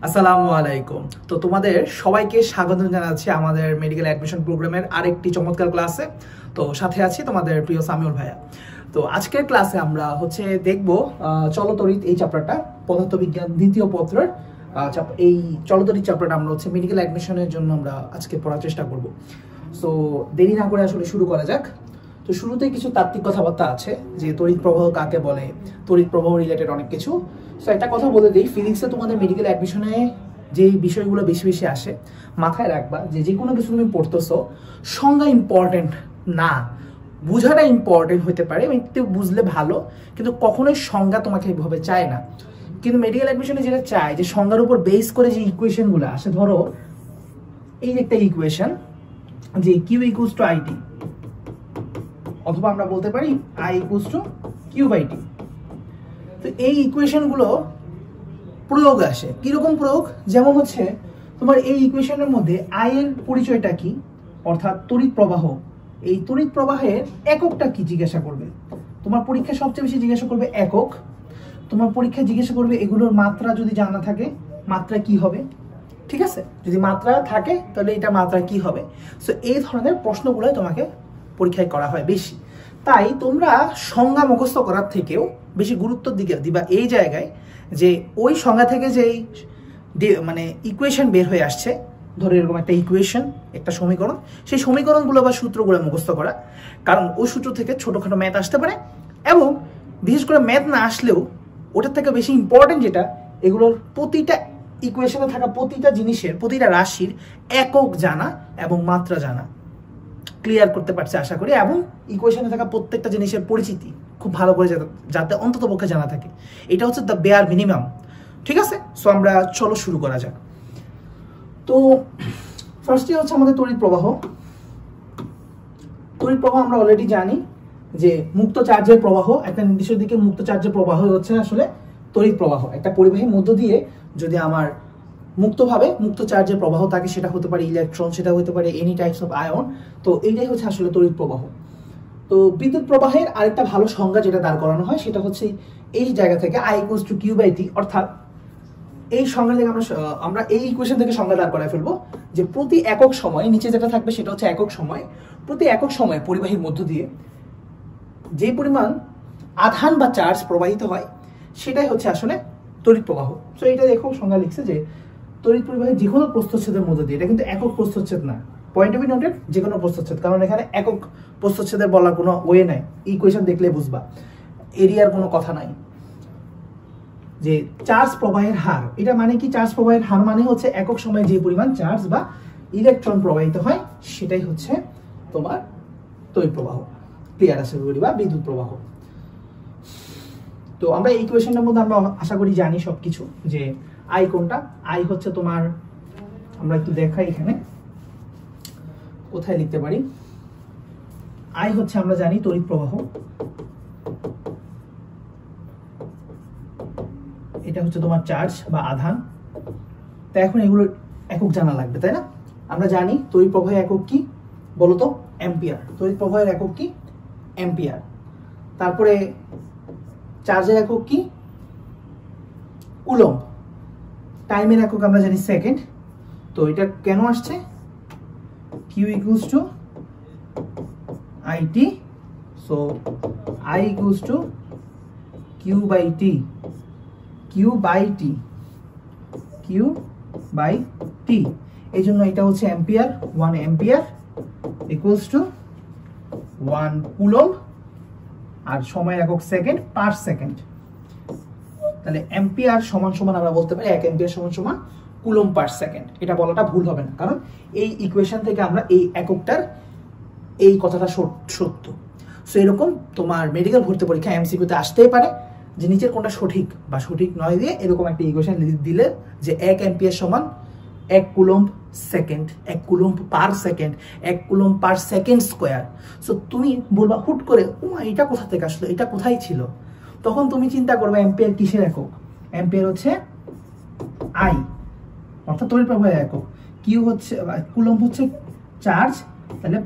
আসসালামু আলাইকুম। তো তোমাদের সবাইকে স্বাগত জানাচ্ছি আমাদের মেডিকেল অ্যাডমিশন প্রোগ্রামের আরেকটি চমৎকার ক্লাসে। তো সাথে আছি তোমাদের প্রিয় সামিউল ভাইয়া। তো আজকের ক্লাসে আমরা দেখব চলতরিৎ এই চ্যাপ্টারটা, পদার্থবিজ্ঞান দ্বিতীয় পত্রের এই চলতরিৎ চ্যাপ্টারটা আমরা মেডিকেল অ্যাডমিশনের জন্য আমরা আজকে পড়ার চেষ্টা করব। সো দেরি না করে আসলে শুরু করা যাক। তো শুরুতেই কিছু তাত্ত্বিক কথাবার্তা আছে যে তড়িৎ প্রবাহ কাকে বলে, তড়িৎ প্রবাহ রিলেটেড অনেক কিছু। সো একটা কথা বলে দিই, ফিজিক্সে তোমাদের মেডিকেল অ্যাডমিশনে যে বিষয়গুলো বেশি বেশি আসে মাথায় রাখবা যে কোনো কিছু তুমি পড়তেছো সংজ্ঞা ইম্পর্টেন্ট না, বোঝাটা ইম্পর্টেন্ট হতে পারে, একটু বুঝলে ভালো, কিন্তু কখনোই সংজ্ঞা তোমাকে এইভাবে চায় না। কিন্তু মেডিকেল অ্যাডমিশনে যেটা চায় যে সংজ্ঞার উপর বেস করে যে ইকুয়েশনগুলো আসে, ধরো এই একটা ইকুয়েশন যে কিউ ইকুয়ালস টু আইটি, অথবা আমরা বলতে পারি I equals to Q by T. তো এই ইকুয়েশনগুলো প্রয়োগ আসে, কিরকম প্রয়োগ? যেমন তোমার এই ইকুয়েশনের মধ্যে আই এর পরিচয়টা কি, অর্থাৎ তড়িৎ প্রবাহ, এই তড়িৎ প্রবাহের এককটা কি জিজ্ঞাসা করবে। তোমার পরীক্ষা সবচেয়ে বেশি জিজ্ঞাসা করবে একক, তোমার পরীক্ষায় জিজ্ঞাসা করবে এগুলোর মাত্রা যদি জানা থাকে মাত্রা কি হবে, ঠিক আছে? যদি মাত্রা থাকে তাহলে এটা মাত্রা কি হবে। সো এই ধরনের প্রশ্নগুলো তোমাকে পরীক্ষায় করা হয় বেশি। তাই তোমরা সংজ্ঞা মুখস্থ করার থেকেও বেশি গুরুত্ব দিবা এই জায়গায় যে ওই সংজ্ঞা থেকে যেই ইকুয়েশন বের হয়ে আসছে, ধরো এরকম একটা ইকুয়েশন, একটা সমীকরণ, সেই সমীকরণগুলো বা সূত্রগুলো মুখস্থ করা। কারণ ওই সূত্র থেকে ছোটোখাটো ম্যাথ আসতে পারে, এবং বিশেষ করে ম্যাথ না আসলেও ওটার থেকে বেশি ইম্পর্টেন্ট যেটা, এগুলোর প্রতিটা ইকুয়েশনে থাকা প্রতিটা জিনিসের, প্রতিটা রাশির একক জানা এবং মাত্রা জানা। ক্লিয়ার করতে পারছে আশা করি। এবং ইকুয়েশনে থাকা প্রত্যেকটা জিনিসের পরিচিতি খুব ভালো করে যাতে অন্তত পক্ষে জানা থাকে, এটা হচ্ছে দ্য বেয়ার মিনিমাম, ঠিক আছে? সো আমরা চলো শুরু করা যাক। তো ফার্স্টে আমাদের তড়িৎ প্রবাহ। তড়িৎ প্রবাহ আমরা অলরেডি জানি যে মুক্ত চার্জের প্রবাহ, একটা নির্দিষ্ট দিকে মুক্ত চার্জের প্রবাহ হচ্ছে আসলে তড়িৎ প্রবাহ। একটা পরিবাহীর মধ্য দিয়ে যদি আমার মুক্তভাবে মুক্ত চার্জের প্রবাহ থাকে, সেটা হতে পারে ইলেকট্রন, সেটা হতে পারে এনি টাইপস অফ আয়ন, তো এইটাই হচ্ছে আসলে তড়িৎ প্রবাহ। তো বিদ্যুৎ প্রবাহের আরেকটা ভালো সংজ্ঞা যেটা দাঁড় করানো হয় সেটা হচ্ছে এই জায়গা থেকে I equals to Q by T, অর্থাৎ এই সংজ্ঞা থেকে আমরা এই ইকুয়েশন থেকে সংজ্ঞা দাঁড় করায় ফেলবো যে প্রতি একক সময়, নিচে যেটা থাকবে সেটা হচ্ছে একক সময়, প্রতি একক সময় পরিবাহীর মধ্য দিয়ে যে পরিমাণ আধান বা চার্জ প্রবাহিত হয় সেটাই হচ্ছে আসলে তড়িৎ প্রবাহ। তো এটা দেখো সংজ্ঞা লিখছে যে তড়িৎ প্রবাহের যে কোনো প্রস্থচ্ছেদের মধ্য দিয়ে, এটা কিন্তু একক প্রস্থচ্ছেদ না, পয়েন্ট অফ নোটেড, যে কোনো প্রস্থচ্ছেদ, কারণ এখানে একক প্রস্থচ্ছেদের বলার কোনো ওয়ে নাই, ইকুয়েশন দেখলে বুঝবা, এরিয়ার কোনো কথা নাই। যে চার্জ প্রবাহের হার, এটা মানে কি? চার্জ প্রবাহের হার মানে হচ্ছে একক সময়ে যে পরিমাণ চার্জ বা ইলেকট্রন প্রবাহিত হয় সেটাই হচ্ছে তোমার তড়িৎ প্রবাহ। ক্লিয়ার আছে বা বিদ্যুৎ প্রবাহ। তো আমরা এই ইকুয়েশনের মধ্যে আমরা আশা করি জানি সবকিছু, যে আই কোনটা। আই হচ্ছে তোমার, আমরা একটু দেখাই এখানে কোথায় লিখতে পারি। আই হচ্ছে আমরা জানি তড়িৎ প্রবাহ, এটা হচ্ছে তোমার চার্জ বা আধান। তাই এখন এগুলোর একক জানা লাগবে, তাই না? আমরা জানি তড়িৎ প্রবাহের একক কি বলতো? অ্যাম্পিয়ার। তড়িৎ প্রবাহের একক কি? অ্যাম্পিয়ার। তারপরে চার্জের একক কি? কুলম্ব। টাইমের একক আমরা জানি সেকেন্ড। তো এটা কেন আসছে? Q equals to IT, so I equals to Q by T, Q by T, Q by T. এই জন্য এটা হচ্ছে ampere. 1 ampere equals to 1 coulomb, আর সময় একক সেকেন্ড পার সেকেন্ড। তাহলে অ্যাম্পিয়ার সমান সমান আমরা বলতে পারি 1 অ্যাম্পিয়ার সমান সমান কুলম্ব পার সেকেন্ড। এটা বলাটা ভুল হবে না, কারণ এই ইকুয়েশন থেকে আমরা এই এককটার এই কথাটা সত্য। সো এরকম তোমার মেডিকেল ভর্তি পরীক্ষা এমসিকিউতে আসতেই পারে যে নিচের কোনটা সঠিক বা সঠিক নয় দিয়ে এরকম একটা ইকুয়েশন দিলে যে 1 অ্যাম্পিয়ার সমান 1 coulomb second, 1 coulomb per second, 1 coulomb per second square. So তুমি বলবা হুট করে, ও এটা কোথা থেকে আসলো, এটা কোথায় ছিল? তখন তুমি চিন্তা করবে অ্যাম্পিয়ার কিসের একক? অ্যাম্পিয়ার হচ্ছে আই, অর্থাৎ তড়িৎ প্রবাহের একক। কিউ হচ্ছে, কুলম্ব হচ্ছে চার্জ, তাহলে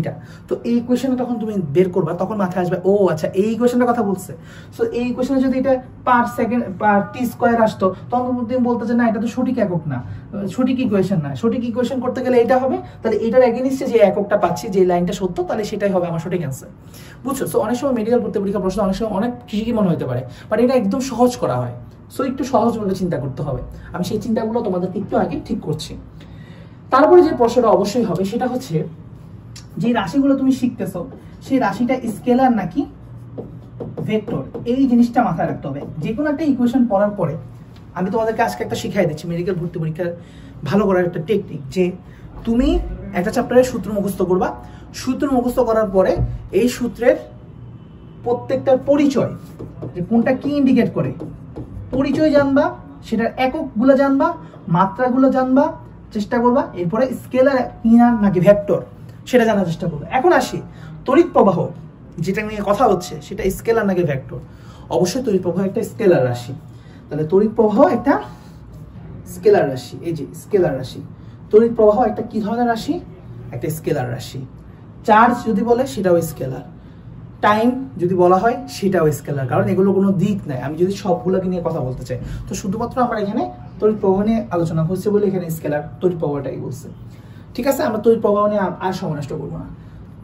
এটা। তো এই ইকুয়েশনে তখন তুমি বের করবা, তখন মাথায় আসবে ও আচ্ছা এই ইকুয়েশনের কথা বলছে। সো এই ইকুয়েশনে যদি এটা পার সেকেন্ড পার টি স্কোয়ার আসতো, তখন তুমি বলতে যে না এটা তো সঠিক একক না, সঠিক ইকুয়েশন না। সঠিক ইকুয়েশন করতে গেলে এটা হবে, তাহলে এটার এগেইনস্টে যে এককটা পাচ্ছি, যে লাইনটা সত্য, তাহলে সেটাই হবে আমার সঠিক অ্যান্সার। বুঝছো? সো অনেক সময় মেডিকেল ভর্তি পরীক্ষা প্রশ্ন অনেক সময় অনেক ট্রিকি মনে হতে পারে, বাট এটা একদম সহজ করা হয়। সো একটু সহজভাবে চিন্তা করতে হবে। আমি সেই চিন্তাগুলো তোমাদেরকে একটু আগে ঠিক করছি। তারপরে যে প্রশ্নটা অবশ্যই হবে সেটা হচ্ছে, যে রাশিগুলো তুমি শিখতেছো সেই রাশিটা স্কেলার নাকি ভেক্টর, এই জিনিসটা মাথায় রাখতে হবে। যে কোনো একটা ইকুয়েশন পড়ার পরে আমি তোমাদেরকে আজকে একটা শিখাই দিচ্ছি মেডিকেল ভর্তি পরীক্ষার ভালো করার একটা টেকনিক, যে তুমি একটা চ্যাপ্টারের সূত্র মুখস্থ করবা। সূত্র মুখস্থ করার পরে এই সূত্রের প্রত্যেকটার পরিচয়, যে কোনটা কি ইন্ডিকেট করে, পরিচয় জানবা, সেটার এককগুলো জানবা, মাত্রাগুলো জানবা, চেষ্টা করবা। এরপরে স্কেলার কিনা নাকি ভেক্টর সেটা জানার চেষ্টা করবে। এখন আসি তড়িৎ প্রবাহ, যেটা নিয়ে কথা হচ্ছে সেটা স্কেলার নাকি ভেক্টর। অবশ্যই তড়িৎ প্রবাহ একটা স্কেলার রাশি। তাহলে তড়িৎ প্রবাহ একটা স্কেলার রাশি। এই যে স্কেলার রাশি, তড়িৎ প্রবাহ একটা কি ধরনের রাশি? একটা স্কেলার রাশি। চার্জ যদি বলে সেটাও স্কেলার, টাইম যদি বলা হয় সেটাও স্কেলার, কারণ এগুলো কোনো দিক নাই। আমি যদি সবগুলোকে নিয়ে কথা বলতে চাই, তো শুধুমাত্র আমরা এখানে তড়িৎ প্রবাহ নিয়ে আলোচনা হচ্ছে বলে এখানে স্কেলার তড়িৎ প্রবাহটাই বলছে। ঠিক আছে, আমরা তড়িৎ প্রবাহ নিয়ে আর সময় নষ্ট করবো না।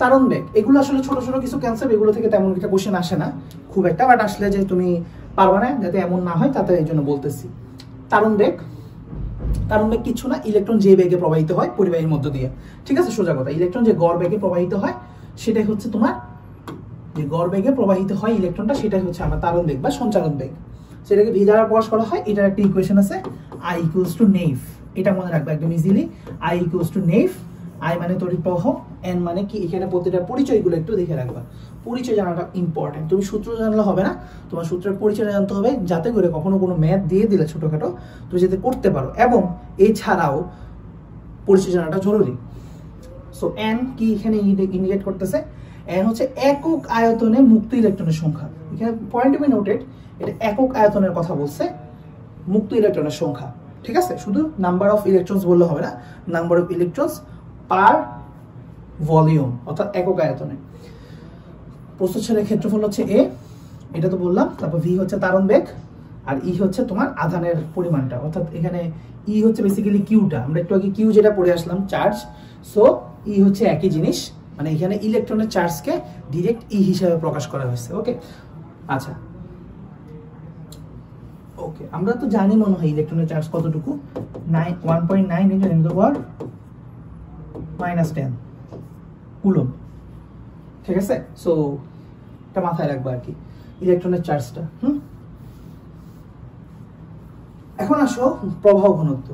তারণ বেগ, এগুলো আসলে ছোট ছোট কিছু ক্যান্সার, এগুলো থেকে তেমন একটা কোশ্চেন আসে না খুব একটা, বাট আসলে যে তুমি পারবা না যাতে এমন না হয়, তাতে এই জন্য বলতেছি। তারণ বেগ, তারণ বেগ কিছু না, ইলেকট্রন যে বেগে প্রবাহিত হয় পরিবাহীর মধ্য দিয়ে। ঠিক আছে, সোজা কথা, ইলেকট্রন যে গড় বেগে প্রবাহিত হয় সেটাই হচ্ছে তোমার, যে গড় বেগে প্রবাহিত হয় ইলেকট্রনটা, সেটাই হচ্ছে আমার তারণ বেগ বা সঞ্চালন বেগ। সেটাকে ভি দ্বারা প্রকাশ করা হয়। এটার একটা ইকুয়েশন আছে, আই ইকুয়ালস টু নেভ। এটা মনে রাখবে একদম ইজিলি, আই ইকুয়ালস টু নেভ। আই মানে তড়িৎ প্রবাহ, এন মানে কি, এখানে প্রতিটা পরিচয়গুলো একটু দেখে রাখবা। পরিচয় জানাটা ইম্পর্টেন্ট। তুমি সূত্র জানলে হবে না, তোমার সূত্রের পরিচয় জানতে হবে, যাতে করে কখনো কোনো ম্যাথ দিয়ে দিলে ছোটখাটো তুমি যাতে করতে পারো। এবং এছাড়াও পরিচয় জানাটা জরুরি। সো এন কি এখানে ইন্ডিকেট করতেছে? এন হচ্ছে একক আয়তনে মুক্ত ইলেকট্রনের সংখ্যা। এখানে পয়েন্ট টু বি নোটেড, এটা একক আয়তনের কথা বলছে, মুক্ত ইলেকট্রনের সংখ্যা। ঠিক আছে, শুধু নাম্বার অফ ইলেকট্রনস বললে হবে না, number of electrons per volume, অর্থাৎ একক আয়তনে। প্রস্থচ্ছেদের ক্ষেত্রফল হচ্ছে এ, এটা তো বললাম। তারপর ভি হচ্ছে তারণ বেগ, আর ই হচ্ছে তোমার আধানের পরিমাণটা, অর্থাৎ এখানে ই হচ্ছে বেসিক্যালি কিউটা। আমরা একটু আগে কিউ যেটা পড়ে আসলাম, চার্জ। সো ই হচ্ছে একই জিনিস, মানে এখানে ইলেকট্রনের চার্জকে ডিরেক্ট ই হিসাবে প্রকাশ করা হয়েছে। ওকে, আচ্ছা, ওকে, আমরা তো জানি মনে হয় ইলেকট্রনের চার্জ কতটুকু, 1.9 × 10⁻⁻10 কুলম্ব। ঠিক আছে, সো এটা মাথায় রাখবো আর কি, ইলেকট্রনের চার্জটা। এখন আসো প্রবাহ ঘনত্ব।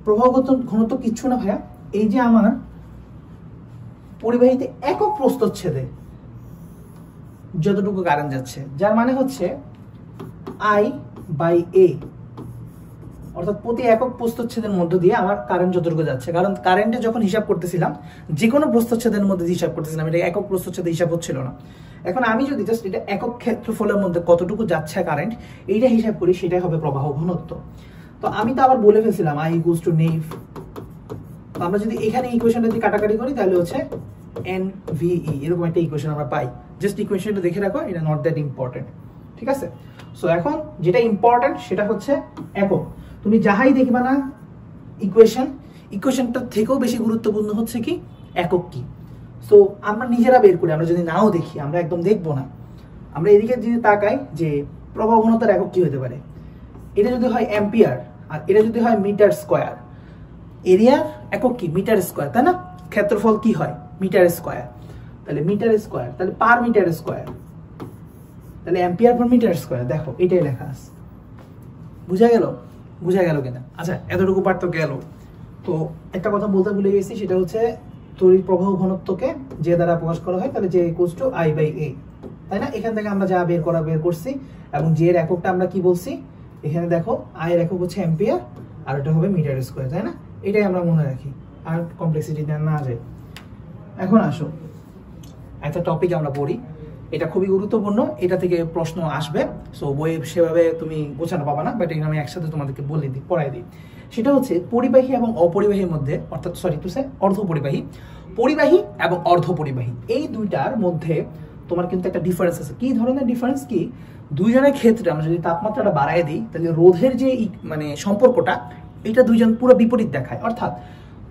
প্রবাহ ঘনত্ব কিচ্ছু না ভাইয়া, এই যে আমার পরিবাহীতে একক প্রস্থচ্ছেদে যতটুকু কারেন্ট যাচ্ছে, যার মানে হচ্ছে I/A, অর্থাৎ প্রতি একক প্রস্থচ্ছেদের মধ্য দিয়ে আমার কারেন্ট যতটুকু যাচ্ছে। কারণ কারেন্টে যখন হিসাব করতেছিলাম, যে কোনো প্রস্থচ্ছেদের মধ্যে হিসাব করতেছিলাম, এটা একক প্রস্থচ্ছেদে হিসাব হচ্ছিল না। এখন আমি যদি জাস্ট এটা একক ক্ষেত্রফলের মধ্যে কতটুকু যাচ্ছে কারেন্ট, এইটা হিসাব করি, সেটাই হবে প্রবাহ ঘনত্ব। তো আমি তো আবার বলে ফেলছিলাম I ইকুয়ালস টু নেভ। তো আমরা যদি এখানে ইকুয়েশনটা যদি কাটাকাটি করি, তাহলে হচ্ছে NVE, এরকম একটা ইকুয়েশন আমরা পাই। জাস্ট ইকুয়েশনটা দেখে রাখো, এটা নট দ্যাট ইম্পর্টেন্ট। ঠিক আছে, সো এখন যেটা ইম্পর্টেন্ট সেটা হচ্ছে একক। তুমি যাহাই দেখবা না ইকুয়েশনটা থেকেও বেশি গুরুত্বপূর্ণ হচ্ছে কি একক কি। সো আমরা নিজেরা বের করি, আমরা যদি নাও দেখি, আমরা একদম দেখবো না, আমরা এদিকে যদি তাকাই যে প্রবাহ ঘনত্বের একক কি হতে পারে। এটা যদি হয় অ্যাম্পিয়ার, আর এটা যদি হয় মিটার স্কোয়ার, এরিয়ার একক কি মিটার স্কোয়ার, তাই না? ক্ষেত্রফল কি হয় মিটার স্কোয়ার, তাহলে মিটার স্কোয়ার, তাহলে পার মিটার স্কোয়ার, তাহলে অ্যাম্পিয়ার পার মিটার স্কোয়ার। দেখো এটাই লেখা আছে, বুঝা গেল? বুঝা গেল কিনা? আচ্ছা, এতটুকু পার্ট তো গেল। তো একটা কথা বলতে ভুলে গেছি, সেটা হচ্ছে তড়িৎ প্রবাহ ঘনত্বকে যে দ্বারা প্রকাশ করা হয়, তাহলে যে ইকুয়ালস টু I/A, তাই না? এখান থেকে আমরা যা বের করছি, এবং যে এর এককটা আমরা কি বলছি, এখানে দেখো I এর একক হচ্ছে অ্যাম্পিয়ার, আর এটা হবে মিটার স্কোয়ার, তাই না? এটাই আমরা মনে রাখি, আর কমপ্লেক্সিটি না যায়। এখন আসো একটা টপিক আমরা পড়ি, এটা খুবই গুরুত্বপূর্ণ, এটা থেকে প্রশ্ন আসবে। সো বইয়ে সেভাবে তুমি গোছানো পাবা না, বাট এখানে আমি একসাথে তোমাদেরকে বলে দিই, পড়াই দিই। সেটা হচ্ছে পরিবাহী এবং অপরিবাহীর মধ্যে, অর্থাৎ অর্ধপরিবাহী পরিবাহী এবং অর্ধপরিবাহী এই দুইটার মধ্যে তোমার কিন্তু একটা ডিফারেন্স আছে। কি ধরনের ডিফারেন্স? কি দুইজনের ক্ষেত্রে আমরা যদি তাপমাত্রাটা বাড়ায় দিই তাহলে রোধের যে মানে সম্পর্কটা এটা দুইজন পুরো বিপরীত দেখায়। অর্থাৎ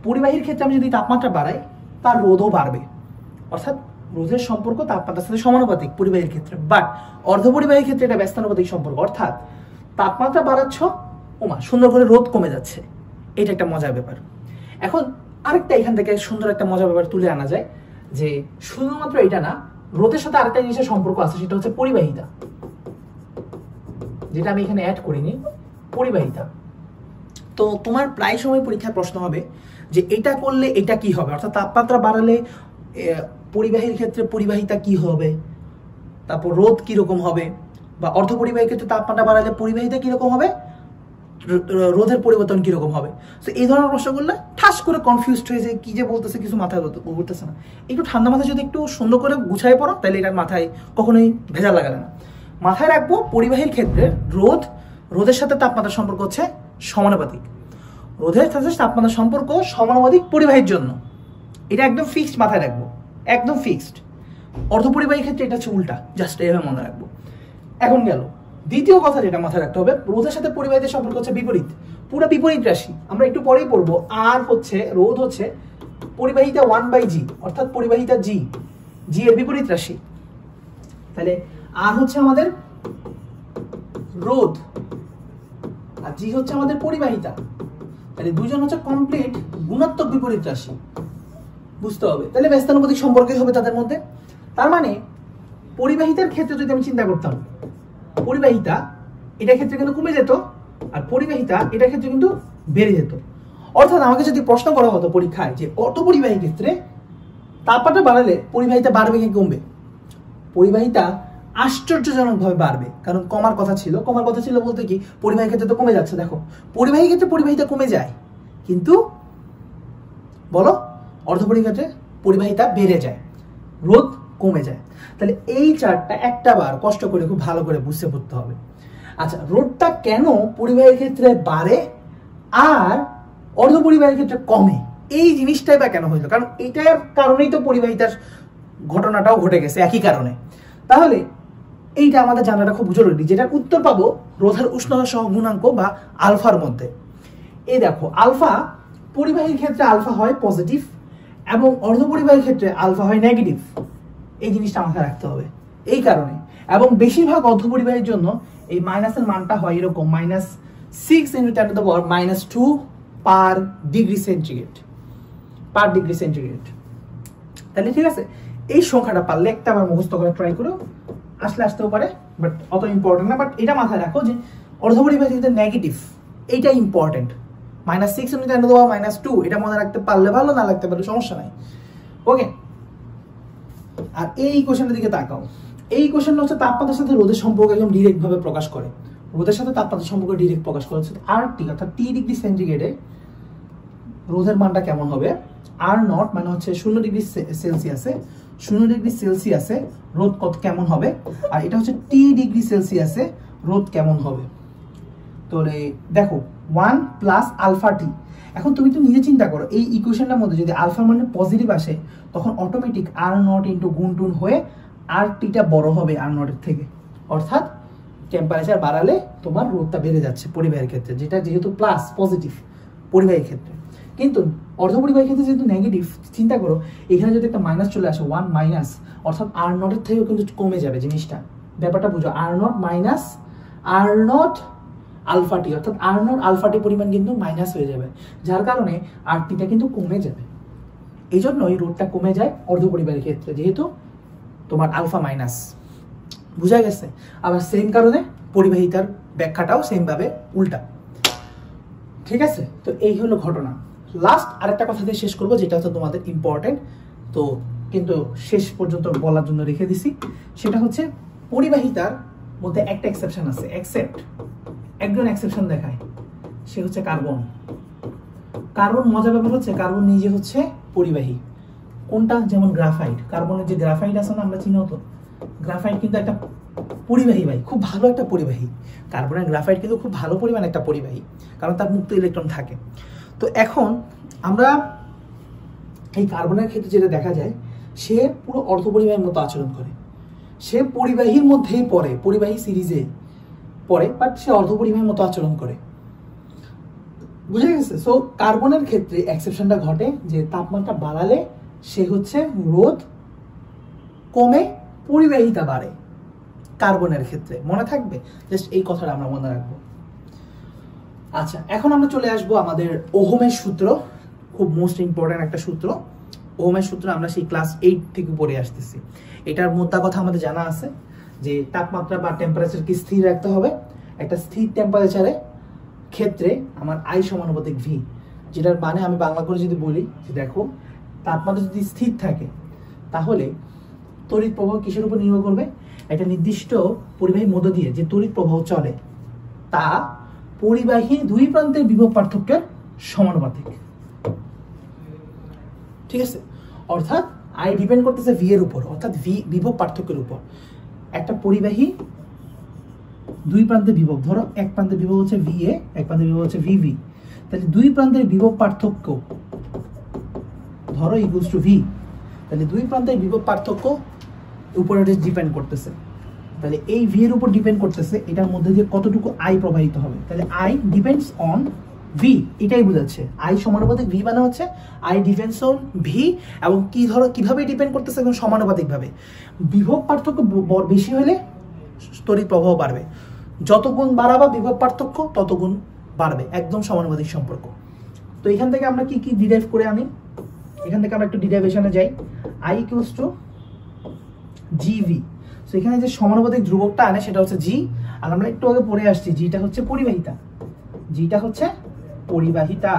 পরিবাহীর ক্ষেত্রে আমি যদি তাপমাত্রা বাড়াই তার রোধও বাড়বে, অর্থাৎ রোধের সম্পর্ক তাপমাত্রার সাথে সমানুপাতিক পরিবাহীর ক্ষেত্রে। বাট অর্ধপরিবাহীর ক্ষেত্রে এটা ব্যস্তানুপাতিক সম্পর্ক, অর্থাৎ তাপমাত্রা বাড়াচ্ছ ওমা সুন্দর করে রোধ কমে যাচ্ছে। এটা একটা মজার ব্যাপার। এখন আরেকটা এখান থেকে সুন্দর একটা মজার ব্যাপার তুলে আনা যায় যে শুধুমাত্র এটা না, রোধের সাথে আরেকটা জিনিসের সম্পর্ক আছে, সেটা হচ্ছে পরিবাহিতা, যেটা আমি এখানে অ্যাড করিনি, পরিবাহিতা। তো তোমার প্রায় সময় পরীক্ষার প্রশ্ন হবে যে এটা করলে এটা কি হবে, অর্থাৎ তাপমাত্রা বাড়ালে পরিবাহীর ক্ষেত্রে পরিবাহিতা কি হবে, তারপর রোধ কিরকম হবে, বা অর্ধপরিবাহীর ক্ষেত্রে তাপমাত্রা বাড়ালে পরিবাহিতা কিরকম হবে, রোধের পরিবর্তন কিরকম হবে। তো এই ধরনের প্রশ্নগুলো ঠাস করে কনফিউজড হয়ে যায়, কি যে বলতেছে কিছু মাথায় ঘুরতেছে না। একটু ঠান্ডা মাথায় যদি একটু সুন্দর করে গুছাই পড়ো তাহলে এটার মাথায় কখনোই ভেজা লাগাবে না। মাথায় রাখবো পরিবাহীর ক্ষেত্রে রোধের সাথে তাপমাত্রার সম্পর্ক হচ্ছে সমানুপাতিক, রোধের সাথে তাপমাত্রার সম্পর্ক সমানুপাতিক পরিবাহীর জন্য, এটা একদম ফিক্সড মাথায় রাখবো, একদম ফিক্সড। অর্ধপরিবাহীর ক্ষেত্রে এটা হচ্ছে উল্টা, জাস্ট এইভাবে মনে রাখবো। এখন গেল দ্বিতীয় কথা যেটা মাথায় রাখতে হবে, রোধের সাথে পরিবাহীদের সম্পর্ক হচ্ছে বিপরীত, পুরো বিপরীত রাশি। আমরা একটু পরেই পড়বো। আর হচ্ছে রোধ হচ্ছে পরিবাহিতা 1/g, অর্থাৎ পরিবাহিতা জি এর বিপরীত রাশি। তাহলে আর হচ্ছে আমাদের রোধ আর জি হচ্ছে আমাদের পরিবাহিতা, তাহলে দুইজন হচ্ছে কমপ্লিট গুণাত্মক বিপরীত রাশি, বুঝতে হবে। তাহলে ব্যস্তানুপাতিক সম্পর্কই হবে তাদের মধ্যে। তার মানে পরিবাহিতার ক্ষেত্রে যদি আমি চিন্তা করতাম, পরিবাহিতা এটার ক্ষেত্রে কিন্তু কমে যেত, আর পরিবাহিতা এটার ক্ষেত্রে কিন্তু বেড়ে যেত। অর্থাৎ আমাকে যদি প্রশ্ন করা হতো পরীক্ষায় যে অর্ধপরিবাহী ক্ষেত্রে তাপমাত্রা বাড়ালে পরিবাহিতা বাড়বে কি কমবে, পরিবাহিতা আশ্চর্যজনকভাবে বাড়বে। কারণ কমার কথা ছিল বলতে কি পরিবাহী ক্ষেত্রে তো কমে যাচ্ছে। দেখো পরিবাহী ক্ষেত্রে পরিবাহিতা কমে যায়, কিন্তু বলো অর্ধপরিবাহী ক্ষেত্রে পরিবাহিতা বেড়ে যায়, রোধ কমে যায়। তাহলে এই চার্টটা একটা বার কষ্ট করে খুব ভালো করে বুঝতে পড়তে হবে। আচ্ছা, রোধটা কেন পরিবাহীর ক্ষেত্রে বাড়ে আর অর্ধপরিবাহীর ক্ষেত্রে কমে, এই জিনিসটাই বা কেন হইলো? কারণ এটার কারণেই তো পরিবাহিতার ঘটনাটাও ঘটে গেছে একই কারণে। তাহলে এইটা আমাদের জানাটা খুব জরুরি, যেটার উত্তর পাবো রোধের উষ্ণতা সহগুণাঙ্ক বা আলফার মধ্যে। এই দেখো আলফা পরিবাহীর ক্ষেত্রে আলফা হয় পজিটিভ এবং অর্ধপরিবাহীর ক্ষেত্রে আলফা হয় নেগেটিভ। এই জিনিসটা মাথায় রাখতে হবে এই কারণে। এবং বেশিরভাগ অর্ধপরিবাহীর জন্য এই মাইনাসের মানটা হয় এরকম -6 × 10⁻² পার ডিগ্রি সেন্টিগ্রেড, তাহলে ঠিক আছে। এই সংখ্যাটা পারলে একটা আবার মুখস্থ করে ট্রাই করো, আসতেও পারে, বাট অত ইম্পর্টেন্ট না। বাট এটা মাথায় রাখো যে অর্ধপরিবাহী যেটা নেগেটিভ, এইটা ইম্পর্টেন্ট। -6 × 10⁻², এটা মনে রাখতে পারলে ভালো, না রাখতে পারলে সমস্যা নাই। ওকে, আর এই কোশ্চেনটার দিকে তাকাও। এই কোশ্চেনটা হচ্ছে তাপমাত্রার সাথে রোধের সম্পর্ক একদম ডিরেক্ট ভাবে প্রকাশ করে, রোধের সাথে তাপমাত্রার সম্পর্ক ডিরেক্ট প্রকাশ করে হচ্ছে RT, অর্থাৎ T ডিগ্রি সেন্টিগ্রেডে রোধের মানটা কেমন হবে। R0 মানে হচ্ছে 0 ডিগ্রি সেলসিয়াসে, 0 ডিগ্রি সেলসিয়াসে রোধ কত কেমন হবে, আর এটা হচ্ছে T ডিগ্রি সেলসিয়াসে রোধ কেমন হবে। তাহলে দেখো 1 + α_T। এখন তুমি তো নিজে চিন্তা করো, এই ইকুয়েশনটার মধ্যে যদি আলফার মানে পজিটিভ আসে তখন অটোমেটিক R0 ইন্টু গুণ হয়ে RTটা বড় হবে R0 এর থেকে, অর্থাৎ টেম্পারেচার বাড়ালে তোমার রোধটা বেড়ে যাচ্ছে পরিবাহীর ক্ষেত্রে, যেটা যেহেতু প্লাস পজিটিভ পরিবাহীর ক্ষেত্রে। কিন্তু অর্ধপরিবাহীর ক্ষেত্রে যেহেতু নেগেটিভ, চিন্তা করো এখানে যদি একটা মাইনাস চলে আসে 1 মাইনাস, অর্থাৎ R0 এর থেকেও কিন্তু কমে যাবে জিনিসটা, ব্যাপারটা বুঝো। R0 মাইনাস R0 α_T, অর্থাৎ R0 α_T পরিমাণ কিন্তু মাইনাস হয়ে যাবে, যার কারণে RTটা কিন্তু কমে যাবে। এই জন্যই রোধটা কমে যায় অর্ধপরিবাহীর ক্ষেত্রে, যেহেতু তোমার আলফা মাইনাস, বুঝা গেছে। আবার সেম কারণে পরিবাহিতার ব্যাখ্যাটাও সেম ভাবে উল্টা, ঠিক আছে। তো এই হলো ঘটনা। লাস্ট আরেকটা কথা দিয়ে শেষ করবো, যেটা হচ্ছে তোমাদের ইম্পর্টেন্ট, তো কিন্তু শেষ পর্যন্ত বলার জন্য রেখে দিছি। সেটা হচ্ছে পরিবাহিতার মধ্যে একটা এক্সেপশন আছে, একজন এক্সেপশন দেখায়, সে হচ্ছে কার্বন। মজার ব্যাপার হচ্ছে কার্বন নিজে হচ্ছে পরিবাহী। কোনটা? যেমন গ্রাফাইট, কার্বনের যে গ্রাফাইট আছে না, আমরা চিনি তো, গ্রাফাইট কিন্তু একটা পরিবাহী ভাই, খুব ভালো একটা পরিবাহী। কার্বনের গ্রাফাইট কিন্তু খুব ভালো পরিমাণ একটা পরিবাহী, কারণ তার মুক্ত ইলেকট্রন থাকে। তো এখন আমরা এই কার্বনের ক্ষেত্রে যেটা দেখা যায়, সে পুরো অর্ধপরিবাহীর মতো আচরণ করে। সে পরিবাহীর মধ্যেই পড়ে, পরিবাহী সিরিজে পড়ে, বাট সে অর্ধপরিবাহীর মতো আচরণ করে। বুঝে গেছে? সো কার্বনের ক্ষেত্রে এক্সেপশনটা ঘটে যে তাপমাত্রা বাড়ালে সে হচ্ছে রোধ কমে, পরিবাহিতা বাড়ে। কার্বনের ক্ষেত্রে মনে থাকবে, জাস্ট এই কথাটা আমরা মনে রাখবো। আচ্ছা, এখন আমরা চলে আসবো আমাদের ওহমের সূত্র, খুব মোস্ট ইম্পর্টেন্ট একটা সূত্র। ওহমের সূত্র আমরা সেই ক্লাস 8 থেকে পড়ে আসতেছি। এটার মোদ্দা কথা আমাদের জানা আছে যে তাপমাত্রা বা টেম্পারেচারকে স্থির রাখতে হবে। একটা স্থির টেম্পারেচারে ক্ষেত্রে আমার আই সমানুপাতিক ভি, যেটার মানে আমি বাংলা করে যদি বলি যে দেখো, তাপমাত্রা যদি স্থির থাকে তাহলে তড়িৎ প্রবাহ কিসের উপর নির্ভর করবে? একটা নির্দিষ্ট পরিবাহীর মধ্য দিয়ে যে তড়িৎ প্রবাহ চলে তা পরিবাহী দুই প্রান্তের বিভব পার্থক্যের সমানুপাতিক। ঠিক আছে? অর্থাৎ আই ডিপেন্ড করতেছে ভি এর উপর, অর্থাৎ ভি বিভব পার্থক্যের উপর। একটা পরিবাহী দুই প্রান্তের বিভব, ধরো এক প্রান্তের বিভব হচ্ছে ভি এ, এক প্রান্তের বিভব হচ্ছে ভিভি, তাহলে দুই প্রান্তের বিভব পার্থক্য ধরো ইকুয়ালস টু ভি, তাহলে দুই প্রান্তের বিভব পার্থক্য উপরে ডিপেন্ড করতেছে। তাহলে এই ভি এর উপর ডিপেন্ড করতেছে এটার মধ্যে দিয়ে কতটুকু আই প্রবাহিত হবে। তাহলে আই ডিপেন্ডস অন ভি, এটাই বোঝাচ্ছে। আই সমানুপাতিক ভি মানে হচ্ছে আই ডিপেন্ডস অন ভি, এবং কি ধরো কিভাবে ডিপেন্ড করতেছে? একদম সমানুপাতিক ভাবে। বিভব পার্থক্য বেশি হলে তড়িৎ প্রবাহ বাড়বে, যত গুণ বাড়াবা বিভব পার্থক্য তত গুণ বাড়বে, একদম সমানুপাতিক সম্পর্ক। তো এখান থেকে আমরা কি কি ডিরাইভ করে আনি? এখান থেকে আমরা একটু ডিরাইভেশনে যাই। I equals two GV. So এখানে যে সমানুপাতিক ধ্রুবকটা আনে সেটা হচ্ছে জি, আর আমরা একটু আগে পড়ে আসছি জিটা হচ্ছে পরিবাহিতা, জিটা হচ্ছে পরিবাহিতা।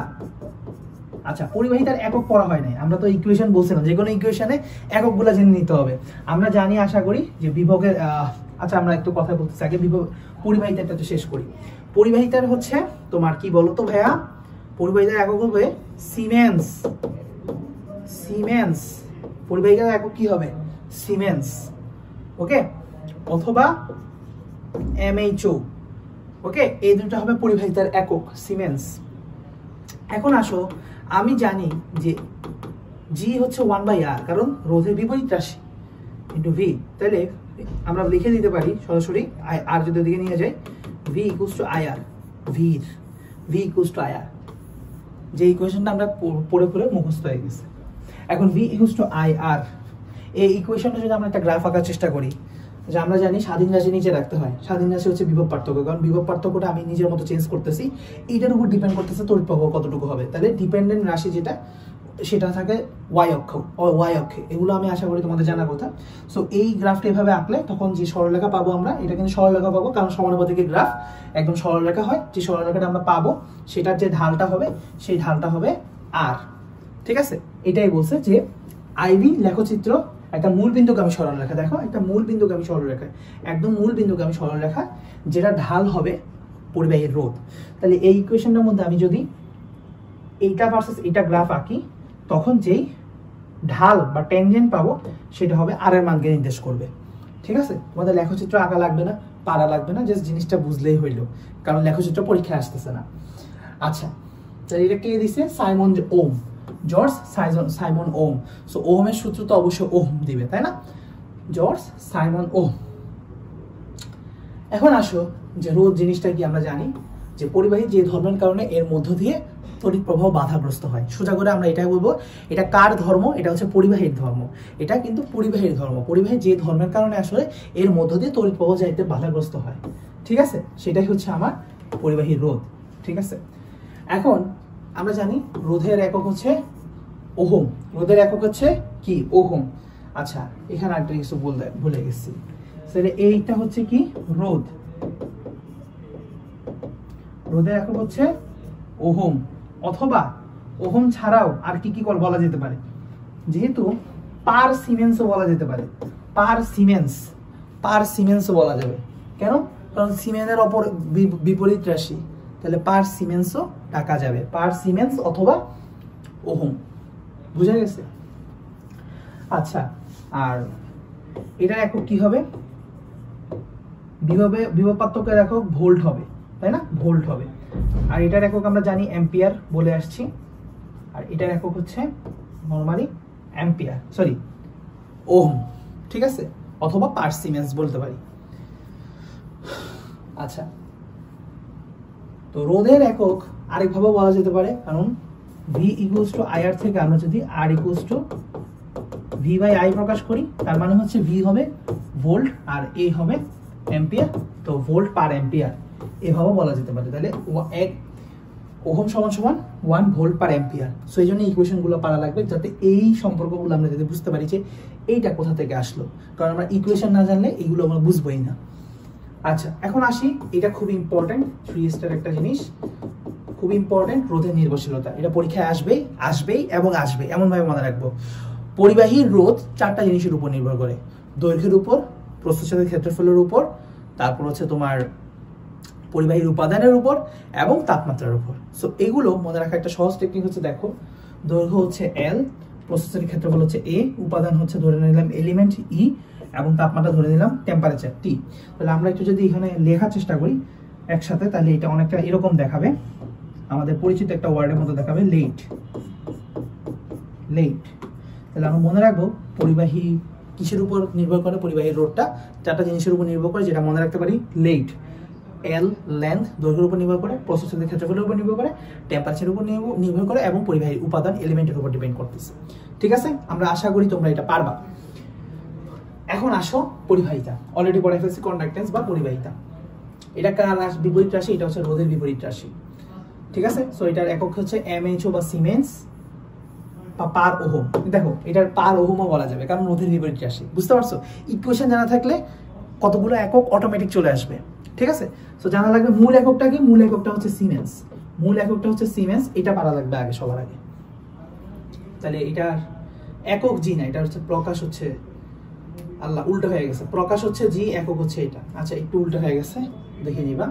আচ্ছা, পরিবাহিতার একক পড়া হয় নাই, আমরা তো ইকুয়েশন বলছিলাম, যে কোনো ইকুয়েশনে এককগুলো জেনে নিতে হবে। আমরা জানি আশা করি যে বিভবের আচ্ছা আমরা একটু কথা বলতেছি আগে, পরিবাহিতাটা তো শেষ করি। পরিবাহিতার হচ্ছে তোমার কি বলো তো ভাইয়া? পরিবাহিতার একক হবে সিমেন্স। সিমেন্স পরিবাহিতার একক কি হবে? সিমেন্স। ওকে, অথবা এমএইচও। ওকে, এই দুটো হবে পরিবাহিতার একক, সিমেন্স। এখন আসো, আমি জানি যে জি হচ্ছে 1/r, কারণ রোধের বিপরীত রাশি ইন্টু ভি। তাহলে আমরা লিখে দিতে পারি সরাসরি, আর যদি ওদিকে নিয়ে যাই, V equals two IR, V equals two IR, যে ইকুয়েশনটা আমরা পড়ে পড়ে মুখস্থ হয়ে গেছে। এখন ভি ইকুয়ালস টু আইআর, এই ইকুয়েশনটা যদি আমরা একটা গ্রাফ আঁকার চেষ্টা করি, যে আমরা জানি স্বাধীন রাশি নিচে রাখতে হয়। স্বাধীন রাশি হচ্ছে বিভব পার্থক্য, কারণ বিভব পার্থক্যটা আমি নিজের মতো চেঞ্জ করতেছি, এইটার উপর ডিপেন্ড করতেছে তড়িৎ প্রবাহ কতটুকু হবে। তাহলে ডিপেন্ডেন্ট রাশি যেটা, সেটা থাকে ওয়াই অক্ষে। এগুলো আমি আশা করি তোমাদের জানার কথা। সো এই গ্রাফটা এভাবে আঁকলে তখন যে সরলরেখা পাবো আমরা, এটা কিন্তু সরলরেখা পাবো, কারণ সমানুপাতিকের গ্রাফ একদম সরলরেখা হয়। যে সরলরেখাটা আমরা পাবো সেটার যে ঢালটা হবে, সেই ঢালটা হবে আর। ঠিক আছে, এটাই বলছে যে আইভি লেখচিত্র একটা মূল বিন্দুগামী সরলরেখা। দেখো, একটা মূল বিন্দুগামী সরলরেখা, একদম মূল বিন্দুগামী সরলরেখা, যেটা ঢাল হবে পরিবাহীর রোধ। তাহলে এই ইকুয়েশনটার মধ্যে আমি যদি এইটা ভার্সেস এইটা গ্রাফ আঁকি, তখন যেই ঢাল বা ট্যানজেন্ট পাবো সেটা হবে আর এর মানকে নির্দেশ করবে। ঠিক আছে, তোমাদের লেখচিত্র আঁকা লাগবে না, পারা লাগবে না, জাস্ট জিনিসটা বুঝলেই হইলো, কারণ লেখচিত্র পরীক্ষায় আসতেছে না। আচ্ছা, তাহলে এটা কে দিছে? সাইমন ওম, জর্জ সাইমন ওম। সো ওহমের সূত্র তো অবশ্যই ওহম দিবে, তাই না? George Simon ohm. এখন আসো, যে রোধ জিনিসটা কি আমরা জানি যে পরিবাহী যে ধর্মের কারণে এর মধ্য দিয়ে তড়িৎ প্রবাহ বাধাগ্রস্ত হয়। সোজা করে আমরা এটাই বলবো, এটা কার ধর্ম? এটা হচ্ছে পরিবাহীর ধর্ম। এটা কিন্তু পরিবাহীর ধর্ম, পরিবাহী যে ধর্মের কারণে আসলে এর মধ্য দিয়ে তড়িৎ প্রবাহ যাইতে বাধাগ্রস্ত হয়। ঠিক আছে, সেটাই হচ্ছে আমার পরিবাহীর রোধ। ঠিক আছে, এখন আমরা জানি রোধের একক হচ্ছে ওহম। রোধের একক হচ্ছে কি? ওহম। আচ্ছা, এখানে একটা কিছু ভুলে গেছি, তাহলে এইটা হচ্ছে কি? রোধ। রোধের একক হচ্ছে ওহম, অথবা ওহম ছাড়াও আর কি কি বলা যেতে পারে? যেহেতু পার সিমেন্সও বলা যেতে পারে, পার সিমেন্সও বলা যাবে। কেন? কারণ সিমেন্সের অপর বিপরীত রাশি, তাহলে পার সিমেন্সও ডাকা যাবে, পার সিমেন্স অথবা ওহম। বুঝা গেছে? আচ্ছা, আর এটার একক কি হবে? বিভব পার্থক্যের একক ভোল্ট হবে, তাই না? ভোল্ট হবে। আর এটার একক আমরা জানি অ্যাম্পিয়ার বলে আসছি, আর এটার একক হচ্ছে নরমালি অ্যাম্পিয়ার, সরি ওহম, ঠিক আছে, অথবা পার সিমেন্স বলতে পারি। আচ্ছা, তো রোধের একক আরেকভাবে বলা যেতে পারে, কারণ V equals to I R থেকে আমরা যদি R equals to V by I প্রকাশ করি, তার মানে হচ্ছে ভি হবে ভোল্ট আর এ হবে অ্যাম্পিয়ার, তো ভোল্ট পার অ্যাম্পিয়ার এভাবে বলা যেতে পারে। তাহলে এক ওহম সমান সমান 1 ভোল্ট পার অ্যাম্পিয়ার। সো এই জন্য ইকুয়েশনগুলো পারা লাগবে, যাতে এই সম্পর্কগুলো আমরা যাতে বুঝতে পারি যে এইটা কোথা থেকে আসলো, কারণ আমরা ইকুয়েশন না জানলে এইগুলো আমরা বুঝবোই না। আচ্ছা, এখন আসি, এটা খুব ইম্পর্টেন্ট, 3 স্টার একটা জিনিস, খুব ইম্পর্টেন্ট, রোধের নির্ভরশীলতা। এটা পরীক্ষায় আসবেই আসবেই এবং আসবে, এমনভাবে মনে রাখবো। পরিবাহীর রোধ 4টা জিনিসের উপর নির্ভর করে, দৈর্ঘ্যের উপর, প্রস্থচ্ছেদের ক্ষেত্রফলের উপর, তারপর হচ্ছে তোমার পরিবাহীর উপাদানের উপর এবং তাপমাত্রার উপর। সো এগুলো মনে রাখা একটা সহজ টেকনিক হচ্ছে, দেখো দৈর্ঘ্য হচ্ছে এল, প্রস্থচ্ছেদের ক্ষেত্রফল হচ্ছে এ, উপাদান হচ্ছে ধরে নিলাম এলিমেন্ট ই, এবং তাপমাত্রা ধরে নিলাম টেম্পারেচার টি। তাহলে আমরা একটু যদি এখানে লেখার চেষ্টা করি একসাথে, তাহলে এটা অনেকটা এরকম দেখাবে, আমাদের পরিচিত একটা ওয়ার্ডের মতো দেখাবে, লেট। তাহলে আমরা মনে রাখবো পরিবাহী কিসের উপর নির্ভর করে, পরিবাহীর রোধটা 4টা জিনিসের উপর নির্ভর করে, যেটা মনে রাখতে পারি, লেট, এল লেন্থ দৈর্ঘ্যের উপর নির্ভর করে, প্রস্থচ্ছেদের ক্ষেত্রফলের উপর নির্ভর করে, টেম্পারেচারের উপর নির্ভর করে, এবং পরিবাহীর উপাদান এলিমেন্টের উপর ডিপেন্ড করতেছে। ঠিক আছে, আমরা আশা করি তোমরা এটা পারবা। এখন আসো পরিবাহিতা, অলরেডি পড়ে ফেলছি কন্ডাক্টেন্স বা পরিবাহিতা। এটা কার বিপরীত রাশি, এটা হচ্ছে রোধের বিপরীত রাশি। ঠিক আছে, সো এটার একক হচ্ছে এমএইচও বা সিমেন্স বা পার ওহম। দেখো এটার পার ওহমও বলা যাবে, কারণ রোধের বিপরীত রাশি, বুঝতে পারছো? ইকুয়েশন জানা থাকলে কতগুলো একক অটোমেটিক চলে আসবে। ঠিক আছে, সো জানা লাগবে মূল এককটা কি, মূল এককটা হচ্ছে সিমেন্স, এটা পারা লাগবে আগে, সবার আগে। তাহলে এটার একক জি না, এটা হচ্ছে প্রকাশ হচ্ছে, আল্লাহ উল্টো হয়ে গেছে, প্রকাশ হচ্ছে জি, একক হচ্ছে এটা। আচ্ছা, একটু উল্টো হয়ে গেছে, দেখে নিবা।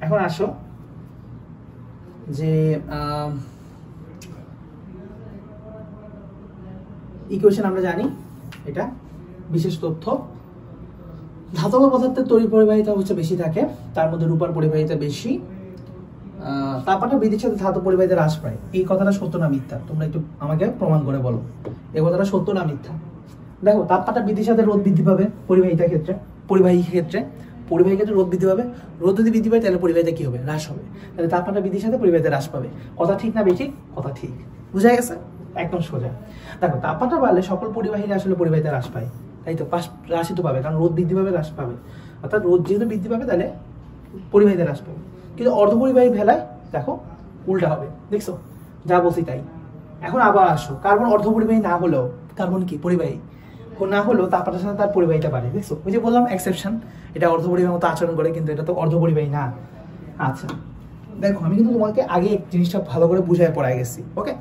এখন আসো যে ইকুয়েশন আমরা জানি, এটা বিশেষ তথ্য, ধাতব পদার্থের তড়িৎ পরিবাহিতা হচ্ছে বেশি থাকে, তার মধ্যে রূপার পরিবাহিতা বেশি, তাপমাত্রা বৃদ্ধির সাথে ধাতব পরিবাহিতা হ্রাস পায়। এই কথাটা সত্য না মিথ্যা, তোমরা একটু আমাকে প্রমাণ করে বলো, এই কথাটা সত্য না মিথ্যা? দেখো, তাপমাত্রা বৃদ্ধির সাথে রোধ বৃদ্ধি পাবে পরিবাহী ক্ষেত্রে রোধ বৃদ্ধি পাবে, রোধ যদি বৃদ্ধি পায় তাহলে পরিবাহিতা কি হবে, হ্রাস হবে। তাহলে তাপমাত্রা বৃদ্ধির সাথে পরিবাহিতা হ্রাস পাবে। কথা ঠিক না বেঠিক? কথা ঠিক, বুঝা গেছে, একদম সোজা। দেখো, তাপমাত্রা বাড়লে সকল পরিবাহীরা আসলে পরিবাহিতা হ্রাস পায়, তাই তো, হ্রাসই তো পাবে, কারণ রোধ বৃদ্ধি পাবে, হ্রাস পাবে, অর্থাৎ রোধ যেহেতু বৃদ্ধি পাবে তাহলে পরিবাহিতা হ্রাস পাবে। কিন্তু অর্ধপরিবাহী ভেলায় দেখো উল্টা হবে, দেখছো, যা বলছি তাই। এখন আবার আসো, কার্বন অর্ধপরিবাহী না হলেও, কার্বন কি পরিবাহী না হলেও তাপমাত্রার সাথে তার পরিবাহিতা বাড়ে, দেখছো, ওই যে বললাম এক্সেপশন, এটা অর্ধপরিবাহীর মতো আচরণ করে, কিন্তু এটা তো অর্ধপরিবাহী না। আচ্ছা দেখো, আমি কিন্তু তোমাকে আগে জিনিসটা ভালো করে বুঝায় পড়াই গেছি, ওকে?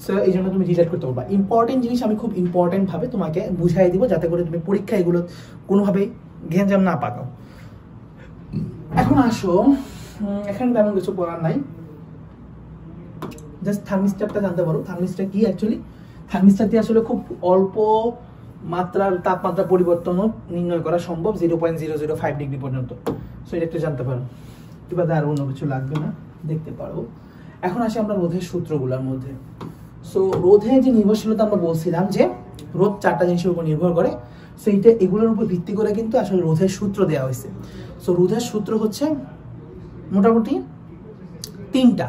সো এই জন্য তুমি রিলেট করতে পারবা। ইম্পর্টেন্ট জিনিস আমি খুব ইম্পর্টেন্ট ভাবে তোমাকে বুঝাই দিব, যাতে করে তুমি পরীক্ষা এগুলো কোনোভাবেই ঘেঞ্জাম না পাকাও। এখন আসো, এখানে তেমন কিছু পড়ার নাই, জাস্ট থার্মিস্টারটা জানতে পারো। থার্মিস্টার কি অ্যাকচুয়ালি? থার্মিস্টার দিয়ে আসলে খুব অল্প মাত্রার তাপমাত্রা পরিবর্তনও নির্ণয় করা সম্ভব, 0.005 ডিগ্রি পর্যন্ত। সো এটা একটু জানতে পারো, কিংবা আর অন্য কিছু লাগবে না, দেখতে পারো। এখন আসি আমরা রোধের সূত্রগুলোর মধ্যে। সো রোধের যে নির্ভরশীলতা আমরা বলছিলাম যে রোধ 4টা জিনিসের উপর নির্ভর করে, সো এইটা এগুলোর উপর ভিত্তি করে কিন্তু আসলে রোধের সূত্র দেওয়া হয়েছে। সো রোধের সূত্র হচ্ছে মোটামুটি 3টা।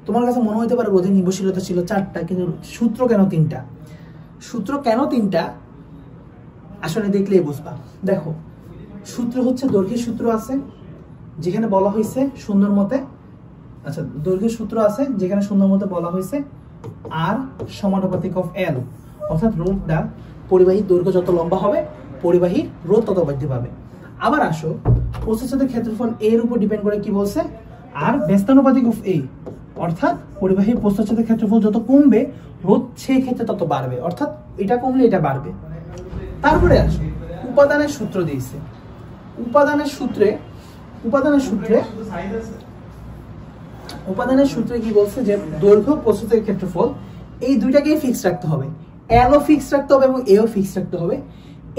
তোমার কাছে মনে হতে পারে রোধের নির্ভরশীলতা ছিল 4টা, কিন্তু সূত্র কেন 3টা? সূত্র কেন 3টা আসলে দেখলেই বুঝবা। দেখো, সূত্র হচ্ছে দৈর্ঘ্যের সূত্র আছে, যেখানে বলা হয়েছে সুন্দর মতে, আচ্ছা দৈর্ঘ্যের সূত্র আছে যেখানে সুন্দর মতে বলা হয়েছে আর সমানুপাতিক অফ এল, অর্থাৎ রোধটা পরিবাহীর দৈর্ঘ্য যত লম্বা হবে পরিবাহীর রোধ তত বৃদ্ধি পাবে। আবার আসো, প্রস্থচ্ছেদের ক্ষেত্রফল এর উপর ডিপেন্ড করে কি বলছে, আর ব্যস্তানুপাতিক অফ এ, অর্থাৎ পরিবাহীর প্রস্থচ্ছেদের ক্ষেত্রফল যত কমবে রোধ সেই ক্ষেত্রে তত বাড়বে, অর্থাৎ এটা কমলে এটা বাড়বে। তারপরে আসো, উপাদানের সূত্র দিয়েছে। উপাদানের সূত্রে কি বলছে যে দৈর্ঘ্য প্রস্থচ্ছেদের ক্ষেত্রফল এই দুইটাকেই ফিক্স রাখতে হবে, এলও ফিক্স রাখতে হবে এবং এও ফিক্স রাখতে হবে।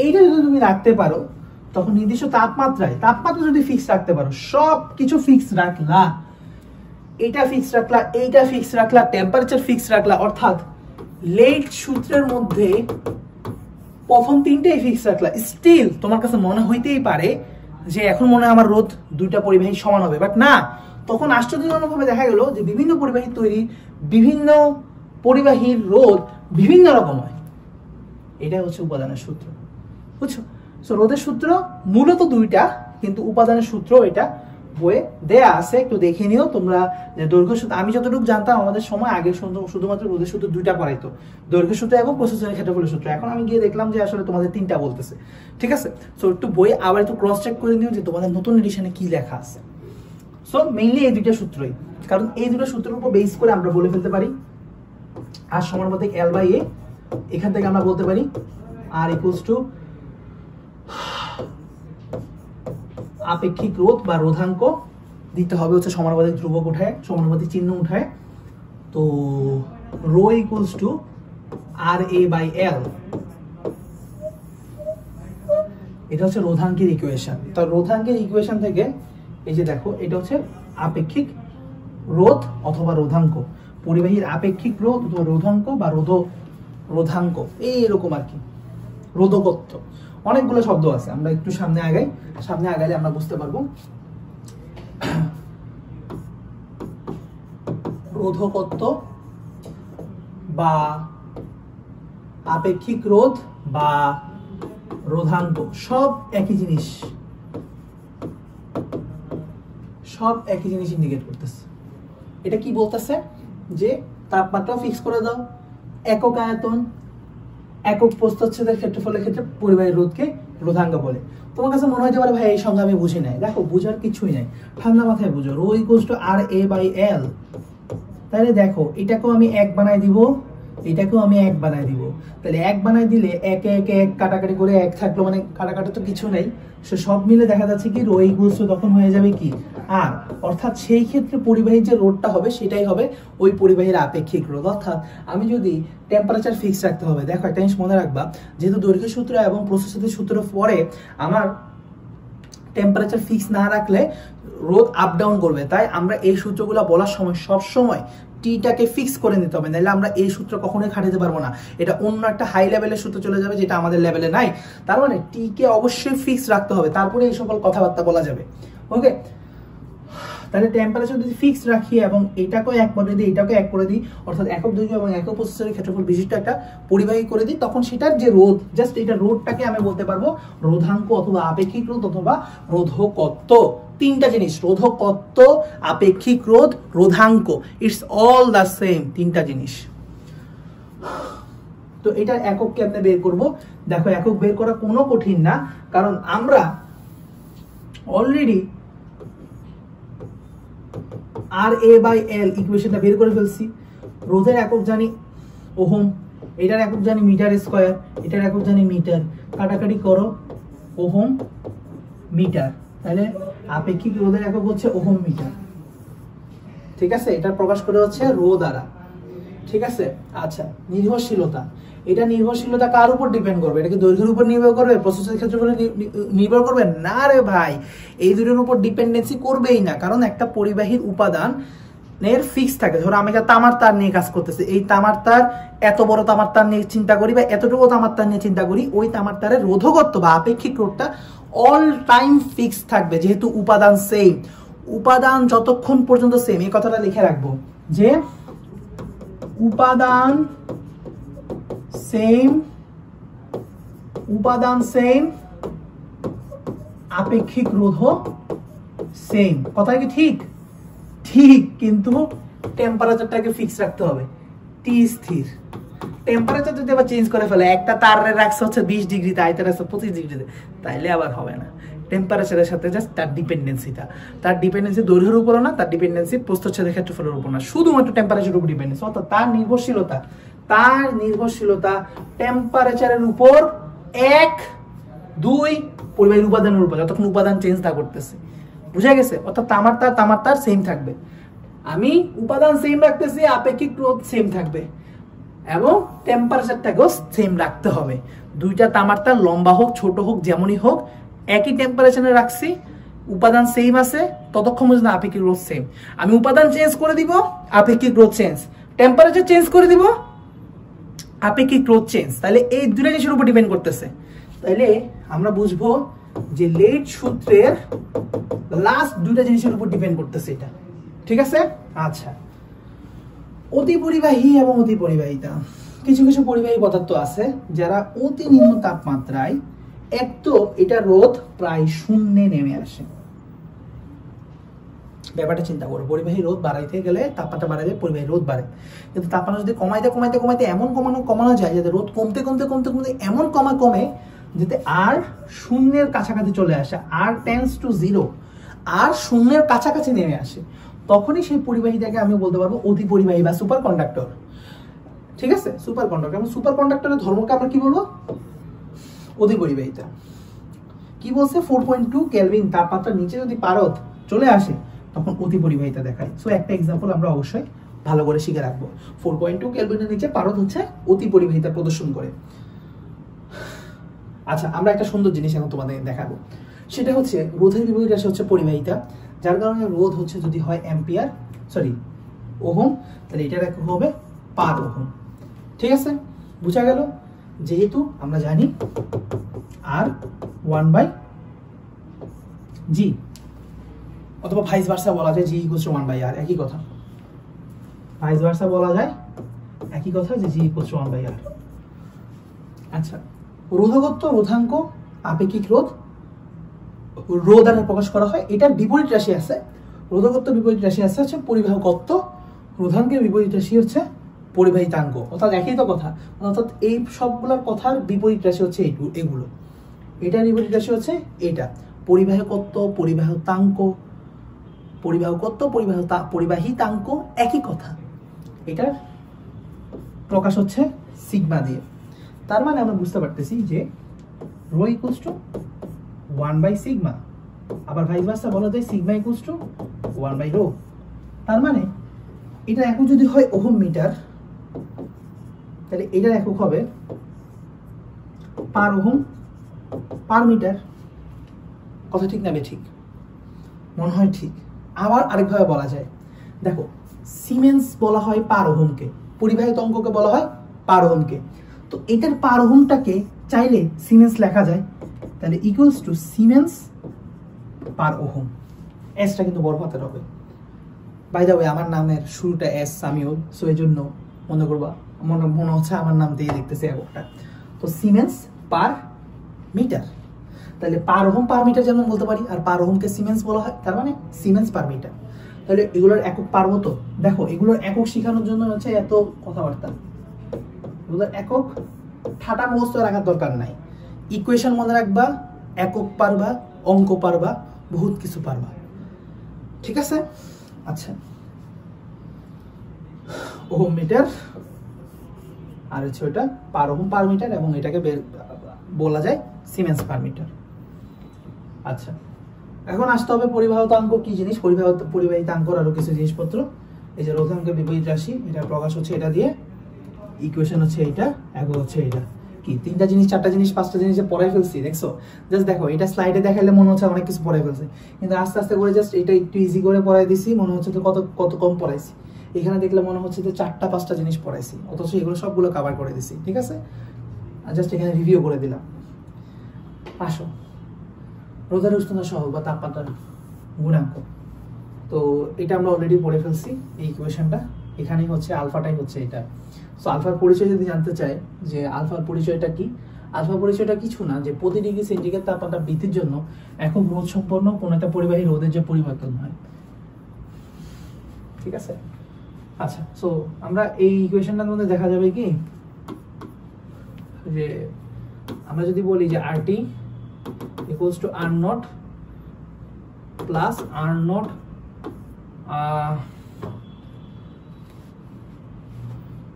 এইটা যদি তুমি রাখতে পারো তখন নির্দিষ্ট তাপমাত্রা যদি ফিক্স রাখতে পারো, সব কিছু ফিক্স রাখলা, এটা ফিক্স রাখলা, এইটা ফিক্স রাখলা, টেম্পারেচার ফিক্স রাখলা, অর্থাৎ লেট সূত্রের মধ্যে প্রথম তিনটেই ফিক্স রাখলা, স্টিল তোমার কাছে মনে হইতেই পারে যে এখন মনে হয় আমার রোধ দুইটা পরিবাহী সমান হবে, বাট না, তখন আশ্চর্যজনকভাবে দেখা গেল যে বিভিন্ন পরিবাহীর তৈরি বিভিন্ন পরিবাহীর রোধ বিভিন্ন রকম হয়। এটাই হচ্ছে উপাদানের সূত্র, বুঝছো? সো রোধের সূত্র মূলত দুইটা, কিন্তু উপাদানের সূত্র এটা বইয়ে দেয়া আছে, একটু দেখে নিও তোমরা। যে দৈর্ঘ্য সূত্র আমি যতটুকু জানতাম আমাদের সময় আগে শুধুমাত্র রোধের সূত্র দুইটা পড়াইতো, দৈর্ঘ্য সূত্র এবং প্রস্থচ্ছেদের ক্ষেত্রফলের সূত্র। এখন আমি গিয়ে দেখলাম যে আসলে তোমাদের তিনটা বলতেছে, ঠিক আছে? সো একটু বই আবার একটু ক্রস চেক করে নিও যে তোমাদের নতুন এডিশনে কি লেখা আছে। সো মেইনলি এই দুইটা সূত্রই, কারণ এই দুটো সূত্রের উপর বেস করে আমরা বলে ফেলতে পারি আর সমানুপাতিক L বাই A। এখান থেকে আমরা বলতে পারি R ইকুয়ালস টু আপেক্ষিক রোধ বা রোধাঙ্ক, দিতে হবে হচ্ছে সমানুপাতিক ধ্রুবক উঠায়, সমানুপাতিক চিহ্ন উঠায়। তো rho equals to RA by L, এটা হচ্ছে রোধাঙ্কের ইকুয়েশন। তো রোধাঙ্কের ইকুয়েশন থেকে এই যে দেখো, এটা হচ্ছে আপেক্ষিক রোধ অথবা রোধাঙ্ক, পরিবাহীর আপেক্ষিক রোধ অথবা রোধাঙ্ক বা রোধাঙ্ক, এইরকম আর কি, রোধকত্ব। অনেকগুলো শব্দ আছে, আমরা একটু সামনে আগাইলে আমরা বুঝতে পারবো। রোধকত্ব বা আপেক্ষিক রোধ বা রোধাঙ্ক সব একই জিনিস, সব একই জিনিস ইন্ডিকেট করতেছে। এটা কি বলতেছে যে তাপমাত্রা ফিক্স করে দাও, একক আয়তন, একক প্রস্থচ্ছেদের ক্ষেত্রফলের ক্ষেত্রে পরিবাহী রোধকে রোধাঙ্ক বলে। তোমার কাছে মনে হতে পারে ভাই এই সংজ্ঞা আমি বুঝি নাই, দেখো বুঝার কিছুই নাই, ঠান্ডা মাথায় বুঝো। Rho equals to RA by L, তাহলে দেখো এটাকেও আমি এক বানাই দিব, এটাকেও আমি এক বানাই দিব। তাহলে এক বানাই দিলে একে একে এক কাটাকাটি করে এক থাকলো, মানে কাটাকাটি তো কিছু নেই, সে সব মিলে দেখা যাচ্ছে কি রো ইকুয়ালস টু তখন হয়ে যাবে কি R, অর্থাৎ সেই ক্ষেত্রে পরিবাহীর যে রোধটা হবে সেটাই হবে ওই পরিবাহীর আপেক্ষিক রোধ। অর্থাৎ আমি যদি টেম্পারেচার ফিক্স রাখতে হবে, দেখো একটা জিনিস মনে রাখবা, যেহেতু দৈর্ঘ্য সূত্র এবং প্রস্থচ্ছেদের সূত্র পরে আমার টেম্পারেচার ফিক্স না রাখলে রোধ আপ ডাউন করবে, তাই আমরা এই সূত্রগুলো বলার সময় সব সময় টিটাকে ফিক্স করে নিতে হবে, নাহলে আমরা এই সূত্র কখনোই খাটাতে পারবো না। এটা অন্য একটা হাই লেভেলের সূত্র চলে যাবে যেটা আমাদের লেভেলে নাই। তার মানে টিকে অবশ্যই ফিক্স রাখতে হবে, তারপরে এই সকল কথাবার্তা বলা যাবে। ওকে, তাহলে টেম্পারেচার যদি ফিক্স রাখি এবং এটাকেও এক করে দিই, এটাকে এক করে দিই, অর্থাৎ একক দৈর্ঘ্য এবং একক প্রস্থচ্ছেদের ক্ষেত্রফল বিশিষ্ট একটা পরিবাহী করে দিই, তখন সেটার যে রোধ, জাস্ট এটা রোধটাকে আমি বলতে পারবো রোধাঙ্ক অথবা আপেক্ষিক রোধ অথবা রোধকত্ব। তিনটা জিনিস, রোধকত্ব, আপেক্ষিক রোধ, রোধাঙ্ক, ইটস অল দ্য সেম, তিনটা জিনিস। তো এটার একক কেমনে বের করব? দেখো একক বের করা কোনো কঠিন না, কারণ আমরা অলরেডি RA বাই L ইকুয়েশনটা বের করে ফেলছি। রোধের একক জানি ওহম, এটার একক জানি মিটার স্কয়ার, এটার একক জানি মিটার, কাটাকাটি করো ওহম মিটার, তাহলে আপেক্ষিক রোধের একক হচ্ছে ওহম মিটার, ঠিক আছে? এটা প্রকাশ করে হচ্ছে রো দ্বারা, ঠিক আছে? আচ্ছা, নির্ভরশীলতা, এটা নির্ভরশীলতা কার উপর ডিপেন্ড করবে? এটা কি দৈর্ঘ্যের উপর নির্ভর করবে, প্রস্থচ্ছেদের ক্ষেত্রফলে নির্ভর করবে? না রে ভাই, এই দুটোর উপর ডিপেন্ডেন্সি করবেই না, কারণ একটা পরিবাহীর উপাদান এর ফিক্স থাকে। ধরো আমি একটা তামার তার নিয়ে কাজ করতেছি, এই তামার তার এত বড় তামার তার নিয়ে চিন্তা করি বা এতটুকু তামার তার নিয়ে চিন্তা করি, ওই তামার তারের রোধকত্ব বা আপেক্ষিক রোধটা অল টাইম ফিক্স থাকবে, যেহেতু উপাদান সেম। উপাদান যতক্ষণ পর্যন্ত সেম, এই কথাটা লিখে রাখবো যে উপাদান সেম, উপাদান সেম, আপেক্ষিক রোধও সেম। কথা কি ঠিক? ঠিক, কিন্তু টেম্পারেচারটাকে ফিক্স রাখতে হবে, টি স্থির। টেম্পারেচার যদি আবার চেঞ্জ করে ফেলে, একটা তারের রাখছে হচ্ছে 20 ডিগ্রিতে, আইতে রাখছে 25 ডিগ্রিতে, তাইলে আবার হবে না। টেম্পারেচারের সাথে জাস্ট তার ডিপেন্ডেন্সিটা, তার ডিপেন্ডেন্সি দৈর্ঘ্যের উপরও না, তার ডিপেন্ডেন্সি প্রস্থচ্ছেদের ক্ষেত্রফলের উপর না, শুধুমাত্র টেম্পারেচারের উপর ডিপেন্ডেন্সি। অর্থাৎ তার নির্ভরশীলতা টেম্পারেচারের উপর 1, 2 পরিবাহীর উপাদানের উপর, যতক্ষণ উপাদান চেঞ্জ না করতেছে। বুঝা গেছে? অর্থাৎ তামার তার সেম থাকবে, আমি উপাদান সেম রাখতেছি, আপেক্ষিক রোধ সেম থাকবে এবং টেম্পারেচারটাকেও সেম রাখতে হবে। দুইটা তামার তার লম্বা হোক ছোট হোক যেমনই হোক, একই টেম্পারেচারে রাখছি, উপাদান সেম আছে ততক্ষণ পর্যন্ত আপেক্ষিক রোধ সেম। আমি উপাদান চেঞ্জ করে দিব, আপেক্ষিক রোধ চেঞ্জ, টেম্পারেচার চেঞ্জ করে দিব, আপেক্ষিক রোধ চেঞ্জ। তাহলে এই দুটো জিনিসের উপর ডিপেন্ড করতেছে। তাহলে আমরা বুঝবো যে লেট সূত্রের লাস্ট দুইটা জিনিসের উপর ডিপেন্ড করতেছে এটা, ঠিক আছে? আচ্ছা, অতি পরিবাহী এবং অতি পরিবাহিতা। কিছু কিছু পরিবাহী পদার্থ আছে যারা অতি নিম্ন তাপমাত্রায় এক তো এটা রোধ প্রায় শূন্যে নেমে আসে। ব্যাপারটা চিন্তা করো, পরিবাহী রোধ বাড়াইতে গেলে তাপমাত্রা বাড়াইলে পরিবাহী রোধ বাড়ে, কিন্তু তাপমাত্রা যদি কমাইতে কমাইতে কমাইতে এমন কমানো যায় যাতে রোধ কমতে কমতে কমতে কমতে এমন কমে যাতে আর শূন্যের কাছাকাছি চলে আসে, আর টেন্ডস টু জিরো, আর শূন্যের কাছাকাছি নেমে আসে, তখনই সেই পরিবাহীটাকে আমি বলতে পারবো অতি পরিবাহী বা সুপার কন্ডাক্টর। ঠিক আছে, সুপার কন্ডাক্টর। এবং সুপার কন্ডাক্টরের ধর্মকে আমরা কি বলবো? অতি পরিবাহিতা। কি বলছে? 4.2 কেলভিন তাপমাত্রার নিচে যদি পারদ চলে আসে তখন অতি পরিবাহিতা দেখায়। সো একটা এক্সাম্পল আমরা অবশ্যই ভালো করে শিখে রাখবো। 4.2 কেলভিনের নিচে পারদ হচ্ছে অতি পরিবাহিতা প্রদর্শন করে। আচ্ছা, আমরা একটা সুন্দর জিনিস এখন তোমাদের দেখাবো, সেটা হচ্ছে রোধের বিপরীত রাশি হচ্ছে পরিবাহিতা, যার কারণে রোধ হচ্ছে যদি হয় অ্যাম্পিয়ার ওহম, তাহলে এটার একক হবে পার ওহম। ঠিক আছে, বুঝা গেল? যেহেতু আমরা জানি আর 1/g, অথবা ভাইস ভার্সা বলা যায় g = 1/r, একই কথা। ভাইস ভার্সা বলা যায় একই কথা, যে g = 1/r। আচ্ছা, রোধকত্ব, রোধাঙ্ক, আপেক্ষিক রোধ, রোধ দ্বারা প্রকাশ করা হয়। এটার বিপরীত রাশি আছে, রোধকত্ব বিপরীত রাশি আছে হচ্ছে পরিবাহকত্ব, রোধাঙ্কের বিপরীত রাশি হচ্ছে পরিবাহিতাঙ্ক। অর্থাৎ একই তো কথা, অর্থাৎ এই সবগুলোর কথার বিপরীত রাশি হচ্ছে এগুলো। এটার বিপরীত রাশি হচ্ছে এটা, পরিবাহকত্ব, পরিবাহতাঙ্ক, পরিবাহকত্ব, পরিবাহিতাঙ্ক একই কথা। এটার প্রকাশ হচ্ছে সিগমা দিয়ে। তার মানে আমরা বুঝতে পারতেছি যে রো ইকুয়ালস টু 1/σ, আবার ভাইস ভার্সা বলা যায় সিগমা ইকুয়ালস টু 1/ρ। তার মানে এটা একক যদি হয় ওহম মিটার, তাহলে এটার একক হবে পার ওহম পার মিটার। কথা ঠিক না ঠিক? মনে হয় ঠিক। আবার আরেকভাবে বলা যায়, দেখো সিমেন্স বলা হয় পার ওহমকে, পরিবাহিত অঙ্ককে বলা হয় পার ওহমকে। তো এটার পার ওহমটাকে চাইলে সিমেন্স লেখা যায়, তাহলে equals to siemens per ohm. এসটা কিন্তু বড় হাতের হবে। বাই দ্য ওয়ে, আমার নামের শুরুটা এস, সামিউল, সো এই জন্য মনে করবা, মনে হচ্ছে আমার নাম দিয়ে দেখতেছে এককটা। তো সিমেন্স পার মিটার, তাহলে পার ওহম পার মিটার যেমন বলতে পারি, আর পার ওহমকে সিমেন্স বলা হয়, তার মানে সিমেন্স পার মিটার। তাহলে এগুলোর একক পারবো তো? দেখো, এগুলোর একক শেখানোর জন্য হচ্ছে এত কথাবার্তা, এগুলোর একক ঠাটা মুখস্থ রাখার দরকার নাই। ইকুয়েশন মনে রাখবা, একক পারবা, অঙ্ক পারবা, বহুত কিছু পারবা। ঠিক আছে? আচ্ছা, ওহম মিটার আর হচ্ছে ওটা পার ওহম পার মিটার, এবং এটাকে বলা যায় সিমেন্স পার মিটার। আচ্ছা, এখন আসতে হবে পরিবাহিতাঙ্ক কি জিনিস, পরিবাহিতাঙ্কর আরো কিছু জিনিসপত্র। এই যে রোধাঙ্কের বিপরীত রাশি, এটা প্রকাশ হচ্ছে এটা দিয়ে, ইকুয়েশন হচ্ছে এটা, একক হচ্ছে এটা। কি তিনটা জিনিস, চারটা জিনিস, পাঁচটা জিনিস পড়াই ফেলছি, দেখছো? জাস্ট দেখো, এটা স্লাইডে দেখাইলে মনে হচ্ছে অনেক কিছু পড়াই ফেলছে, কিন্তু আস্তে আস্তে করে জাস্ট এটা একটু ইজি করে পড়াই দিছি, মনে হচ্ছে তো কত কম পড়াইছি। এখানে দেখলে মনে হচ্ছে যে 4টা-5টা জিনিস পড়াইছি, অথচ এগুলো সবগুলো কভার করে দিছি। ঠিক আছে, জাস্ট এখানে রিভিউ করে দিলাম। আসো, রোধের উষ্ণতা সহগ বা তাপমাত্রার গুণাঙ্ক, তো এটা আমরা অলরেডি পড়ে ফেলছি। এই ইকুয়েশনটা এখানেই হচ্ছে, আলফাটাই হচ্ছে এটা। সো আলফার পরিচয় যদি জানতে চাই যে আলফার পরিচয়টা কি, আলফা পরিচয়টা কিছু না, যে প্রতি ডিগ্রি সেন্টিগ্রেড তাপমাত্রা বৃদ্ধির জন্য একক রোধ সম্পন্ন কোন একটা পরিবাহী রোধের যে পরিবর্তন হয়। ঠিক আছে, আচ্ছা, সো আমরা এই ইকুয়েশনটার মধ্যে দেখা যাবে কি, যে আমরা যদি বলি যে RT equals to R0 plus R0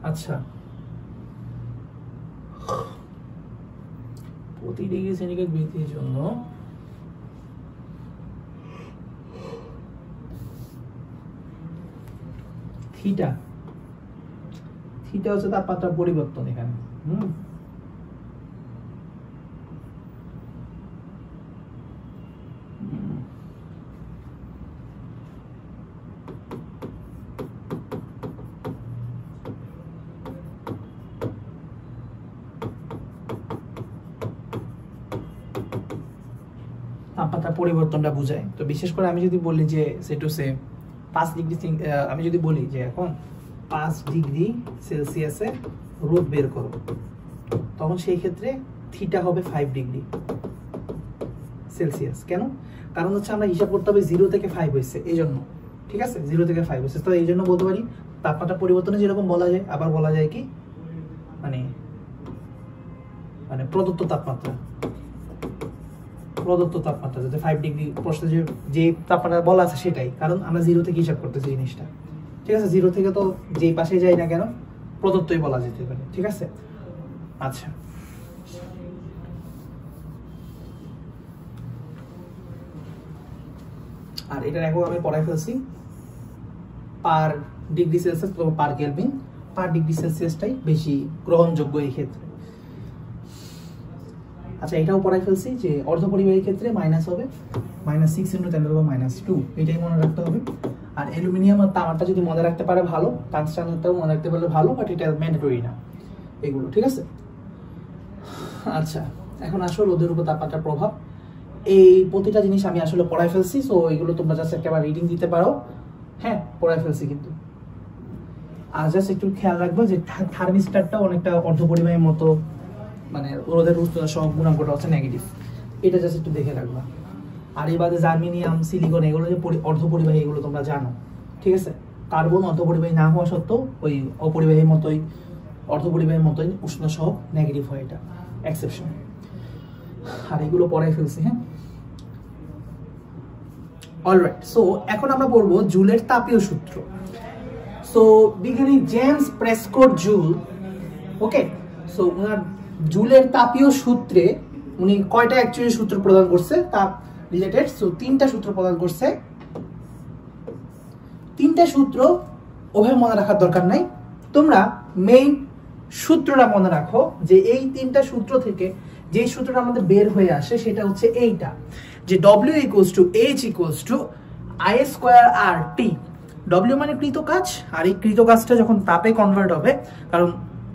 আচ্ছা, প্রতি ডিগ্রি সেন্টিগ্রেড বৃদ্ধির জন্য থিটা হচ্ছে তাপমাত্রার পরিবর্তন এখানে। তাপমাত্রা পরিবর্তনটা বোঝায়। তো বিশেষ করে আমি যদি বলি যে সে 5 ডিগ্রি, আমি যদি বলি যে এখন 5 ডিগ্রি সেলসিয়াসে রোদ বের করো, তখন সেই ক্ষেত্রে থিটা হবে 5 ডিগ্রি সেলসিয়াস। কেন? কারণ হচ্ছে আমরা হিসাব করতে হবে 0 থেকে 5 হয়েছে, এই জন্য। ঠিক আছে, 0 থেকে 5 হয়েছে, তো এই জন্য বলতে পারি তাপমাত্রা পরিবর্তনে যেরকম বলা যায়, আবার বলা যায় কি মানে প্রদত্ত তাপমাত্রা যাতে 5 ডিগ্রি প্রশ্নে যে তাপমাত্রা বলা আছে সেটাই, কারণ আমরা 0 থেকে হিসাব করতেছি জিনিসটা। ঠিক আছে, 0 থেকে তো যেই পাশে যাই না কেন প্রদত্তই বলা যেতে পারে। ঠিক আছে, আচ্ছা আর এটার একক আমি পড়াই ফেলছি পার ডিগ্রি সেলসিয়াস অথবা পার কেলভিন। পার ডিগ্রি সেলসিয়াসটাই বেশি গ্রহণযোগ্য এই ক্ষেত্রে। আচ্ছা, এটাও পড়াই ফেলছি যে অর্ধপরিবাহীর ক্ষেত্রে মাইনাস হবে -6 × 10⁻², এটাই মনে রাখতে হবে। আর অ্যালুমিনিয়াম আর তামারটা যদি মনে রাখতে পারে ভালো, টাংস্টানটাও মনে রাখতে পারলে ভালো, বাট এটা ম্যান্ডেটরি না এগুলো। ঠিক আছে, আচ্ছা এখন আসো রোদের উপর তাপমাত্রার প্রভাব। এই প্রতিটা জিনিস আমি আসলে পড়াই ফেলছি, সো এগুলো তোমরা জাস্ট একবার রিডিং দিতে পারো। হ্যাঁ, পড়াই ফেলছি কিন্তু। আর জাস্ট একটু খেয়াল রাখবো যে থার্মিস্টারটা অনেকটা অর্ধপরিবাহীর মতো, মানে রোদের উষ্ণতা সহ গুণাঙ্কটা হচ্ছে নেগেটিভ, এটা জাস্ট একটু দেখে রাখবা। আর এই বাদে জার্মেনিয়াম, সিলিকন এগুলো যে অর্ধপরিবাহী, এগুলো তোমরা জানো। ঠিক আছে, কার্বন অর্ধপরিবাহী না হওয়া সত্ত্বেও ওই অপরিবাহীর মতোই, অর্ধপরিবাহীর মতোই উষ্ণতা সহ নেগেটিভ হয়, এটা এক্সেপশন। আর এগুলো পড়াই ফেলছি। হ্যাঁ, অলরাইট, সো এখন আমরা পড়বো জুলের তাপীয় সূত্র। সো বিজ্ঞানী জেমস প্রেসকট জুল, ওকে, সো ওনার জুলের তাপীয় সূত্রে উনি কয়টা অ্যাকচুয়ালি সূত্র প্রদান করছে তাপ রিলেটেড? সো 3টা সূত্র প্রদান করছে। 3টা সূত্র ওভাবে মনে রাখার দরকার নাই, তোমরা মেইন সূত্রটা মনে রাখো যে এই 3টা সূত্র থেকে যে সূত্রটা আমাদের বের হয়ে আসে সেটা হচ্ছে এইটা, যে W = H = I²RT। W মানে কৃত কাজ, আর এই কৃত কাজটা যখন তাপে কনভার্ট হবে, কারণ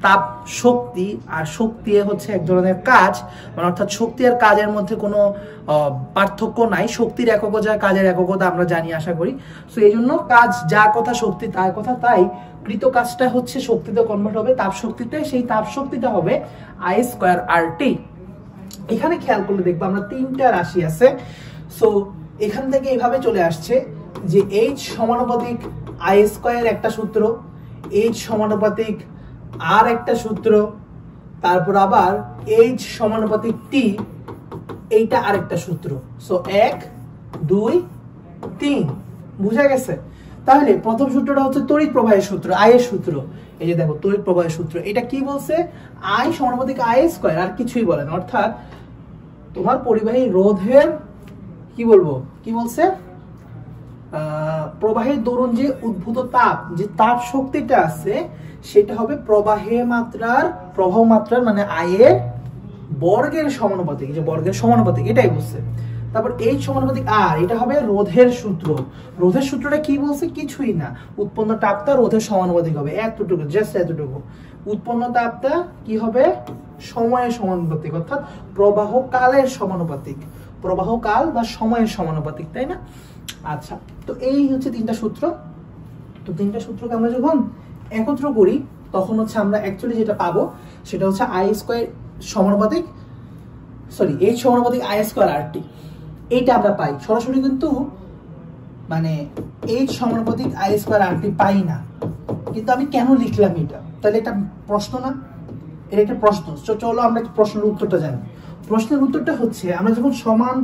তাপ শক্তি আর শক্তি হচ্ছে এক ধরনের কাজ, মানে অর্থাৎ শক্তি আর কাজের মধ্যে কোনো পার্থক্য নাই। শক্তির এককও যা, কাজের এককও তা আমরা জানি আশা করি। সো এই জন্য কাজ যা কথা, শক্তি তার কথা, তাই কৃত কাজটা হচ্ছে শক্তিতে কনভার্ট হবে তাপ শক্তিতে, সেই তাপ শক্তিটা হবে I²RT। এখানে খেয়াল করলে দেখবো আমরা 3টা রাশি আছে। সো এখান থেকে এইভাবে চলে আসছে যে H সমানুপাতিক I² একটা সূত্র, H সমানুপাতিক আর একটা সূত্র, তারপর আবার H সমানুপাতিক T, এইটা আরেকটা সূত্র। সো 1 2 3, বুঝা গেছে? তাহলে প্রথম সূত্রটা হচ্ছে তড়িৎ প্রবাহের সূত্র, I এর সূত্র। এই যে দেখো তড়িৎ প্রবাহের সূত্র, এটা কি বলছে? I সমানুপাতিক I², আর কিছুই বলে না। অর্থাৎ তোমার পরিবাহী রোধের কি বলবো, কি বলছে, প্রবাহের দরুন যে উদ্ভূত তাপ, যে তাপ শক্তিটা আছে সেটা হবে প্রবাহের মাত্রার, প্রবাহ মাত্রার মানে I এর বর্গের সমানুপাতিক, যে বর্গের সমানুপাতিক, এটাই বুঝছে। তারপর H সমানুপাতিক R, এটা হবে রোধের সূত্র। রোধের সূত্রটা কি বলছে? কিছুই না, উৎপন্ন তাপটা রোধের সমানুপাতিক হবে, এতটুকু, জাস্ট এতটুকু। উৎপন্ন তাপটা কি হবে? সময়ের সমানুপাতিক, অর্থাৎ প্রবাহ কালের সমানুপাতিক, প্রবাহ কাল বা সময়ের সমানুপাতিক, তাই না? আচ্ছা, তো এই হচ্ছে 3টা সূত্র। তো 3টা সূত্রকে আমরা যখন একত্র করি তখন হচ্ছে আমরা অ্যাকচুয়ালি যেটা পাবো সেটা হচ্ছে I² সমানুপাতিক, সরি H সমানুপাতিক I²RT, এইটা আমরা পাই সরাসরি, কিন্তু মানে H সমানুপাতিক I²RT পাই না। কিন্তু আমি কেন লিখলাম এটা? তাহলে এটা প্রশ্ন না? এটা একটা প্রশ্ন। চলো আমরা প্রশ্নের উত্তরটা জানি। প্রশ্নের উত্তরটা হচ্ছে, আমরা যখন সমান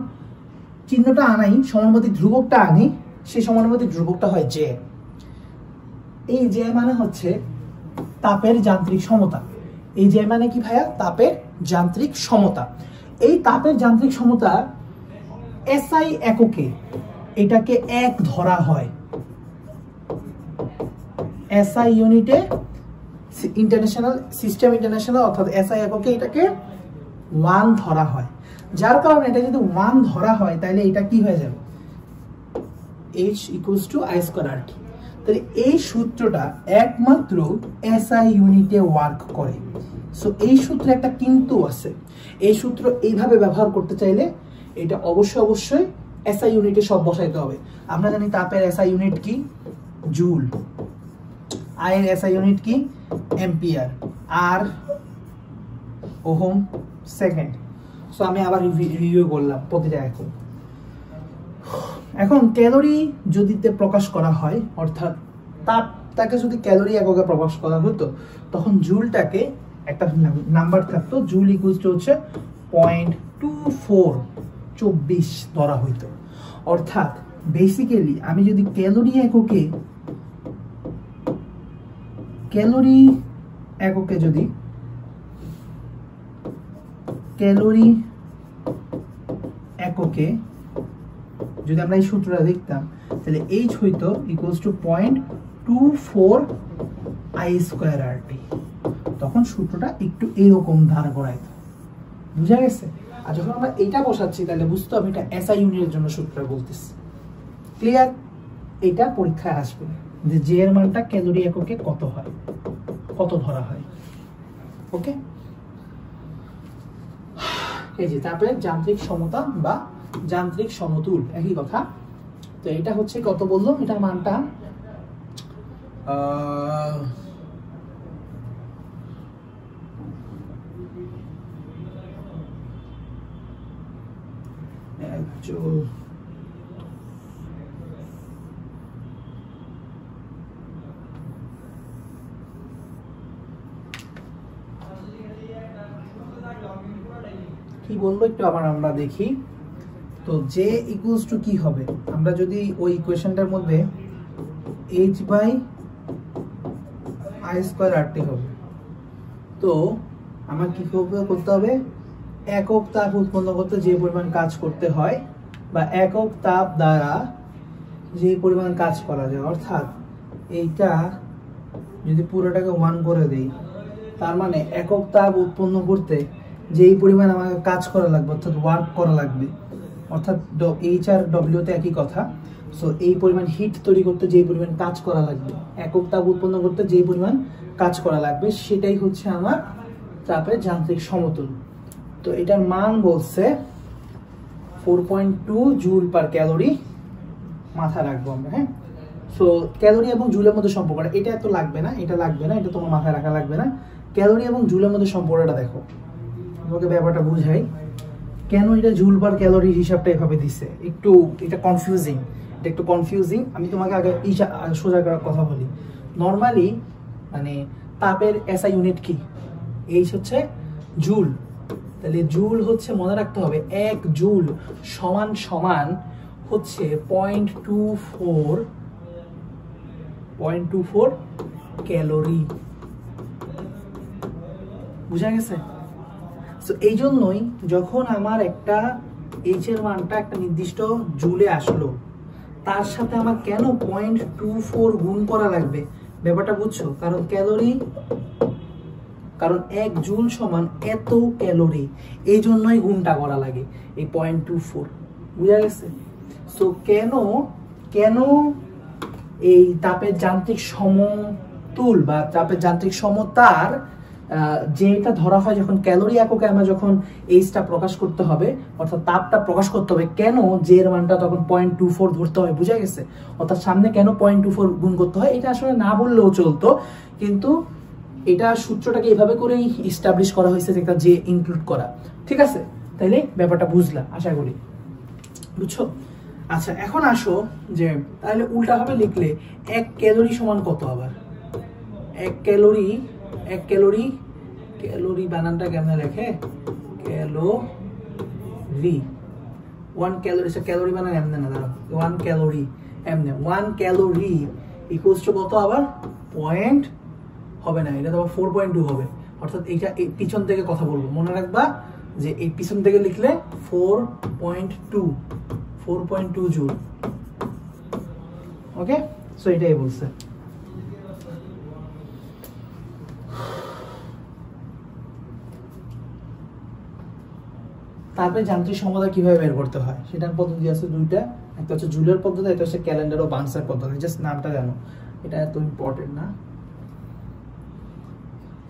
চিহ্নটা আনাই, সমানুপাতিক ধ্রুবকটা আনি, সেই সমানুপাতিক ধ্রুবকটা হয় J। এই J মানে হচ্ছে তাপের যান্ত্রিক সমতা। এই J মানে কি ভাইয়া? তাপের যান্ত্রিক সমতা। এই তাপের যান্ত্রিক সমতা SI এককে এটাকে 1 ধরা হয়, SI ইউনিটে, ইন্টারন্যাশনাল সিস্টেম, ইন্টারন্যাশনাল অর্থাৎ SI এককে এটাকে 1 ধরা হয়। যার কারণে এটা যদি 1 ধরা হয় তাহলে এটা কি হয়ে যাবে? H = I²RT। তাহলে এই সূত্রটা একমাত্র SI ইউনিটে ওয়ার্ক করে। সো এই সূত্রে একটা কিন্তু আছে। এই সূত্র এইভাবে ব্যবহার করতে চাইলে এটা অবশ্যই এসআই ইউনিটে সব বসাইতে হবে। আমরা জানি তাপের এসআই ইউনিট কি, জুল, আয়ের এসআই ইউনিট কি, এম্পিয়ার, আর ওহম সেকেন্ড। সো আমি আবার রিভিউ করলাম প্রতিটা এখন। এখন ক্যালোরি যদি প্রকাশ করা হয়, অর্থাৎ তাপটাকে যদি ক্যালোরি এককে প্রকাশ করা হতো, তখন জুলটাকে একটা নাম্বার থাকতো, জুল ইকুয়ালস টু হচ্ছে 0.24 ধরা হইতো। অর্থাৎ বেসিক্যালি আমি যদি ক্যালোরি এককে যদি আমরা এই সূত্রটা দেখতাম, তাহলে এইচ হইতো ইকুয়ালস টু 0.24 I² RT। তখন সূত্রটা একটু এরকম ধারা করাইতো, বুঝা গেছে? আর যখন আমরা এইটা বসাচ্ছি, তাহলে বুঝতে হবে এটা এসআই ইউনিটের জন্য সূত্রটা বলতেছি। ক্লিয়ার? এটা পরীক্ষায় আসবে যে জে এর মানটা ক্যালোরি এককে কত ধরা হয়। ওকে, এই যে তারপরে যান্ত্রিক সমতা বা যান্ত্রিক সমতুল, একই কথা। তো এটা হচ্ছে কত বললো, এটার মানটা কি বললো একটু আবার আমরা দেখি। তো জে ইকুয়ালস টু কি হবে, আমরা যদি ওই ইকুয়েশনটার মধ্যে h/I² RT হবে, তো আমার কি করতে হবে, একক তাপ উৎপন্ন করতে যে পরিমাণ কাজ করতে হয় বা একক তাপ দ্বারা যে পরিমাণ কাজ করা যায়, অর্থাৎ এইটা যদি পুরোটাকে 1 করে দেই, তার মানে একক তাপ উৎপন্ন করতে যেই পরিমাণ আমাকে কাজ করা লাগবে, অর্থাৎ ওয়ার্ক করা লাগবে, অর্থাৎ এইচ আর ডব্লিউ তে একই কথা। সো এই পরিমাণ হিট তৈরি করতে যেই পরিমাণ কাজ করা লাগবে, একক তাপ উৎপন্ন করতে যেই পরিমাণ কাজ করা লাগবে, সেটাই হচ্ছে আমার তাপের যান্ত্রিক সমতুল। তো এটার মান বলছে 4.2 জুল পার ক্যালোরি, মাথা রাখবো আমরা। হ্যাঁ, সো ক্যালোরি এবং জুলের মধ্যে সম্পর্কটা, এটা এত লাগবে না, এটা তোমার মাথায় রাখা লাগবে না। ক্যালোরি এবং জুলের মধ্যে সম্পর্কটা দেখো, তোমাকে ব্যাপারটা বুঝাই কেন এটা জুল পার ক্যালোরি হিসাবটা এভাবে দিছে। এটা কনফিউজিং। আমি তোমাকে আগে সোজা করার কথা বলি। নর্মালি মানে তাপের এসআই ইউনিট কি, এইচ হচ্ছে জুল। তাহলে জুল হচ্ছে, মনে রাখতে হবে 1 জুল সমান হচ্ছে 0.24 ক্যালোরি। বুঝা গেছে? তো এই জন্যই যখন আমার একটা এইচ এর মানটা একটা নির্দিষ্ট জুলে আসলো, তার সাথে আমার কেন 0.24 গুণ করা লাগবে, ব্যাপারটা বুঝছো? কারণ 1 জুল সমান এত ক্যালোরি, এই জন্যই গুণটা করা লাগে এই 0.24। বুঝা গেছে? সো কেন এই তাপের যান্ত্রিক সমতুল বা তাপের যান্ত্রিক সমতার যেটা ধরা হয় যখন ক্যালোরি এককে আমরা যখন এইচটা প্রকাশ করতে হবে, অর্থাৎ তাপটা প্রকাশ করতে হবে, কেন জে এর মানটা তখন 0.24 ধরতে হয়। বুঝা গেছে? অর্থাৎ সামনে কেন 0.24 গুণ করতে হয়, এটা আসলে না বললেও চলতো, কিন্তু এটা সূত্রটাকে এভাবে করেই এস্টাবলিশ করা হয়েছে, একটা জে ইনক্লুড করা। ঠিক আছে? তাইলে ব্যাপারটা বুঝলা আশা করি, বুঝছো? আচ্ছা, এখন আসো যে তাহলে উল্টাভাবে লিখলে 1 ক্যালোরি সমান কত। আবার 1 ক্যালোরি বানানটা কেমন লেখে, ক্যালোরি। 1 ক্যালোরি, ক্যালোরি বানান এমনে না, দাঁড়াও, 1 ক্যালোরি এমনে। 1 ক্যালোরি ইকুয়ালস টু কত, আবার পয়েন্ট হবে না, এটা তো আবার 4.2 হবে। অর্থাৎ এইটা পিছন থেকে কথা বলবো, মনে রাখবা যে এই পিছন থেকে লিখলে 4.2 জুল। ওকে, সো এটাই বলছে। তারপরে যান্ত্রিক সমতা কিভাবে বের করতে হয় সেটার পদ্ধতি আছে দুইটা, একটা হচ্ছে জুলের পদ্ধতি, একটা হচ্ছে ক্যালেন্ডার ও বার্নসের পদ্ধতি। জাস্ট নামটা জানো, এটা এত ইম্পর্টেন্ট না,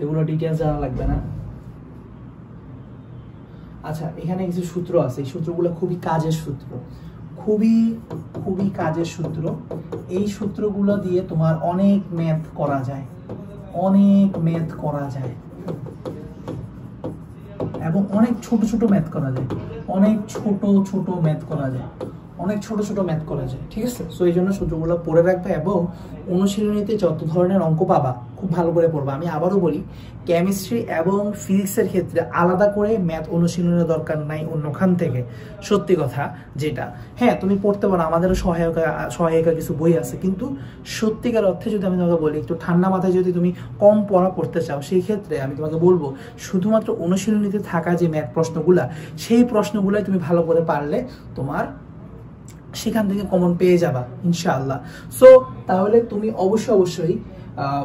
এগুলো ডিটেইলস জানা লাগবে না। আচ্ছা, এখানে কিছু সূত্র আছে, এই সূত্রগুলো খুবই কাজের সূত্র, খুবই খুবই কাজের সূত্র। এই সূত্রগুলো দিয়ে তোমার অনেক ম্যাথ করা যায়, অনেক ম্যাথ করা যায়, এবং অনেক ছোট ছোট ম্যাথ করা যায়, অনেক ছোট ছোট ম্যাথ করা যায়, অনেক ছোট ছোট ম্যাথ করা যায়। ঠিক আছে, সো এই জন্য সূত্রগুলো পড়ে রাখবে এবং অনুশীলনীতে যত ধরনের অঙ্ক পাবা খুব ভালো করে পড়বা। আমি আবারও বলি, কেমিস্ট্রি এবং ফিজিক্সের ক্ষেত্রে আলাদা করে ম্যাথ অনুশীলনের দরকার নাই অন্যখান থেকে, সত্যি কথা যেটা। হ্যাঁ, তুমি পড়তে পারো, আমাদেরও সহায়িকা কিছু বই আছে, কিন্তু সত্যিকার অর্থে যদি আমি তোমাকে বলি, একটু ঠান্ডা মাথায় যদি তুমি কম পড়া পড়তে চাও, সেই ক্ষেত্রে আমি তোমাকে বলবো শুধুমাত্র অনুশীলনীতে থাকা যে ম্যাথ প্রশ্নগুলা, সেই প্রশ্নগুলাই তুমি ভালো করে পারলে তোমার সেখান থেকে কমন পেয়ে যাবা ইনশাআল্লাহ। সো তাহলে তুমি অবশ্যই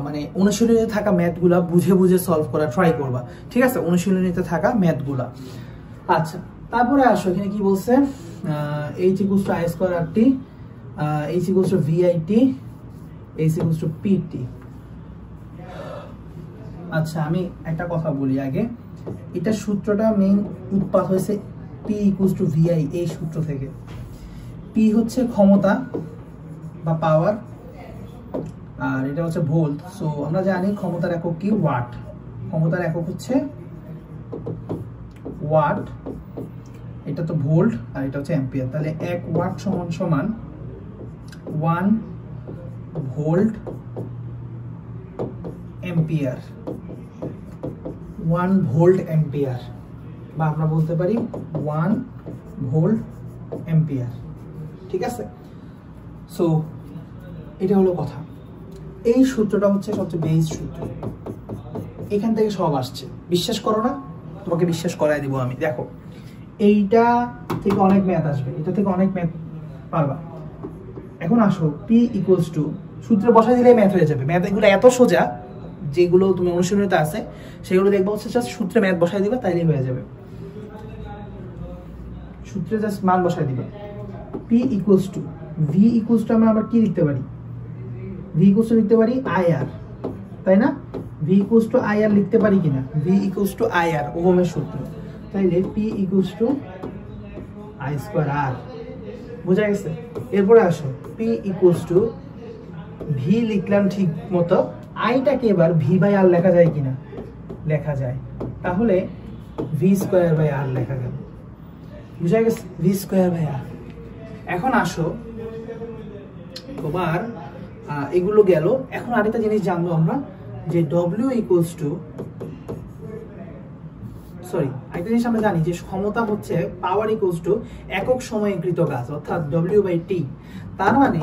মানে অনুশীলনীতে থাকা ম্যাথগুলা বুঝে বুঝে সলভ করা ট্রাই করবা। ঠিক আছে, অনুশীলনীতে থাকা ম্যাথগুলা। আচ্ছা, তারপরে আসো, এখানে কি বলছে, h equals to I square RT, h equals to VIT, h equals to PT। আচ্ছা, আমি একটা কথা বলি আগে, এটা সূত্রটা মেইন উৎপাদ হয়েছে P equals to VI এই সূত্র থেকে। P হচ্ছে ক্ষমতা বা পাওয়ার, আর এটা হচ্ছে ভোল্ট। সো আমরা জানি ক্ষমতার একক কি, ওয়াট। ক্ষমতার একক হচ্ছে ওয়াট, এটা তো ভোল্ট আর এটা হচ্ছে অ্যাম্পিয়ার। তাহলে 1 ওয়াট সমান 1 ভোল্ট অ্যাম্পিয়ার, 1 ভোল্ট অ্যাম্পিয়ার, বা আমরা বলতে পারি 1 ভোল্ট অ্যাম্পিয়ার। ঠিক আছে, সো এটা হলো কথা। এই সূত্রটা হচ্ছে সবচেয়ে বেস সূত্র, এখান থেকে সব আসছে। বিশ্বাস করো না, তোমাকে বিশ্বাস করাই দিব আমি। দেখো, এইটা থেকে অনেক ম্যাথ আসবে, এটা থেকে অনেক ম্যাথ পারবা। এখন আসো, P ইকুয়ালস টু সূত্রে বসাই দিলে ম্যাথ হয়ে যাবে। ম্যাথ এগুলো এত সোজা, যেগুলো তুমি অনুশীলনীতে আছে সেগুলো দেখবো হচ্ছে জাস্ট সূত্রে ম্যাথ বসাই দিবা, তাইলেই হয়ে যাবে। সূত্রে জাস্ট মান বসাই দিবা। P equals to V equals to আমরা আবার কি লিখতে পারি, V ইকুয়ালস টু লিখতে পারি IR, তাই না? V ইকুয়ালস টু IR লিখতে পারি কিনা, V ইকুয়ালস টু IR ওহমের সূত্র। তাইলে P equals to I square R, বুঝা গেছে? এরপরে আসো, P ইকুয়ালস টু V লিখলাম ঠিক মতো, আইটাকে এবার V বাই R লেখা যায় কিনা, লেখা যায়। তাহলে V স্কয়ার বাই R লেখা গেল, বুঝা গেছে? V square by R। এখন আসো, তোমার এগুলো গেল। এখন আরেকটা জিনিস জানবো আমরা, যে W ইকুয়ালস টু, আরেকটা জিনিস আমরা জানি যে ক্ষমতা হচ্ছে পাওয়ার ইকুয়ালস টু একক সময়ে কৃত কাজ, অর্থাৎ W বাই T। তার মানে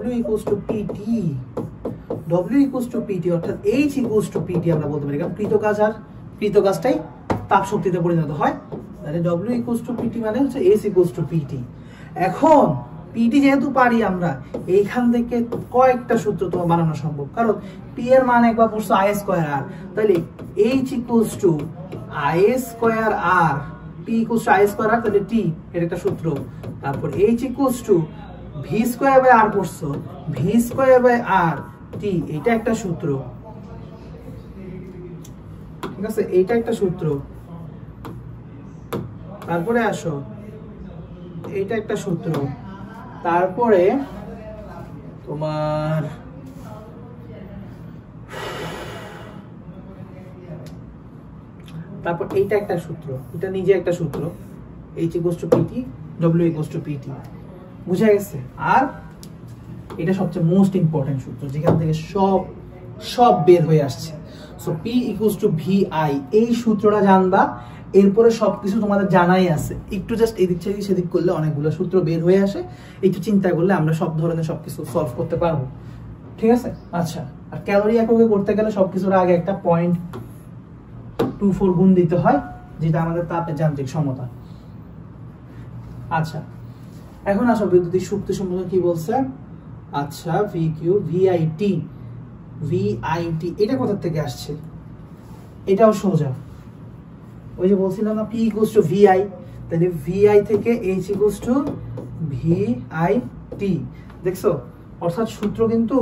W equals to PT, W equals to PT অর্থাৎ H ইকুয়ালস টু PT আমরা বলতে পারি, কারণ কৃত কাজ আর কৃত কাজটাই তাপ শক্তিতে পরিণত হয়। তাহলে W ইকুয়ালস টু PT মানে হচ্ছে H ইকুয়ালস টু PT। এখন PT যেহেতু পারি আমরা, এইখান থেকে কয়েকটা সূত্র তোমার বানানো সম্ভব, কারণ P এর মান একবার পড়ছো I স্কয়ার R, তাহলে H equals to I square R, P equals to I square R, তাহলে T এর একটা সূত্র। তারপর H equals to V square by R পড়ছো, V square by R T, এটা একটা সূত্র। ঠিক আছে, এইটা একটা সূত্র। তারপরে আসো, এইটা একটা সূত্র। তারপরে তোমার তারপর এইটা একটা সূত্র, এটা নিজে একটা সূত্র, H equals two PT, W equals to PT, বুঝা গেছে? আর এটা সবচেয়ে মোস্ট ইম্পর্টেন্ট সূত্র, যেখান থেকে সব বের হয়ে আসছে। So P equals two VI, এই সূত্রটা জানবা, এরপরে সবকিছু তোমাদের জানাই আছে। একটু জাস্ট এদিক থেকে সেদিক করলে অনেকগুলো সূত্র বের হয়ে আসে, একটু চিন্তা করলে আমরা সব ধরনের সবকিছু সলভ করতে পারবো। ঠিক আছে, আচ্ছা। আর ক্যালোরি এককে করতে গেলে সবকিছুর আগে একটা 0.24 গুণ দিতে হয়, যেটা আমাদের তাপের যান্ত্রিক সমতা। আচ্ছা, এখন আসো বৈদ্যুতিক শক্তি সম্পর্কে কি বলছে। আচ্ছা, VIT, এটা কোথা থেকে আসছে? এটাও সোজা, ওই যে বলছিলাম না P ইকুয়ালস টু VI, তাহলে VI থেকে H ইকুয়ালস টু VIT, দেখছো? অর্থাৎ সূত্র কিন্তু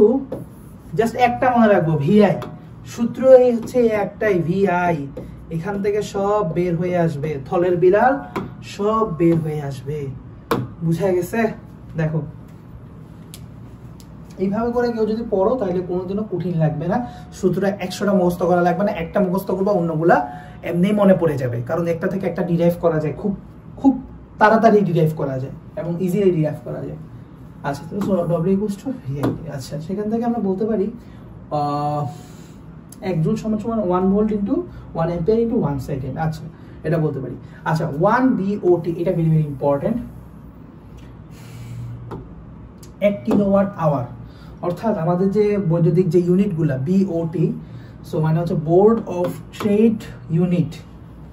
জাস্ট একটা মনে রাখবো, VI সূত্র এই হচ্ছে একটাই, VI এখান থেকে সব বের হয়ে আসবে, থলের বিড়াল সব বের হয়ে আসবে। বুঝা গেছে? দেখো এইভাবে করে কেউ যদি পড়ো তাহলে কোনোদিনও কঠিন লাগবে না। সূত্রটা 100টা মুখস্থ করা লাগবে না, একটা মুখস্থ করবা, অন্যগুলা এমনি মনে পড়ে যাবে, কারণ একটা থেকে একটা ডিরাইভ করা যায়, খুব খুব তাড়াতাড়ি ডিরাইভ করা যায় এবং ইজিলি ডিরাইভ করা যায়। আচ্ছা, তো ডব্লিউ ইকুয়ালস টু ভি। আচ্ছা, সেখান থেকে আমরা বলতে পারি 1 জুল সমান সমান 1 volt into 1 ampere into 1 second. আচ্ছা, এটা বলতে পারি। আচ্ছা, 1 বিওটি, এটা very very important. 1 kilowatt hour, অর্থাৎ আমাদের যে বৈদ্যুতিক যে ইউনিটগুলা বিওটি, সো মানে হচ্ছে board of trade unit.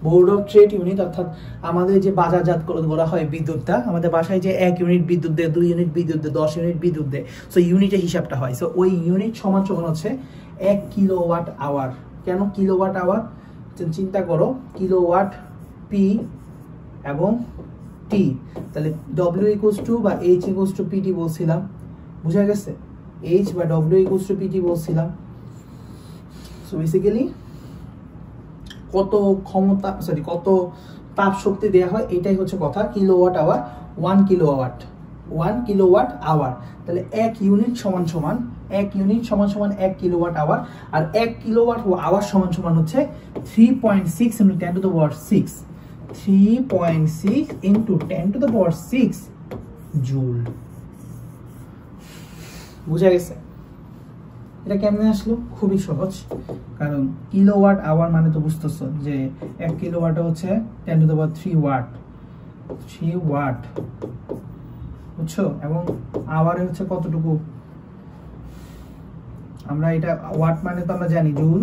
Board of trade unit অর্থাৎ আমাদের যে বাজারজাতকরণ করা হয় বিদ্যুৎটা, আমাদের বাসায় যে 1 ইউনিট বিদ্যুৎ দেয়, 2 ইউনিট বিদ্যুৎ দেয়, 10 ইউনিট বিদ্যুৎ দেয়, সো ইউনিটের হিসাবটা হয়। সো ওই ইউনিট সমান সমান হচ্ছে 1 কিলোওয়াট আওয়ার। কেন কিলোওয়াট আওয়ার? চিন্তা করো, কিলোওয়াট পি এবং টি, তাহলে ডব্লিউ ইকুয়ালস টু বা এইচ ইকুয়ালস টু পিটি বলছিলাম, বুঝা গেছে? এইচ বা ডব্লিউ ইকুয়ালস টু পিটি বলছিলাম। সো বেসিক্যালি কত ক্ষমতা, সরি কত তাপ শক্তি দেওয়া হয়, এটাই হচ্ছে কথা। Kilowatt hour, 1 kilowatt, 1 kilowatt hour, তাহলে 1 ইউনিট সমান সমান 1 ইউনিট সমান সমান 1 কিলোওয়াট আওয়ার। আর 1 কিলোওয়াট আওয়ার সমান সমান হচ্ছে 3.6 into 10 to the power 6, 3.6 into 10 to the power 6 joule. বুঝা গেছে? এটা কেমনে আসলো? খুবই সহজ, কারণ কিলোওয়াট আওয়ার মানে তো বুঝতেছো যে 1 কিলোওয়াট হচ্ছে 10 to the power 3 watt, 3 watt, বুঝছো? এবং আওয়ারে হচ্ছে কতটুকু, আমরা এটা ওয়াট মানে তো আমরা জানি জুল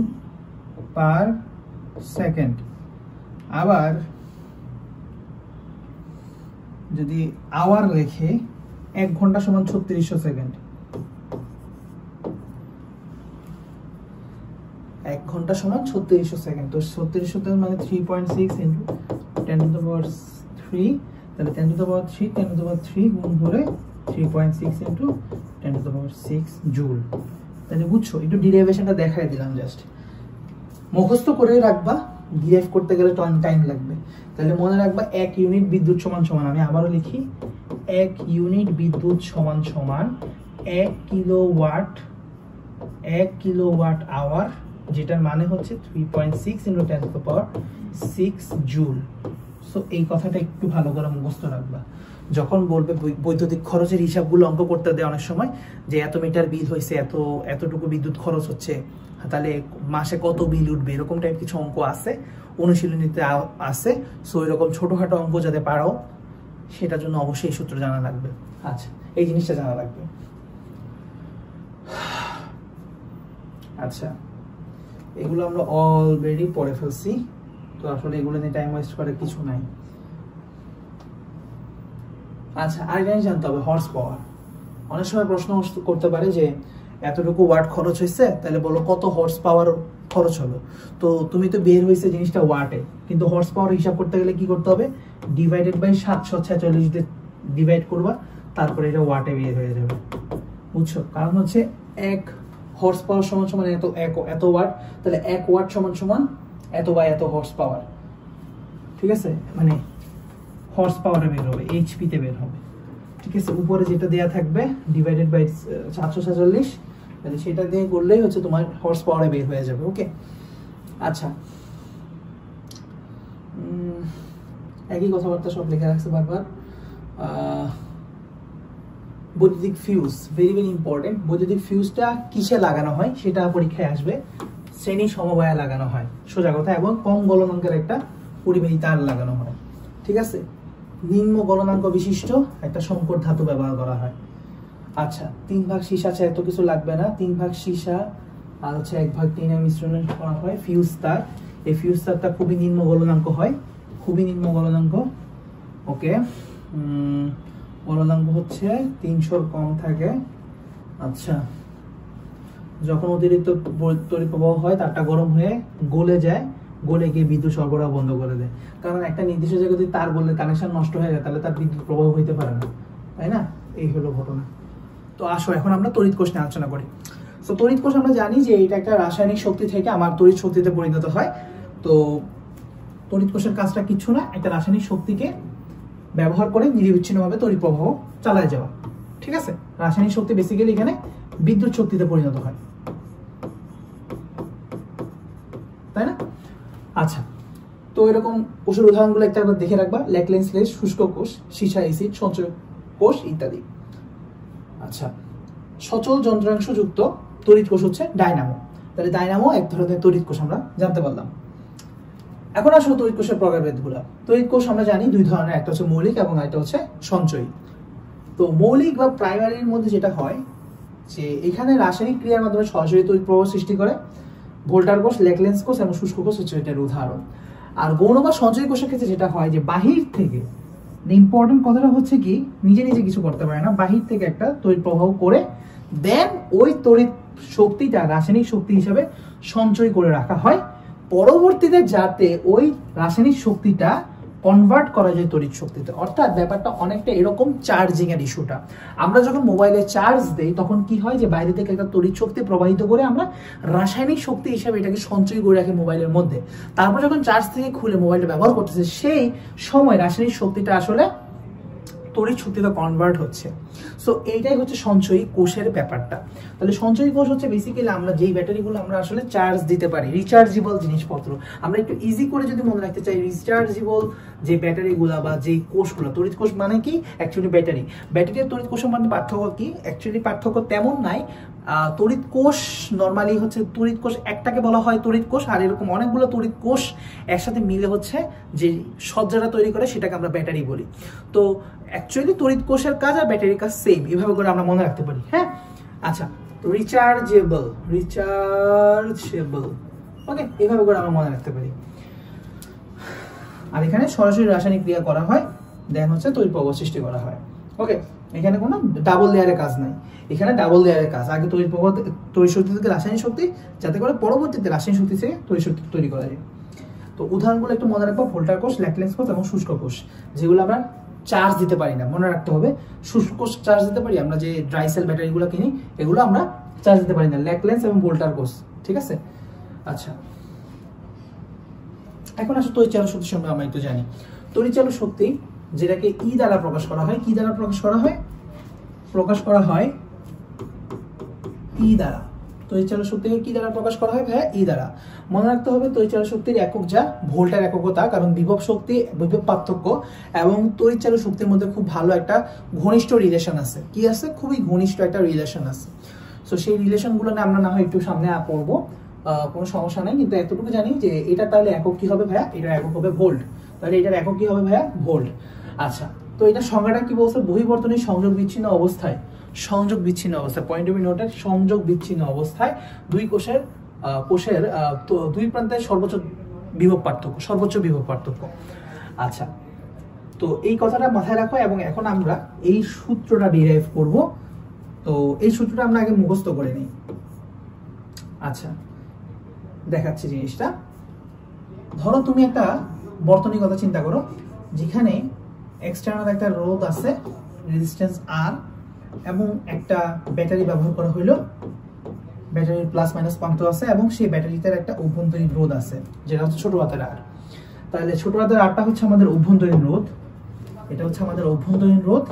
পার সেকেন্ড। আবার যদি আওয়ার লেখে, 1 ঘন্টা সমান 3600 সেকেন্ড, 1 ঘন্টা সমান 3600 সেকেন্ড। তো 3600 মানে 3.6 ইনটু 10 টু দ্য পাওয়ার 3, তাহলে 10 to the power 3, 10 to the power 3 গুণ করে 3.6 into 10 to the power 6 joule. তাহলে বুঝছো? একটু ডিরাইভেশনটা দেখাই দিলাম, জাস্ট মুখস্থ করে রাখবা, ডিরাইভ করতে গেলে টাইম লাগবে। তাহলে মনে রাখবা 1 ইউনিট বিদ্যুৎ সমান সমান, আমি আবারও লিখি, 1 ইউনিট বিদ্যুৎ সমান সমান 1 কিলোওয়াট, 1 কিলোওয়াট আওয়ার, যেটার মানে হচ্ছে 3.6 into 10 to the power 6 joule. So এই কথাটা একটু ভালো করে মুখস্থ রাখবা। যখন বলবে বৈদ্যুতিক খরচের হিসাবগুলো অঙ্ক করতে দেয় অনেক সময়, যে এত মিটার বিল হয়েছে, এতটুকু বিদ্যুৎ খরচ হচ্ছে, তাহলে মাসে কত বিল উঠবে, এরকম টাইপ কিছু অঙ্ক আছে, অনুশীলনীতে আছে। সো এরকম ছোটখাটো অঙ্ক যাতে পারো, সেটার জন্য অবশ্যই সূত্র জানা লাগবে। আচ্ছা, এই জিনিসটা জানা লাগবে। আচ্ছা, এগুলো আমরা অলরেডি পড়ে ফেলছি, তো আসলে এগুলো নিয়ে টাইম ওয়েস্ট করার কিছু নাই। আচ্ছা, আর জিনিস জানতে হবে, হর্স পাওয়ার। অনেক সময় প্রশ্ন করতে পারে যে এতটুকু ওয়াট খরচ হয়েছে, তাহলে বলো কত হর্স পাওয়ার খরচ হলো। তো তুমি তো বের হয়েছে জিনিসটা ওয়াটে, কিন্তু হর্স পাওয়ার হিসাব করতে গেলে কি করতে হবে? ডিভাইডেড বাই 746 দিয়ে ডিভাইড করবা, তারপরে এটা ওয়াটে বের হয়ে যাবে। বুঝছো? কারণ হচ্ছে 1 হর্স পাওয়ার সমান সমান এত ওয়াট, তাহলে 1 ওয়াট সমান সমান এত বাই এত হর্স পাওয়ার। ঠিক আছে? মানে হর্স পাওয়ারে বের হবে, এইচপি তে বের হবে। ঠিক আছে? উপরে যেটা দেয়া থাকবে ডিভাইডেড বাই 746, তাহলে সেটা দিয়ে করলেই হচ্ছে তোমার হর্স পাওয়ারে বের হয়ে যাবে। ওকে? আচ্ছা, একই কথাবার্তা সব লেখা রাখছে বারবার। বৈদ্যুতিক ফিউজ, ভেরি ভেরি ইম্পর্টেন্ট। বৈদ্যুতিক ফিউজটা কিসে লাগানো হয় সেটা পরীক্ষায় আসবে। শ্রেণী সমবায়ে লাগানো হয়, সোজা কথা, এবং কম গলনাঙ্কের একটা পরিবাহী তার লাগানো হয়। ঠিক আছে? নিম্ন গলনাঙ্ক বিশিষ্ট একটা সংকর ধাতু ব্যবহার করা হয়। আচ্ছা, 3 ভাগ সীসা আছে, এত কিছু লাগবে না। 3 ভাগ সীসা আর হচ্ছে 1/3 এর মিশ্রণে করা হয় ফিউজ তার। এই ফিউজ তারটা খুবই নিম্ন গলনাঙ্ক হয়, খুবই নিম্ন গলনাঙ্ক। ওকে, গলনাঙ্ক হচ্ছে 300 কম থাকে। আচ্ছা, যখন অতিরিক্ত তড়িৎ প্রবাহ হয়, তারটা গরম হয়ে গলে যায়, গলে গিয়ে বিদ্যুৎ সরবরাহ বন্ধ করে দেয়। কারণ একটা নির্দিষ্ট জায়গায় যদি তার গলে কানেকশন নষ্ট হয়ে যায়, তাহলে তার বিদ্যুৎ প্রবাহ হইতে পারে না, তাই না? এই হলো ঘটনা। তো আসো এখন আমরা তড়িৎ কোষ নিয়ে আলোচনা করি। তো তড়িৎ কোষ আমরা জানি যে এটা একটা রাসায়নিক শক্তি থেকে আমার তড়িৎ শক্তিতে পরিণত হয়। তো তড়িৎ কোষের কাজটা কিছু না, একটা রাসায়নিক শক্তিকে ব্যবহার করে নিরবিচ্ছিন্নভাবে তড়িৎ প্রবাহ চালায় যাওয়া। ঠিক আছে, রাসায়নিক শক্তি বেসিক্যালি এখানে বিদ্যুৎ শক্তিতে পরিণত হয়, তাই না? আচ্ছা, তো এরকম কোষের উদাহরণগুলো একটা দেখে রাখবা, ল্যাকলেন্স লেস, শুষ্ক কোষ, সীসা অ্যাসিড, সঞ্চয় কোষ ইত্যাদি। আচ্ছা, সচল যন্ত্রাংশ যুক্ত তড়িৎ কোষ হচ্ছে ডায়নামো। তাহলে ডায়নামো এক ধরনের তড়িৎ কোষ আমরা জানতে পারলাম। এখন আসলে তড়িৎ কোষের প্রকারভেদগুলো। তড়িৎ কোষ আমরা জানি দুই ধরনের, একটা হচ্ছে মৌলিক এবং একটা হচ্ছে সঞ্চয়ী। তো মৌলিক বা প্রাইমারির মধ্যে যেটা হয় যে এখানে রাসায়নিক ক্রিয়ার মাধ্যমে সরাসরি তড়িৎ প্রবাহ সৃষ্টি করে, ভোল্টার কোষ, ল্যাকলেন্স কোষ এবং শুষ্ক কোষ হচ্ছে এটার উদাহরণ। আর গৌণ বা সঞ্চয়ী কোষের ক্ষেত্রে যেটা হয় যে বাহির থেকে, ইম্পর্টেন্ট কথাটা হচ্ছে কি, নিজে নিজে কিছু করতে পারে না, বাহির থেকে একটা তড়িৎ প্রবাহ করে দেন ওই তড়িৎ শক্তিটা রাসায়নিক শক্তি হিসেবে সঞ্চয় করে রাখা হয়, পরবর্তীতে যাতে ওই রাসায়নিক শক্তিটা কনভার্ট করা যায় তড়িৎ শক্তিতে। অর্থাৎ ব্যাপারটা অনেকটা এরকম চার্জিং এর ইস্যুটা। আমরা যখন মোবাইলে চার্জ দেই তখন কি হয় যে বাইরে থেকে একটা তড়িৎ শক্তি প্রবাহিত করে আমরা রাসায়নিক শক্তি হিসেবে এটাকে সঞ্চয় করে রাখি মোবাইলের মধ্যে। তারপর যখন চার্জ থেকে খুলে মোবাইলটা ব্যবহার করতেছে সেই সময় রাসায়নিক শক্তিটা আসলে তড়িৎ শক্তিতে কনভার্ট হচ্ছে। সো এইটাই হচ্ছে সঞ্চয়ী কোষের ব্যাপারটা। তাহলে সঞ্চয়ী কোষ হচ্ছে বেসিক্যালি আমরা যেই ব্যাটারিগুলো আমরা আসলে চার্জ দিতে পারি, রিচার্জেবল জিনিসপত্র। আমরা একটু ইজি করে যদি মনে রাখতে চাই, রিচার্জেবল যে ব্যাটারিগুলো বা যেই কোষগুলো, তড়িৎ কোষ মানে কি অ্যাকচুয়ালি ব্যাটারি। ব্যাটারি আর তড়িৎ কোষের মধ্যে পার্থক্য কি? অ্যাকচুয়ালি পার্থক্য তেমন নাই। তড়িৎ কোষ নর্মালি হচ্ছে, তড়িৎ কোষ একটাকে বলা হয় তড়িৎ কোষ, আর এরকম অনেকগুলো তড়িৎ কোষ একসাথে মিলে হচ্ছে যে সজ্জাটা তৈরি করে সেটাকে আমরা ব্যাটারি বলি। তো অ্যাকচুয়ালি তড়িৎ কোষের কাজ আর ব্যাটারির কাজ সেম, এভাবে করে আমরা মনে রাখতে পারি। হ্যাঁ, আচ্ছা, তো রিচার্জেবল, ওকে, এভাবে করে আমরা মনে রাখতে পারি। আর এখানে সরাসরি রাসায়নিক ক্রিয়া করা হয়, দেন হচ্ছে তড়িৎ প্রবাহ সৃষ্টি করা হয়। ওকে, এখানে কোনো ডাবল লেয়ারের কাজ নাই, এখানে ডাবল লেয়ারের কাজ। আগে তড়িৎ প্রবাহ, তড়িৎ শক্তি থেকে রাসায়নিক শক্তি, যাতে করে পরবর্তীতে রাসায়নিক শক্তি থেকে তড়িৎ শক্তি তৈরি করা যায়। তো উদাহরণগুলো একটু মনে রাখবো, ভোল্টার কোষ, ল্যাকলেন্স কোষ এবং শুষ্ক কোষ, যেগুলো আমরা চার্জ দিতে পারি না, মনে রাখতে হবে। শুষ্ক কোষ চার্জ দিতে পারি, আমরা যে ড্রাই সেল ব্যাটারিগুলো কিনি এগুলো আমরা চার্জ দিতে পারি না, ল্যাকলেন্স এবং ভোল্টার কোষ। ঠিক আছে, আচ্ছা, এখন আসলে তড়িৎচালক শক্তি সম্পর্কে আমরা একটু জানি। তড়িৎচালক শক্তি যেটাকে ই দ্বারা প্রকাশ করা হয়, কি দ্বারা প্রকাশ করা হয়? প্রকাশ করা হয় ই দ্বারা। তড়িৎচালক শক্তিকে কি দ্বারা প্রকাশ করা হয় ভাইয়া? ই দ্বারা। মনে রাখতে হবে তড়িৎচালক শক্তির একক যা ভোল্টের এককতা, কারণ বিভব শক্তি, বিভব পার্থক্য এবং তড়িৎচালক শক্তির মধ্যে খুব ভালো একটা ঘনিষ্ঠ রিলেশন আছে। কি আছে? খুবই ঘনিষ্ঠ একটা রিলেশন আছে। সো সেই রিলেশনগুলো নিয়ে আমরা না হয় একটু সামনে পড়বো, কোনো সমস্যা নেই, কিন্তু এতটুকু জানি যে এটা তাহলে একক কি হবে ভাইয়া? এটা একক হবে ভোল্ট। তাহলে এটার একক কি হবে ভাইয়া? ভোল্ট। আচ্ছা, তো এটা সংজ্ঞাটা কি বলছে? বহিবর্তনী সংযোগ বিচ্ছিন্ন অবস্থায়, সংযোগ বিচ্ছিন্ন অবস্থায়, পয়েন্ট অফ নোটের সংযোগ বিচ্ছিন্ন অবস্থায় দুই কোষের দুই প্রান্তের সর্বোচ্চ বিভব পার্থক্য। আচ্ছা, তো এই কথাটা মাথায় রাখো এবং এখন আমরা এই সূত্রটা ডিরাইভ করব। তো এই সূত্রটা আমরা আগে মুখস্থ করে নিই। আচ্ছা, দেখাচ্ছি জিনিসটা। ধরো তুমি একটা বর্তনীর কথা চিন্তা করো, যেখানে এক্সটার্নাল একটা রোধ আছে, রেজিস্ট্যান্স আর, এবং একটা ব্যাটারি ব্যবহার করা হইলো, ব্যাটারির প্লাস মাইনাস প্রান্ত আছে এবং সেই ব্যাটারিতে একটা অভ্যন্তরীণ রোধ আছে যেটা হচ্ছে ছোট হাতের আর। তাহলে ছোট হাতের আরটা হচ্ছে আমাদের অভ্যন্তরীণ রোধ, এটা হচ্ছে আমাদের অভ্যন্তরীণ রোধ।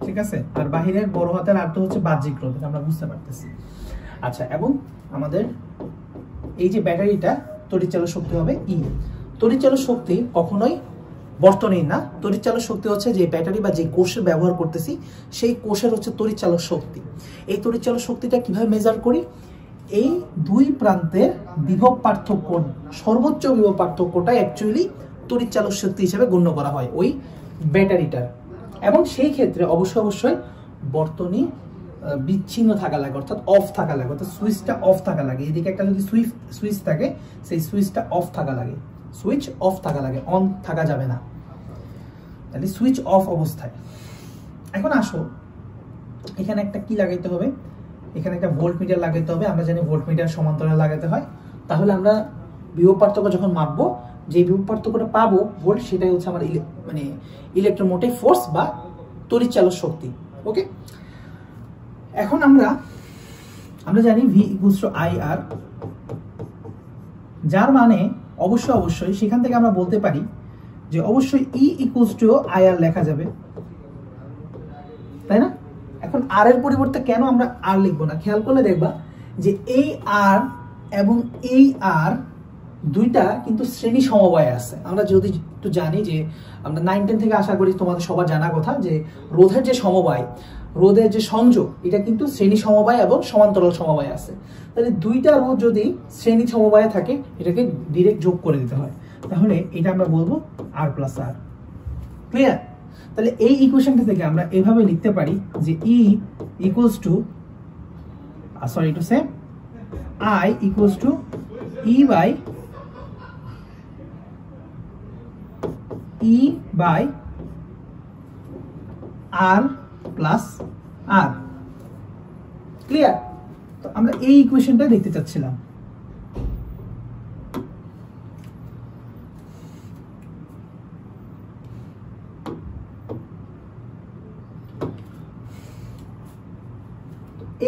ঠিক আছে, আর বাহিরের বড় হাতের আরটা হচ্ছে বাহ্যিক রোধ, আমরা বুঝতে পারতেছি। আচ্ছা, এবং আমাদের এই যে ব্যাটারিটা তড়িৎচালক শক্তি হবে ই। তড়িৎচালক শক্তি কখনোই বর্তনীর না, তড়িৎচালক শক্তি হচ্ছে যে ব্যাটারি বা যে কোষের ব্যবহার করতেছি সেই কোষের হচ্ছে তড়িৎচালক শক্তি। এই তড়িৎচালক শক্তিটা কিভাবে মেজার করি? এই দুই প্রান্তের বিভব পার্থক্য, সর্বোচ্চ বিভব পার্থক্যটা অ্যাকচুয়ালি তড়িৎচালক শক্তি হিসেবে গণ্য করা হয় ওই ব্যাটারিটার। এবং সেই ক্ষেত্রে অবশ্যই বর্তনী বিচ্ছিন্ন থাকা লাগে, অর্থাৎ অফ থাকা লাগে, অর্থাৎ সুইচটা অফ থাকা লাগে। এদিকে একটা যদি সুইচ থাকে, সেই সুইচটা অফ থাকা লাগে, সুইচ অফ থাকা লাগে, অন থাকা যাবে না। তাহলে সুইচ অফ অবস্থায়। এখন আসো, এখানে একটা কি লাগাইতে হবে? এখানে একটা ভোল্টমিটার লাগাইতে হবে। আমরা জানি ভোল্টমিটার সমান্তরালে লাগাতে হয়। তাহলে আমরা বিভব পার্থক্য যখন মাপবো, যে বিভব পার্থক্যটা পাবো ভোল্ট, সেটাই হচ্ছে আমার ইলেকট্রোমোটিভ ফোর্স বা তড়িৎচালক শক্তি। ওকে, এখন আমরা আমরা জানি ভি ইকুয়ালস টু আই আর, যার মানে অবশ্যই সেখান থেকে আমরা বলতে পারি যে অবশ্যই ই ইকুয়ালস টু আই আর লেখা যাবে, তাই না? এখন আর এর পরিবর্তে কেন আমরা আর লিখবো না, খেয়াল করলে দেখবা যে এই আর এবং এই আর দুইটা কিন্তু শ্রেণী সমবায় আছে। আমরা যদি একটু জানি যে আমরা 9-10 থেকে আশা করি তোমাদের সবার জানা কথা যে রোধের যে সমবায়, রোধের যে সংযোগ, এটা কিন্তু শ্রেণী সমবায় এবং সমান্তরাল সমবায় আছে। তাহলে দুইটা রোধ যদি শ্রেণী সমবায়ে থাকে এটাকে ডিরেক্ট যোগ করে দিতে হয়, তাহলে এটা আমরা বলবো আর প্লাস আর। ক্লিয়ার? তাহলে এই ইকুয়েশনটা থেকে আমরা এভাবে লিখতে পারি যে E equals to I equals to E by R plus R. Clear? তো আমরা এই ইকুয়েশনটা দেখতে চাচ্ছিলাম।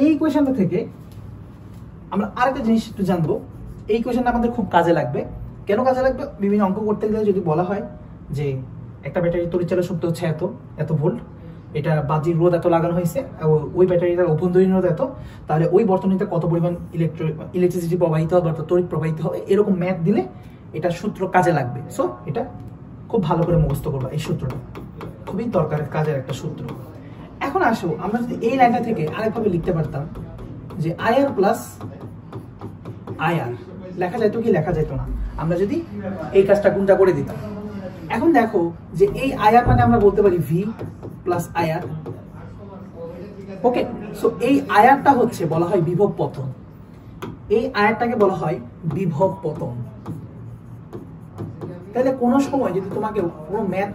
এই ইকুয়েশনটা থেকে আমরা আরেকটা জিনিস একটু জানবো। এই ইকুয়েশনটা আমাদের খুব কাজে লাগবে। কেন কাজে লাগবে? বিভিন্ন অঙ্ক করতে গেলে যদি বলা হয় যে একটা ব্যাটারি তড়িৎচালক শক্তি হচ্ছে এত ভোল্ট, এটা বাহ্যিক রোধ এত লাগানো হয়েছে, ওই ব্যাটারিটার অভ্যন্তরীণ রোধ এত, তাহলে ওই বর্তনীতে কত পরিমাণ ইলেকট্রিসিটি প্রবাহিত হবে অর্থাৎ তড়িৎ প্রবাহিত হবে, এরকম ম্যাথ দিলে এটা সূত্র কাজে লাগবে। সো এটা খুব ভালো করে মুখস্থ করবা। এই সূত্রটা খুবই দরকারের কাজের একটা সূত্র। এখন আসো আমরা যদি এই লাইনটা থেকে আরেকভাবে লিখতে পারতাম যে আইআর প্লাস আইআর লেখা যাইতো কি লেখা যাইতো না, আমরা যদি এই কাজটা গুণটা করে দিতাম। এখন দেখো যে এই আইআর মানে আমরা বলতে পারি ভি প্লাস আইআর। ওকে, সো এই আইআরটা হচ্ছে বলা হয় বিভব পতন, এই আইআরটাকে বলা হয় বিভব পতন। তাহলে কোনো সময় যদি তোমাকে কোনো ম্যাথ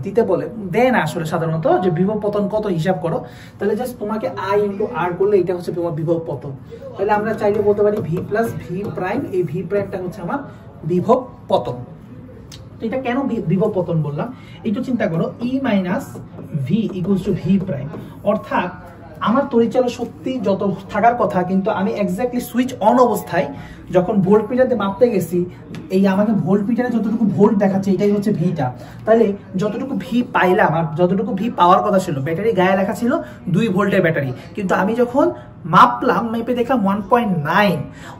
দিতে বলে, দেয় না আসলে সাধারণত, যে বিভব পতন কত হিসাব করো, তাহলে জাস্ট তোমাকে আই ইন্টু আর করলে এটা হচ্ছে তোমার বিভব পতন। তাহলে আমরা চাইলে বলতে পারি ভি প্লাস ভি প্রাইম, এই ভি প্রাইমটা হচ্ছে আমার বিভব পতন। তো এটা কেন বিভব পতন বললাম একটু চিন্তা করো। E minus V equals to V prime, অর্থাৎ আমার তড়িৎচালক শক্তি যত থাকার কথা, কিন্তু আমি এক্স্যাক্টলি সুইচ অন অবস্থায় যখন ভোল্ট মিটারে মাপতে গেছি, এই আমাকে ভোল্ট মিটারে যতটুকু ভোল্ট দেখাচ্ছে এটাই হচ্ছে ভিটা। তাহলে যতটুকু ভি পাইলাম আর যতটুকু ভি পাওয়ার কথা ছিল, ব্যাটারি গায়ে লেখা ছিল 2 ভোল্টের ব্যাটারি, কিন্তু আমি যখন মাপলাম, মেপে দেখলাম 1.9,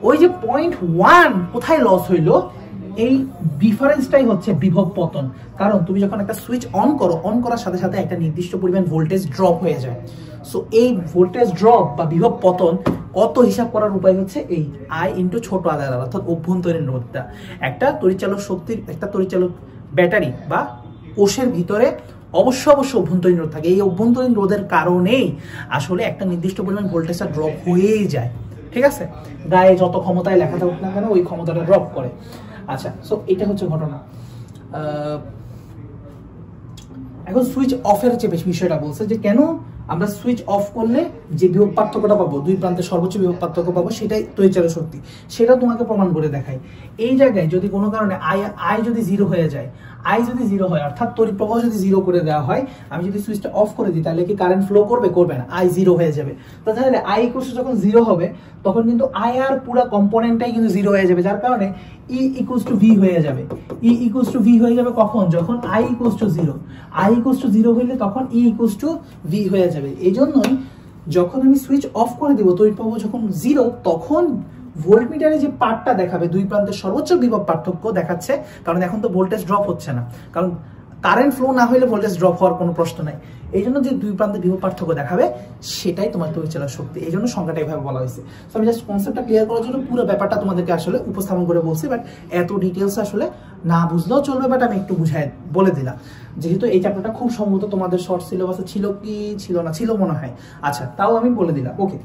ওই যে 0.1 কোথায় লস হইলো, এই ডিফারেন্সটাই হচ্ছে বিভব পতন। কারণ তুমি যখন একটা সুইচ অন করো, অন করার সাথে সাথে একটা নির্দিষ্ট পরিমাণ ভোল্টেজ ড্রপ হয়ে যায়। সো এই ভোল্টেজ ড্রপ বা বিভব পতন কত হিসাব করার উপায় হচ্ছে এই আই ইন্টু ছোট আধার, অর্থাৎ অভ্যন্তরীণ রোধটা। একটা তড়িৎচালক শক্তির, একটা তড়িৎচালক ব্যাটারি বা কোষের ভিতরে অবশ্য অভ্যন্তরীণ রোধ থাকে। এই অভ্যন্তরীণ রোধের কারণেই আসলে একটা নির্দিষ্ট পরিমাণ ভোল্টেজটা ড্রপ হয়েই যায়। ঠিক আছে, গায়ে যত ক্ষমতায় লেখা থাকুক না কেন ওই ক্ষমতাটা ড্রপ করে। আচ্ছা, সো এটা হচ্ছে ঘটনা। এখন সুইচ অফের যে বিষয়টা বলছে যে কেন আমরা সুইচ অফ করলে যে বিভব পার্থক্যটা পাবো, দুই প্রান্তের সর্বোচ্চ বিভব পার্থক্য পাবো, সেটাই তড়িৎচালক শক্তি। সেটা তোমাকে প্রমাণ করে দেখাই। এই জায়গায় যদি কোনো কারণে আই যদি 0 হয়ে যায়, আই যদি 0 হয় অর্থাৎ তড়িৎ প্রবাহ যদি 0 করে দেওয়া হয়, আমি যদি সুইচটা অফ করে দিই তাহলে কি কারেন্ট ফ্লো করবে? করবে না, আই 0 হয়ে যাবে। তাহলে আই ইকুয়ালস যখন 0 হবে তখন কিন্তু আই আর পুরো কম্পোনেন্টটাই কিন্তু 0 হয়ে যাবে, যার কারণে ই ইকুয়ালস টু ভি হয়ে যাবে। ই ইকুয়ালস টু ভি হয়ে যাবে কখন? যখন I equals two 0। I equals two 0 হইলে তখন ই ইকুয়ালস টু ভি হয়ে যাবে। এই জন্যই যখন আমি সুইচ অফ করে দিব, তড়িৎ প্রবাহ যখন 0, তখন ভোল্টমিটারে যে পার্টটা দেখাবে দুই প্রান্তের সর্বোচ্চ বিভব পার্থক্য দেখাচ্ছে, কারণ এখন তো ভোল্টেজ ড্রপ হচ্ছে না, কারণ কারেন্ট ফ্লো না হলে ভোল্টেজ ড্রপ হওয়ার কোনো প্রশ্ন নাই। এই জন্য যে দুই প্রান্তে বিভব পার্থক্য দেখাবে সেটাই তোমার তড়িৎচালক শক্তি। এই জন্য সংখ্যাটা এইভাবে বলা হয়েছে। তো আমি জাস্ট কনসেপ্টটা ক্লিয়ার করার জন্য পুরো ব্যাপারটা তোমাদেরকে আসলে উপস্থাপন করে বলছি, বাট এত ডিটেলস আসলে না বুঝলেও চলবে, বাট আমি একটু বুঝাই বলে দিলাম। যেহেতু এই চ্যাপ্টারটা খুব সম্ভবত তোমাদের শর্ট সিলেবাসে ছিল কি ছিল না, ছিল মনে হয়। আচ্ছা, তাও আমি বলে দিলাম। ওকে,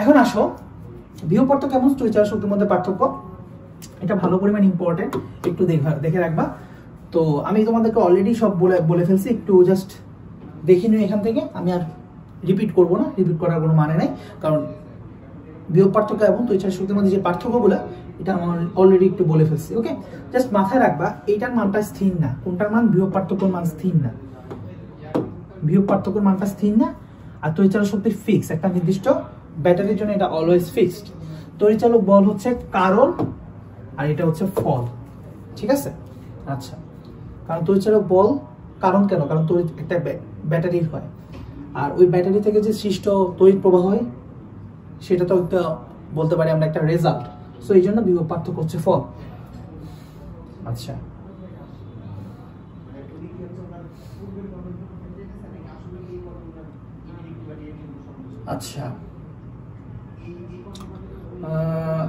এখন আসো বিভব পার্থক্য এবং তড়িৎচালক শক্তির মধ্যে পার্থক্য, এটা ভালো পরিমাণ ইম্পর্টেন্ট, একটু দেখে রাখবা। তো আমি তোমাদেরকে অলরেডি সব বলে ফেলছি, একটু জাস্ট দেখে নিও এখান থেকে। আমি আর রিপিট করবো না, রিপিট করার কোনো মানে নাই, কারণ বিভব পার্থক্য এবং তড়িৎচালক শক্তির মধ্যে যে পার্থক্যগুলো এটা আমার অলরেডি একটু বলে ফেলছি। ওকে, জাস্ট মাথায় রাখবা এইটার মানটা স্থির না। কোনটার মান? বিভব পার্থক্যের মান স্থির না, বিভব পার্থক্যের মানটা স্থির না। আর তড়িৎচালক শক্তির ফিক্স একটা নির্দিষ্ট ব্যাটারির জন্য এটা অলওয়েজ ফিক্সড। তড়িৎচালক বল হচ্ছে কারণ, আর এটা হচ্ছে ফল, ঠিক আছে? আচ্ছা, কারণ তড়িৎচালক বল কারণ কেন? কারণ তড়িৎ একটা ব্যাটারির হয়, আর ওই ব্যাটারি থেকে যে সৃষ্ট তড়িৎ প্রবাহ হয় সেটা তো একটা বলতে পারি আমরা একটা রেজাল্ট। সো এই জন্য বিভব পার্থক্য হচ্ছে ফল। আচ্ছা, আচ্ছা,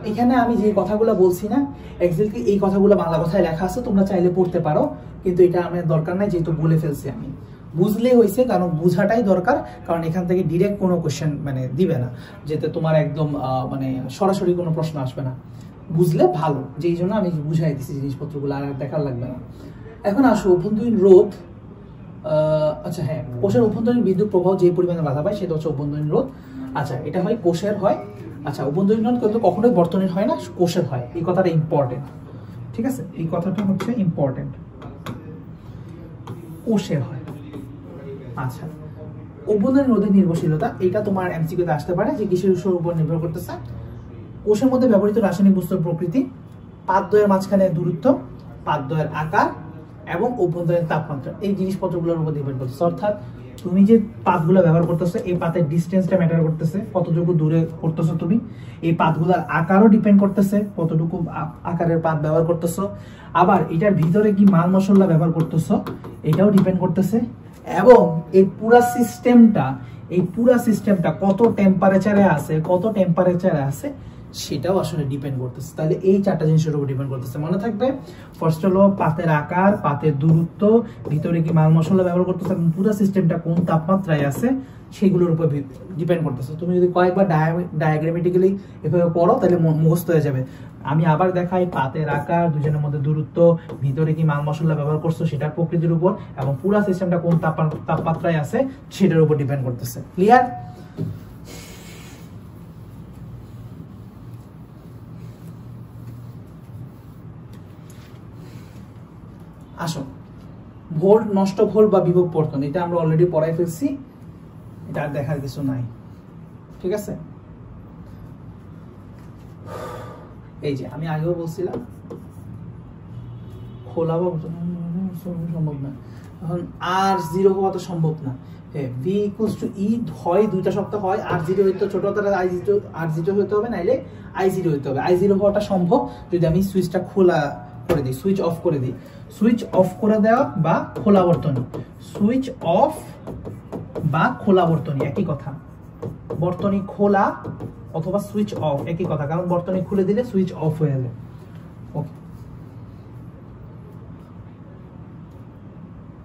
এখানে আমি যে কথাগুলো বলছি না, এক্স্যাক্টলি এই কথাগুলো বাংলা কথায় লেখা আছে, তোমরা চাইলে পড়তে পারো, কিন্তু এটা আমার দরকার নাই, যেহেতু বলে ফেলছি আমি। বুঝলে হয়েছে, কারণ বুঝাটাই দরকার, কারণ এখান থেকে ডিরেক্ট কোনো কোশ্চেন মানে দিবে না, যেতে তোমার একদম মানে সরাসরি কোনো প্রশ্ন আসবে না। বুঝলে ভালো, যেই জন্য আমি বুঝাই দিচ্ছি জিনিসপত্রগুলো, আর দেখার লাগবে না। এখন আসো অভ্যন্তরীণ রোধ। আচ্ছা হ্যাঁ, কোষের অভ্যন্তরীণ বিদ্যুৎ প্রবাহ যে পরিমাণে বাধা পায় সেটা হচ্ছে অভ্যন্তরীণ রোধ। আচ্ছা, এটা হয় কোষের হয়। আচ্ছা, অভ্যন্তরীণ রোধ কিন্তু কখনোই বর্তনীর হয় না, কোষের হয়, এই কথাটা ইম্পর্টেন্ট, ঠিক আছে? এই কথাটা হচ্ছে ইম্পর্টেন্ট, কোষের হয়। আচ্ছা, অভ্যন্তরীণ রোধের নির্ভরশীলতা, এটা তোমার এমসিকিউতে আসতে পারে যে কিসের উৎসের উপর নির্ভর করতেছে। কোষের মধ্যে ব্যবহৃত রাসায়নিক বস্তুর প্রকৃতি, পাতদ্বয়ের মাঝখানে দূরত্ব, পাতদ্বয়ের আকার এবং অভ্যন্তরীণ তাপমাত্রা, এই জিনিসপত্রগুলোর উপর ডিপেন্ড করতেছে। অর্থাৎ তুমি যে পাতগুলো ব্যবহার করতেছো, এই পাতের ডিস্টেন্সটা ম্যাটার করতেছে, কতটুকু দূরে করতেছো তুমি। এই পাতগুলোর আকারও ডিপেন্ড করতেছে, কতটুকু আকারের পাত ব্যবহার করতেছো। আবার এটার ভিতরে কি মাল মশলা ব্যবহার করতেছো, এটাও ডিপেন্ড করতেছে। এবং এই পুরা সিস্টেমটা কত টেম্পারেচারে আছে সেটাও আসলে ডিপেন্ড করতেছে। তাহলে এই চারটা জিনিসের উপর ডিপেন্ড করতেছে, মনে থাকবে। ফার্স্ট হলো পাতের আকার, পাতের দূরত্ব, ভিতরে কি মাল মশলা ব্যবহার করতেছে, এবং পুরো সিস্টেমটা কোন তাপমাত্রায় আছে সেগুলোর উপর ডিপেন্ড করতেছে। তুমি যদি কয়েকবার ডায়াগ্রামেটিক্যালি এভাবে পড়ো তাহলে মুখস্থ হয়ে যাবে। আমি আবার দেখাই, পাতের আকার, দুজনের মধ্যে দূরত্ব, ভিতরে কি মাল মশলা ব্যবহার করছো সেটার প্রকৃতির উপর, এবং পুরো সিস্টেমটা কোন তাপমাত্রায় আছে সেটার উপর ডিপেন্ড করতেছে। ক্লিয়ার? আসো, ভোল্ট, নষ্ট ভোল্ট বা বিভব পর্তন, এটা আমরা অলরেডি পড়াই ফেলছি, এটা আর দেখার কিছু নাই, ঠিক আছে? এই যে আমি আগেও বলছিলাম খোলা বা সম্ভব না, এখন আর জিরো হওয়া তো সম্ভব না। v = e হয় দুইটা শব্দ হয়, আর জিরো হইতে ছোট হাতের আর জিরো হইতে হবে, নাইলে i0 হইতে হবে। i0 হওয়াটা সম্ভব যদি আমি সুইচটা খোলা করে দিই, সুইচ অফ করে দিই। সুইচ অফ করে দেওয়া বা খোলা বর্তনী, সুইচ অফ বা খোলা বর্তনী একই কথা। বর্তনী খোলা অথবা সুইচ অফ একই কথা, কারণ বর্তনী খুলে দিলে সুইচ অফ হয়ে যাবে। ওকে,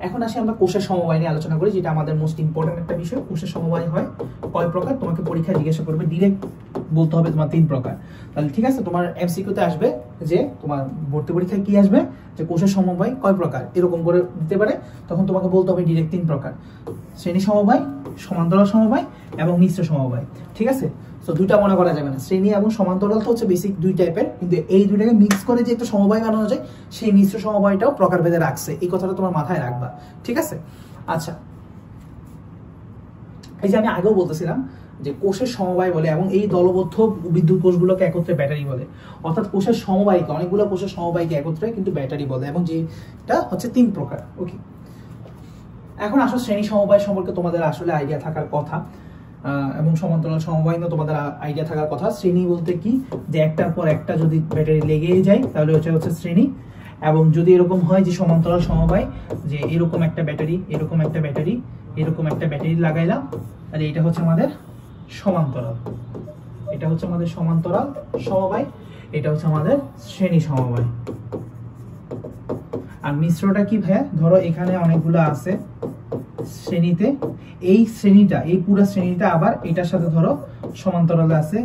এখন আসি আমরা কোষের সমবায় নিয়ে আলোচনা করি, যেটা আমাদের মোস্ট ইম্পর্টেন্ট একটা বিষয়। কোষের সমবায় হয় কয় প্রকার, তোমাকে পরীক্ষায় জিজ্ঞাসা করবে, ডিরেক্ট বলতে হবে তোমার 3 প্রকার। তাহলে ঠিক আছে, তোমার এমসিকিউতে আসবে যে তোমার ভর্তি পরীক্ষায় কি আসবে, যে কোষের সমবায় কয় প্রকার, এরকম করে দিতে পারে। তখন তোমাকে বলতে হবে ডিরেক্ট 3 প্রকার: শ্রেণী সমবায়, সমান্তরাল সমবায় এবং মিশ্র সমবায়, ঠিক আছে? তো দুইটা মনে করা যাবে না, শ্রেণী এবং সমান্তরাল তো হচ্ছে বেসিক 2 টাইপের, কিন্তু এই দুইটাকে মিক্স করে যে একটা সমবায় বানানো যায়, সেই মিশ্র সমবায়টাও প্রকারভেদে রাখছে, এই কথাটা তোমার মাথায় রাখবা, ঠিক আছে? আচ্ছা, এই যে আমি আগেও বলতেছিলাম যে কোষের সমবায় বলে, এবং এই দলবদ্ধ বিদ্যুৎ কোষগুলোকে একত্রে ব্যাটারি বলে। অর্থাৎ কোষের সমবায়কে, অনেকগুলো কোষের সমবায়কে একত্রে কিন্তু ব্যাটারি বলে, এবং যেটা হচ্ছে 3 প্রকার। ওকে, এখন আসলে শ্রেণী সমবায় সম্পর্কে তোমাদের আসলে আইডিয়া থাকার কথা, এবং সমান্তরাল সমবায় নিয়ে তোমাদের আইডিয়া থাকার কথা। শ্রেণী বলতে কি, যে একটার পর একটা যদি ব্যাটারি লেগেই যায় তাহলে ওটা হচ্ছে শ্রেণী। এবং যদি এরকম হয় যে সমান্তরাল সমবায়, যে এরকম একটা ব্যাটারি, এরকম একটা ব্যাটারি, এরকম একটা ব্যাটারি লাগাইলাম, তাহলে এটা হচ্ছে আমাদের সমান্তরাল, এটা হচ্ছে আমাদের সমান্তরাল সমবায়, এটা হচ্ছে আমাদের শ্রেণী সমবায়। আর মিশ্রটা কি ভাইয়া, ধরো এখানে অনেকগুলো আছে শ্রেণীতে, এই শ্রেণীটা, এই পুরো শ্রেণীটা আবার এটার সাথে ধরো সমান্তরালে আছে,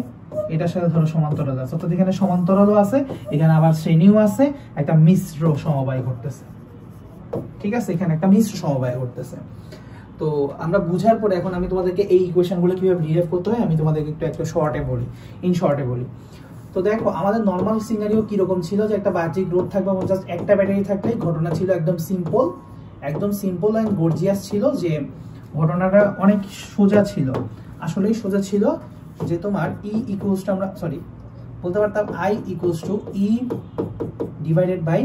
এটার সাথে ধরো সমান্তরাল আছে, অর্থাৎ এখানে সমান্তরালও আছে, এখানে আবার শ্রেণীও আছে, একটা মিশ্র সমবায় করতেছে, ঠিক আছে? এখানে একটা মিশ্র সমবায় করতেছে। তো আমরা বুঝার পরে এখন আমি তোমাদেরকে এই ইকুয়েশনগুলো কিভাবে ডিরাইভ করতে হয় আমি তোমাদেরকে একটু শর্টে বলি, ইন শর্টে বলি। তো দেখো, আমাদের নর্মাল সিনারিও কিরকম ছিল, যে একটা বাহ্যিক রোধ থাকবে, জাস্ট একটা ব্যাটারি থাকলেই ঘটনা ছিল একদম সিম্পল এন্ড গর্জিয়াস ছিল, যে ঘটনাটা অনেক সোজা ছিল, আসলেই সোজা ছিল, যে তোমার ই ইকুয়ালস টু আমরা সরি বলতে পারতাম I equals to E divided by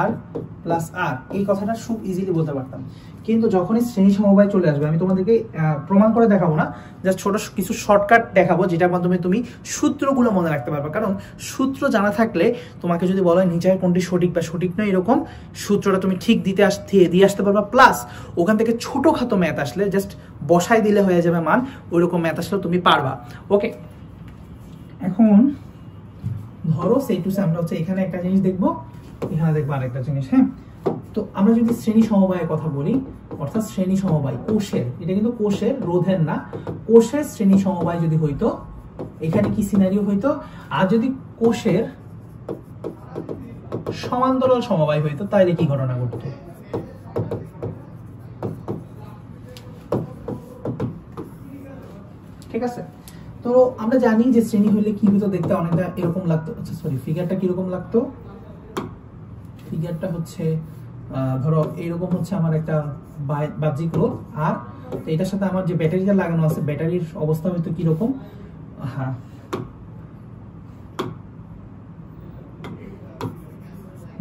R plus R, এই কথাটা খুব ইজিলি বলতে পারতাম। কিন্তু যখনই শ্রেণী সমবায় চলে আসবে, আমি তোমাদেরকে প্রমাণ করে দেখাবো না, জাস্ট ছোট কিছু শর্টকাট দেখাবো যেটার মাধ্যমে তুমি সূত্রগুলো মনে রাখতে পারবে। কারণ সূত্র জানা থাকলে তোমাকে যদি বলো নিচের কোনটি সঠিক বা সঠিক নয় এরকম, সূত্রটা তুমি ঠিক দিয়ে আসতে পারবা। প্লাস ওখান থেকে ছোটখাটো ম্যাথ আসলে জাস্ট বসাই দিলে হয়ে যাবে মান, ওইরকম ম্যাথ আসলে তুমি পারবা। ওকে, এখন ধরো সেই টু আমরা হচ্ছে এখানে একটা জিনিস দেখবো, এখানে দেখবো আরেকটা জিনিস। হ্যাঁ, তো আমরা যদি শ্রেণী সমবায়ের কথা বলি, অর্থাৎ শ্রেণী সমবায় কোষের, এটা কিন্তু কোষের রোধের না, কোষের শ্রেণী সমবায় যদি হইতো, এখানে কি সিনারিও হইতো? আর যদি কোষের সমান্তরাল সমবায় হইতো তাহলে কি ঘটনা ঘটতো? ঠিক আছে, তো আমরা জানি যে শ্রেণী হইলে কি হতো, দেখতে অনেকটা এরকম লাগতো। আচ্ছা সরি, ফিগারটা কিরকম লাগতো? ফিগারটা হচ্ছে ধরো এইরকম হচ্ছে আমার একটা বাহ্যিক রোধ, আর এটার সাথে আমার যে ব্যাটারিটা লাগানো আছে, ব্যাটারির অবস্থা হয়তো কিরকম, হ্যাঁ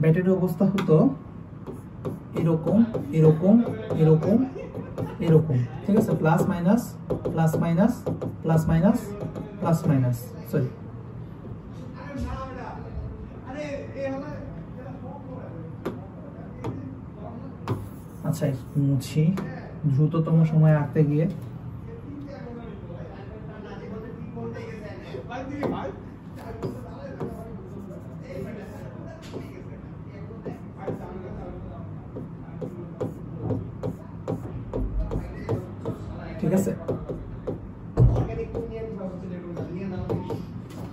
ব্যাটারির অবস্থা হতো এরকম এরকম এরকম এরকম। ঠিক আছে, plus minus plus minus plus minus plus minus, sorry আচ্ছা মুছি দ্রুততম সময় আঁকতে গিয়ে। ঠিক আছে,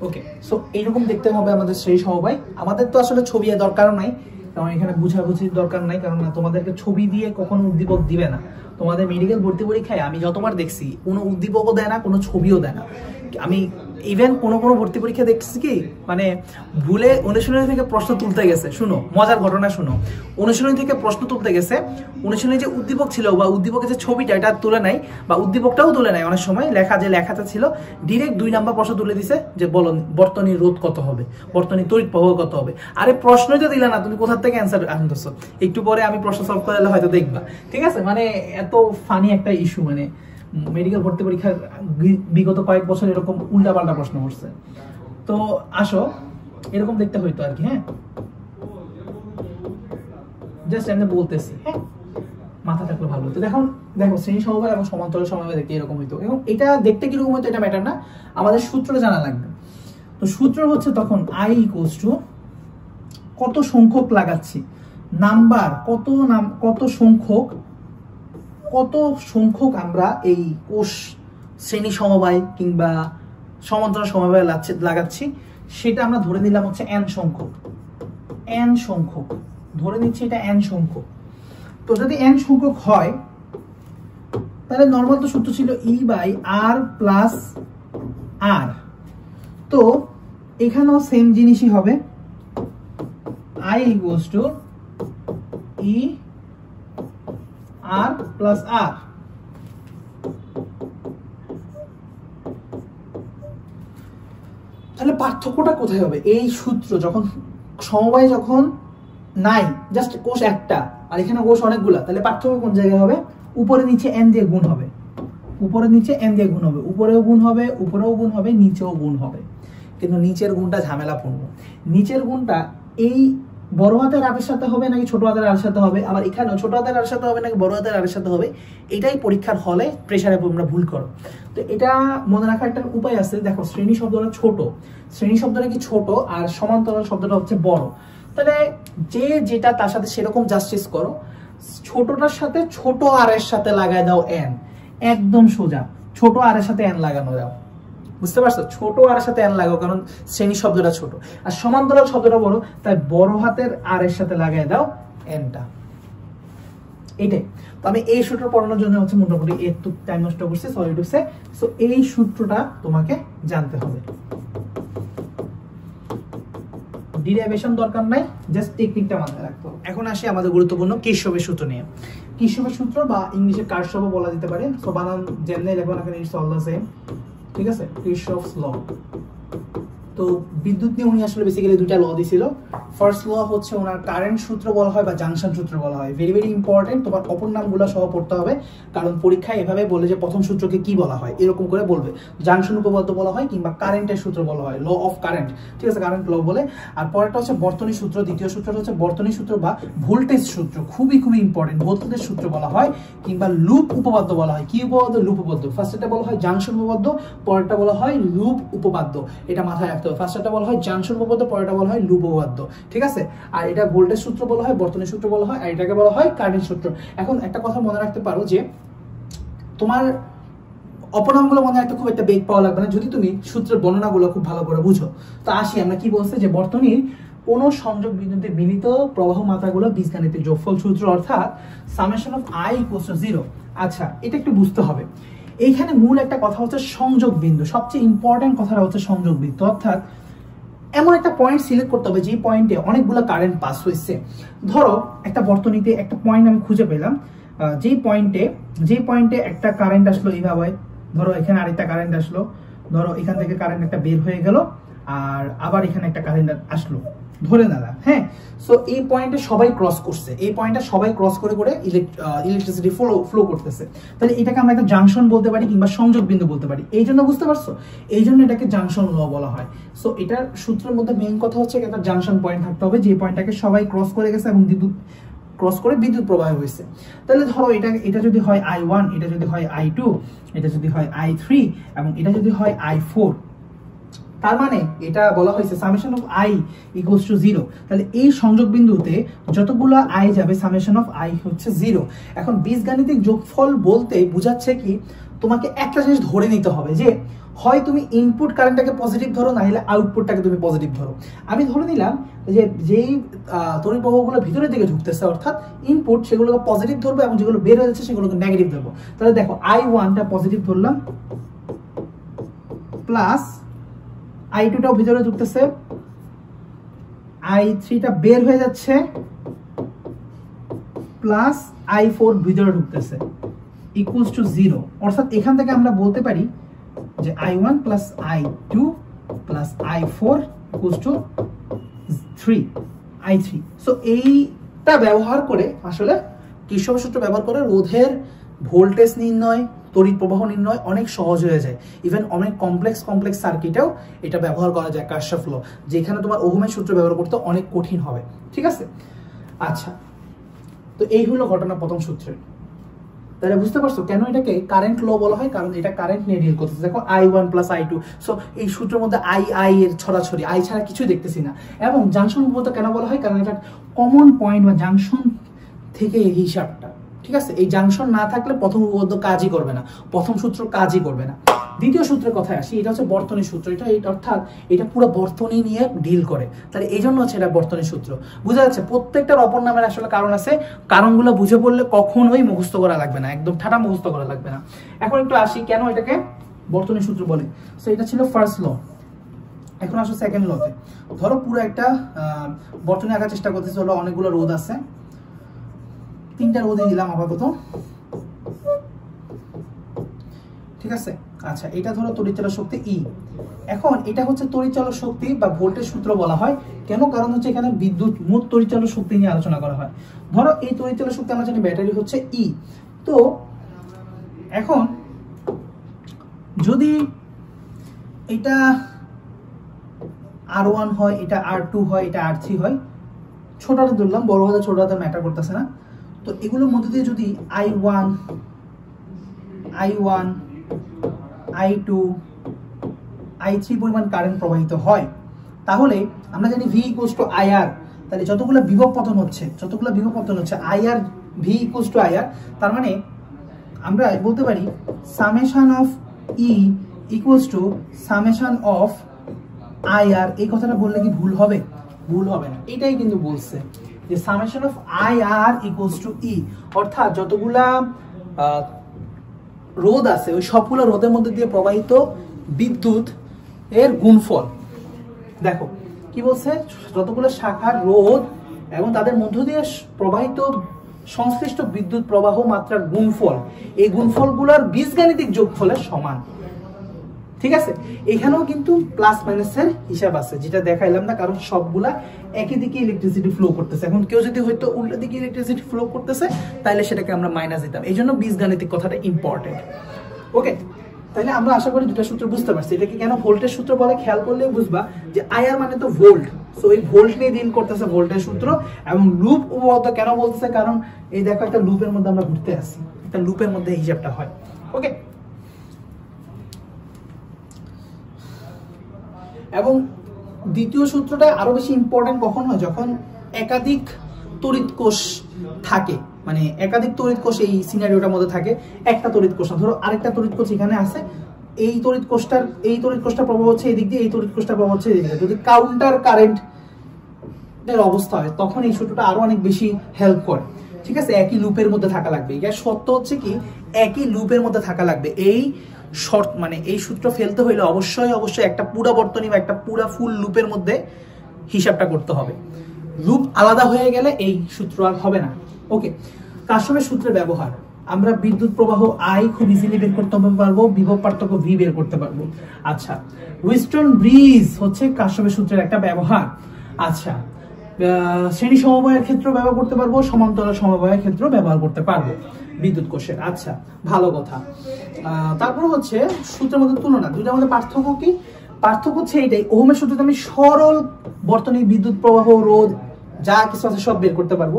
ওকে, সো এইরকম দেখতে হবে আমাদের সেই সমবায়। আমাদের তো আসলে ছবি দরকারও নাই, কারণ এখানে বুঝাবুঝির দরকার নাই, কারণ তোমাদেরকে ছবি দিয়ে কখনো উদ্দীপক দিবে না। তোমাদের মেডিকেল ভর্তি পরীক্ষায় আমি যতবার দেখছি কোনো উদ্দীপকও দেয় না, কোনো ছবিও দেয় না। আমি ইভেন কোনো ভর্তি পরীক্ষা দেখছি কি মানে ভুলে অনুশীলনী থেকে প্রশ্ন তুলতে গেছে, শুনো মজার ঘটনা শুনো, অনুশীলনী থেকে প্রশ্ন তুলতে গেছে, অনুশীলনী যে উদ্দীপক ছিল বা উদ্দীপকের যে ছবিটা এটা তুলে নাই, বা উদ্দীপকটাও তুলে নাই, অনেক সময় লেখাটা ছিল ডিরেক্ট 2 নাম্বার প্রশ্ন তুলে দিছে যে বলো বর্তনীর রোধ কত হবে, বর্তনীর তড়িৎ প্রবাহ কত হবে। আরে প্রশ্নই তো দিলে না, তুমি কোথা থেকে অ্যান্সার আনতেছো? একটু পরে আমি প্রশ্ন সলভ করলে হয়তো দেখবা। ঠিক আছে, মানে এত ফানি একটা ইস্যু, মানে মেডিকেল ভর্তি পরীক্ষার বিগত কয়েক বছর এরকম উল্টাপাল্টা প্রশ্ন করছে। তো আসো এরকম দেখতে হইতো আর কি। হ্যাঁ, জাস্ট আমি বলতেছি, হ্যাঁ মাথা থাকলে ভালো হতো। দেখো শ্রেণী সমবায় এবং সমান্তরাল সমবায় দেখতে এরকম হইতো, এবং এটা দেখতে কিরকম হইতো এটা ম্যাটার না, আমাদের সূত্রটা জানা লাগবে। তো সূত্র হচ্ছে তখন আই ইকুয়ালস টু কত সংখ্যক লাগাচ্ছি, নাম্বার কত সংখ্যক আমরা এই কোষ শ্রেণী সমবায় কিংবা সমান্তরাল সমবায় লাগাচ্ছি, সেটা আমরা ধরে নিলাম হচ্ছে n সংখ্যক, ধরে নিচ্ছি এটা n সংখ্যক। তো যদি n সংখ্যক হয় তাহলে নর্মাল তো সূত্র ছিল E by R plus R, তো এখানেও সেম জিনিসই হবে, I equals to E R plus R। তাহলে পার্থক্যটা কোথায় হবে? এই সূত্র যখন সমবায় যখন নাই, জাস্ট কোষ একটা আর এখানে কোষ অনেকগুলা, তাহলে পার্থক্য কোন জায়গায় হবে? উপরে নিচে n দিয়ে গুণ হবে, উপরে নিচে n দিয়ে গুণ হবে, উপরেও গুণ হবে, উপরেও গুণ হবে, নিচেও গুণ হবে। কিন্তু নিচের গুণটা ঝামেলাপূর্ণ। নিচের গুণটা এই বড় হাতের আরের সাথে হবে নাকি ছোট হাতের আরের সাথে হবে, আবার এখানেও ছোট হাতের আরের সাথে হবে নাকি বড় হাতের আরের সাথে হবে, এটাই পরীক্ষার হলে প্রেসারে তোমরা ভুল করো। তো এটা মনে রাখার একটা উপায় আছে। দেখো শ্রেণী শব্দটা ছোট, শ্রেণী শব্দটা কি ছোট, আর সমান্তরাল শব্দটা হচ্ছে বড়। তাহলে যে যেটা তার সাথে সেরকম জাস্টিস করো, ছোটটার সাথে ছোট আর এর সাথে লাগায় দাও n, একদম সোজা ছোট আর এর সাথে n লাগানো দাও, বুঝতে পারছো? ছোট আর এর সাথে n লাগাও, কারণ শ্রেণী শব্দটা ছোট আর সমান্তরাল শব্দটা বড়, তাই বড় হাতের আর এর সাথে লাগায় দাও nটা। এইটাই তো আমি এই সূত্র পড়ানোর জন্য হচ্ছে মোটামুটি একটু টাইম নষ্ট করছি, সরি টু সে। সো এই সূত্রটা তোমাকে জানতে হবে, ডিরাইভেশন দরকার নাই, জাস্ট টেকনিকটা মাথায় রাখতে হবে। এখন আসি আমাদের গুরুত্বপূর্ণ কিরশফের সূত্র নিয়ে। কিরশফের সূত্র বা ইংলিশে কারশফও বলা যেতে পারে, সো বানান যেমনি লেখো না কেন ইটস অল দ্য সেম। ঠিক আছে, কিরশফস ল। তো বিদ্যুৎ নিয়ে উনি আসলে বেসিক্যালি দুইটা ল দিছিল। ফার্স্ট ল হচ্ছে ওনার কারেন্ট সূত্র বলা হয় বা জাংশন সূত্র বলা হয়। ভেরি ভেরি ইম্পর্টেন্ট, তোমার অপর নামগুলো সহ পড়তে হবে, কারণ পরীক্ষায় এভাবে বলে যে প্রথম সূত্রকে কি বলা হয়, এরকম করে বলবে। জাংশন উপপাদ্য বলা হয় কিংবা কারেন্টের সূত্র বলা হয়, ল অফ কারেন্ট, ঠিক আছে, কারেন্ট ল বলে। আর পরেরটা হচ্ছে বর্তনী সূত্র, দ্বিতীয় সূত্রটা হচ্ছে বর্তনী সূত্র বা ভোল্টেজ সূত্র, খুবই খুবই ইম্পর্টেন্ট। ভোল্টেজ সূত্র বলা হয় কিংবা লুপ উপপাদ্য বলা হয়। কি উপপাদ্য? লুপ উপপাদ্য। ফার্স্টটা বলা হয় জাংশন উপপাদ্য, পরেরটা বলা হয় লুপ উপপাদ্য। এটা মাথায় রাখতে হবে। ফার্স্টটা বলা হয় জাংশন উপপাদ্য, পরেরটা বলা হয় লুপ উপপাদ্য, ঠিক আছে। আর এটা ভোল্টেজ সূত্র বলা হয়, বর্তনী সূত্র বলা হয়, আর এটাকে বলা হয় কারেন্ট সূত্র। এখন একটা কথা মনে রাখতে পারো যে তোমার অপনামগুলো মনে রাখতে খুব একটা বেগ পাওয়া লাগবে না যদি তুমি সূত্রের বর্ণনাগুলো খুব ভালো করে বুঝো। তো আসি আমরা কি বলছে যে বর্তনীর কোন সংযোগ বিন্দুতে মিলিত প্রবাহ মাত্রাগুলো বীজগাণিতিক যোগফল সূত্র, অর্থাৎ summation of i equals two 0। আচ্ছা, এটা একটু বুঝতে হবে। এইখানে মূল একটা কথা হচ্ছে সংযোগ বিন্দু, সবচেয়ে ইম্পর্টেন্ট কথাটা হচ্ছে সংযোগ বিন্দু। অর্থাৎ এমন একটা পয়েন্ট সিলেক্ট করতে হবে যে পয়েন্টে অনেকগুলো কারেন্ট পাস হয়েছে। ধরো একটা বর্তনীতে একটা পয়েন্ট আমি খুঁজে পেলাম, যেই পয়েন্টে একটা কারেন্ট আসলো এইভাবে, ধরো এখানে আরেকটা কারেন্ট আসলো, ধরো এখান থেকে কারেন্ট একটা বের হয়ে গেল, আর আবার এখানে একটা কারেন্ট আসলো, ধরে নিলাম, হ্যাঁ। সো এই পয়েন্টে সবাই ক্রস করছে, এই পয়েন্টটা সবাই ক্রস করে করে ইলেকট্রিসিটি ফ্লো করতেছে। তাহলে এটাকে আমরা একটা জাংশন বলতে পারি কিংবা সংযোগ বিন্দু বলতে পারি। এই জন্য বুঝতে পারছো, এই জন্য এটাকে জাংশন ল বলা হয়। সো এটার সূত্রের মধ্যে মেইন কথা হচ্ছে একটা জাংশন পয়েন্ট থাকতে হবে, যে পয়েন্টটাকে সবাই ক্রস করে গেছে এবং ক্রস করে বিদ্যুৎ প্রবাহ হয়েছে। তাহলে ধরো এটা যদি হয় I1, এটা যদি হয় I2, এটা যদি হয় I3 এবং এটা যদি হয় I4, তার মানে এটা বলা হয়েছে summation of i equals two 0। তাহলে এই সংযোগ বিন্দুতে যতগুলো i যাবে সামেশন অফ i হচ্ছে 0। এখন বীজগাণিতিক যোগফল বলতে বোঝাচ্ছে কি, তোমাকে একটা জিনিস ধরে নিতে হবে যে হয় তুমি ইনপুট কারেন্টটাকে পজিটিভ ধরো, না হলে আউটপুটটাকে তুমি পজিটিভ ধরো। আমি ধরে নিলাম যে যেই তড়িৎ প্রবাহগুলো ভিতরের দিকে ঢুকতেছে অর্থাৎ ইনপুট, সেগুলোকে পজিটিভ ধরবো এবং যেগুলো বের হয়ে যাচ্ছে সেগুলোকে নেগেটিভ ধরবো। তাহলে দেখো I1টা পজিটিভ ধরলাম, প্লাস I2টাও ভিতরে ঢুকতেছে, I3টা বের হয়ে যাচ্ছে, প্লাস I4 ভিতরে ঢুকতেছে, ইকুয়ালস টু 0। অর্থাৎ এখান থেকে আমরা বলতে পারি যে I1 plus I2 plus I4 equals to 3I3। So এইটা ব্যবহার করে আসলে কিরশফের সূত্র ব্যবহার করে রোধের ভোল্টেজ নির্ণয়, তড়িৎ প্রবাহ নির্ণয় অনেক সহজ হয়ে যায়। ইভেন অনেক কমপ্লেক্স সার্কিটেও এটা ব্যবহার করা যায়, কিরশফ ল, যেখানে তোমার ওহমের সূত্র ব্যবহার করতে অনেক কঠিন হবে, ঠিক আছে। আচ্ছা, তো এই হলো ঘটনা প্রথম সূত্রের। তাহলে বুঝতে পারছো কেন এটাকে কারেন্ট ল বলা হয়, কারণ এটা কারেন্ট নিয়ে ডিল করতেছে। দেখো I1 প্লাস I2, সো এই সূত্রের মধ্যে I এর ছড়াছড়ি, I ছাড়া কিছুই দেখতেছি না। এবং জাংশন উপপাদ্য কেন বলা হয়, কারণ এটা কমন পয়েন্ট বা জাংশন থেকে এই হিসাবটা, ঠিক আছে। এই জাংশন না থাকলে প্রথম উপপাদ্য কাজই করবে না, প্রথম সূত্র কাজই করবে না। দ্বিতীয় সূত্রের কথায় আসি, এটা হচ্ছে বর্তনী সূত্র। অর্থাৎ এটা পুরো বর্তনী নিয়ে ডিল করে, তাহলে এই জন্য হচ্ছে এটা বর্তনী সূত্র। বুঝা যাচ্ছে, প্রত্যেকটার অপর নামের আসলে কারণ আছে, কারণগুলো বুঝে পড়লে কখনোই মুখস্থ করা লাগবে না, একদম ঠাটা মুখস্থ করা লাগবে না। এখন একটু আসি কেন এটাকে বর্তনী সূত্র বলে। সো এটা ছিল ফার্স্ট ল। এখন আসো সেকেন্ড লতে। ধরো পুরো একটা বর্তনী আঁকার চেষ্টা করতেছে, হলো অনেকগুলো রোধ আছে, 3টা রোধে দিলাম আপাতত, ঠিক আছে। আচ্ছা, এটা ধরো তড়িৎচালক শক্তি E। এখন এটা হচ্ছে তড়িৎচালক শক্তি বা ভোল্টেজ সূত্র বলা হয় কেন, কারণ হচ্ছে এখানে বিদ্যুৎ মোট তড়িৎচালক শক্তি নিয়ে আলোচনা করা হয়। ধরো এই তড়িৎচালক শক্তি আমরা জানি ব্যাটারি হচ্ছে E। তো এখন যদি এটা R1 হয়, এটা R2 হয়, এটা R3 হয়, ছোট হাতে ধরলাম, বড় হাতে ছোট হাতে ম্যাটার করতেছে না। তো এগুলোর মধ্যে দিয়ে যদি I1, I2, I3 পরিমাণ কারেন্ট প্রবাহিত হয়, তাহলে আমরা জানি V ইকুয়ালস টু IR। তাহলে যতগুলো বিভব পতন হচ্ছে IR, V equals to IR, তার মানে আমরা বলতে পারি summation of E equals to summation of IR। এই কথাটা বললে কি ভুল হবে? ভুল হবে না, এটাই কিন্তু বলছে যে summation of IR equals to E, অর্থাৎ যতগুলা রোধ আছে ওই সবগুলো রোধের মধ্যে দিয়ে প্রবাহিত বিদ্যুৎ এর গুণফল। দেখো কি বলছে, যতগুলো শাখার রোধ এবং তাদের মধ্য দিয়ে প্রবাহিত সংশ্লিষ্ট বিদ্যুৎ প্রবাহ মাত্রার গুণফল, এই গুণফলগুলোর বীজগাণিতিক যোগফলের সমান। ঠিক আছে, এখানেও কিন্তু প্লাস মাইনাসের হিসাব আছে, যেটা দেখাইলাম না, কারণ সবগুলা একই দিকে ইলেকট্রিসিটি ফ্লো করতেছে। এখন কেউ যদি হয়তো উল্টো দিকে ইলেকট্রিসিটি ফ্লো করতেছে, তাহলে সেটাকে আমরা মাইনাস দিতাম। এই জন্য বীজগাণিতিক কথাটা ইম্পর্টেন্ট। ওকে, তাহলে আমরা আশা করি দুটো সূত্র বুঝতে পারছি। এটাকে কেন ভোল্টের সূত্র বলে খেয়াল করলে বুঝবা যে আইআর মানে তো ভোল্ট, সো এই ভোল্ট নিয়ে ডিল করতেছে ভোল্টের সূত্র। এবং লুপ উপপাদ্য কেন বলতেছে, কারণ এই দেখো একটা লুপের মধ্যে আমরা ঘুরতে আসি, একটা লুপের মধ্যে হিসাবটা হয়। ওকে, এবং দ্বিতীয় সূত্রটা আরো বেশি ইম্পর্টেন্ট কখন হয়, যখন একাধিক তড়িৎ কোষ থাকে, মানে একাধিক তড়িৎ কোষ এই সিনারিওটার মধ্যে থাকে। একটা তড়িৎ কোষ না, ধরো আরেকটা তড়িৎ কোষ এখানে আছে, এই তড়িৎ কোষটার প্রভাব হচ্ছে এই দিক দিয়ে, এই তড়িৎ কোষটার প্রভাব হচ্ছে এই দিক দিয়ে। যদি কাউন্টার কারেন্টের অবস্থা হয়, তখন এই সূত্রটা আরো অনেক বেশি হেল্প করে। ঠিক আছে, একই লুপের মধ্যে থাকা লাগবে। এটা সত্য হচ্ছে কি, একই লুপের মধ্যে থাকা লাগবে। এই শর্ট মানে এই সূত্র ফেলতে হইলে অবশ্যই একটা পুরা বর্তনী বা একটা পুরা ফুল লুপের মধ্যে হিসাবটা করতে হবে। লুপ আলাদা হয়ে গেলে এই সূত্র আর হবে না। ওকে, কারশফের সূত্রের ব্যবহার, আমরা বিদ্যুৎ প্রবাহ আই খুব ইজিলি বের করতে পারবো, বিভব পার্থক্য ভি বের করতে পারবো। আচ্ছা, হুইস্টন ব্রিজ হচ্ছে কারশফের সূত্রের একটা ব্যবহার। আচ্ছা, শ্রেণী সমবায়ের ক্ষেত্রে ব্যবহার করতে পারবো, সমান্তরাল সমবায়ের ক্ষেত্রে ব্যবহার করতে পারবো বিদ্যুৎ কোষের। আচ্ছা, ভালো কথা। তারপর হচ্ছে সূত্রের মধ্যে তুলনা, দুইটার মধ্যে পার্থক্য কি? পার্থক্য হচ্ছে এইটাই, ওহমের সূত্রে আমি সরল বর্তনী বিদ্যুৎ প্রবাহ, রোধ যা কিছু আছে সব বের করতে পারবো,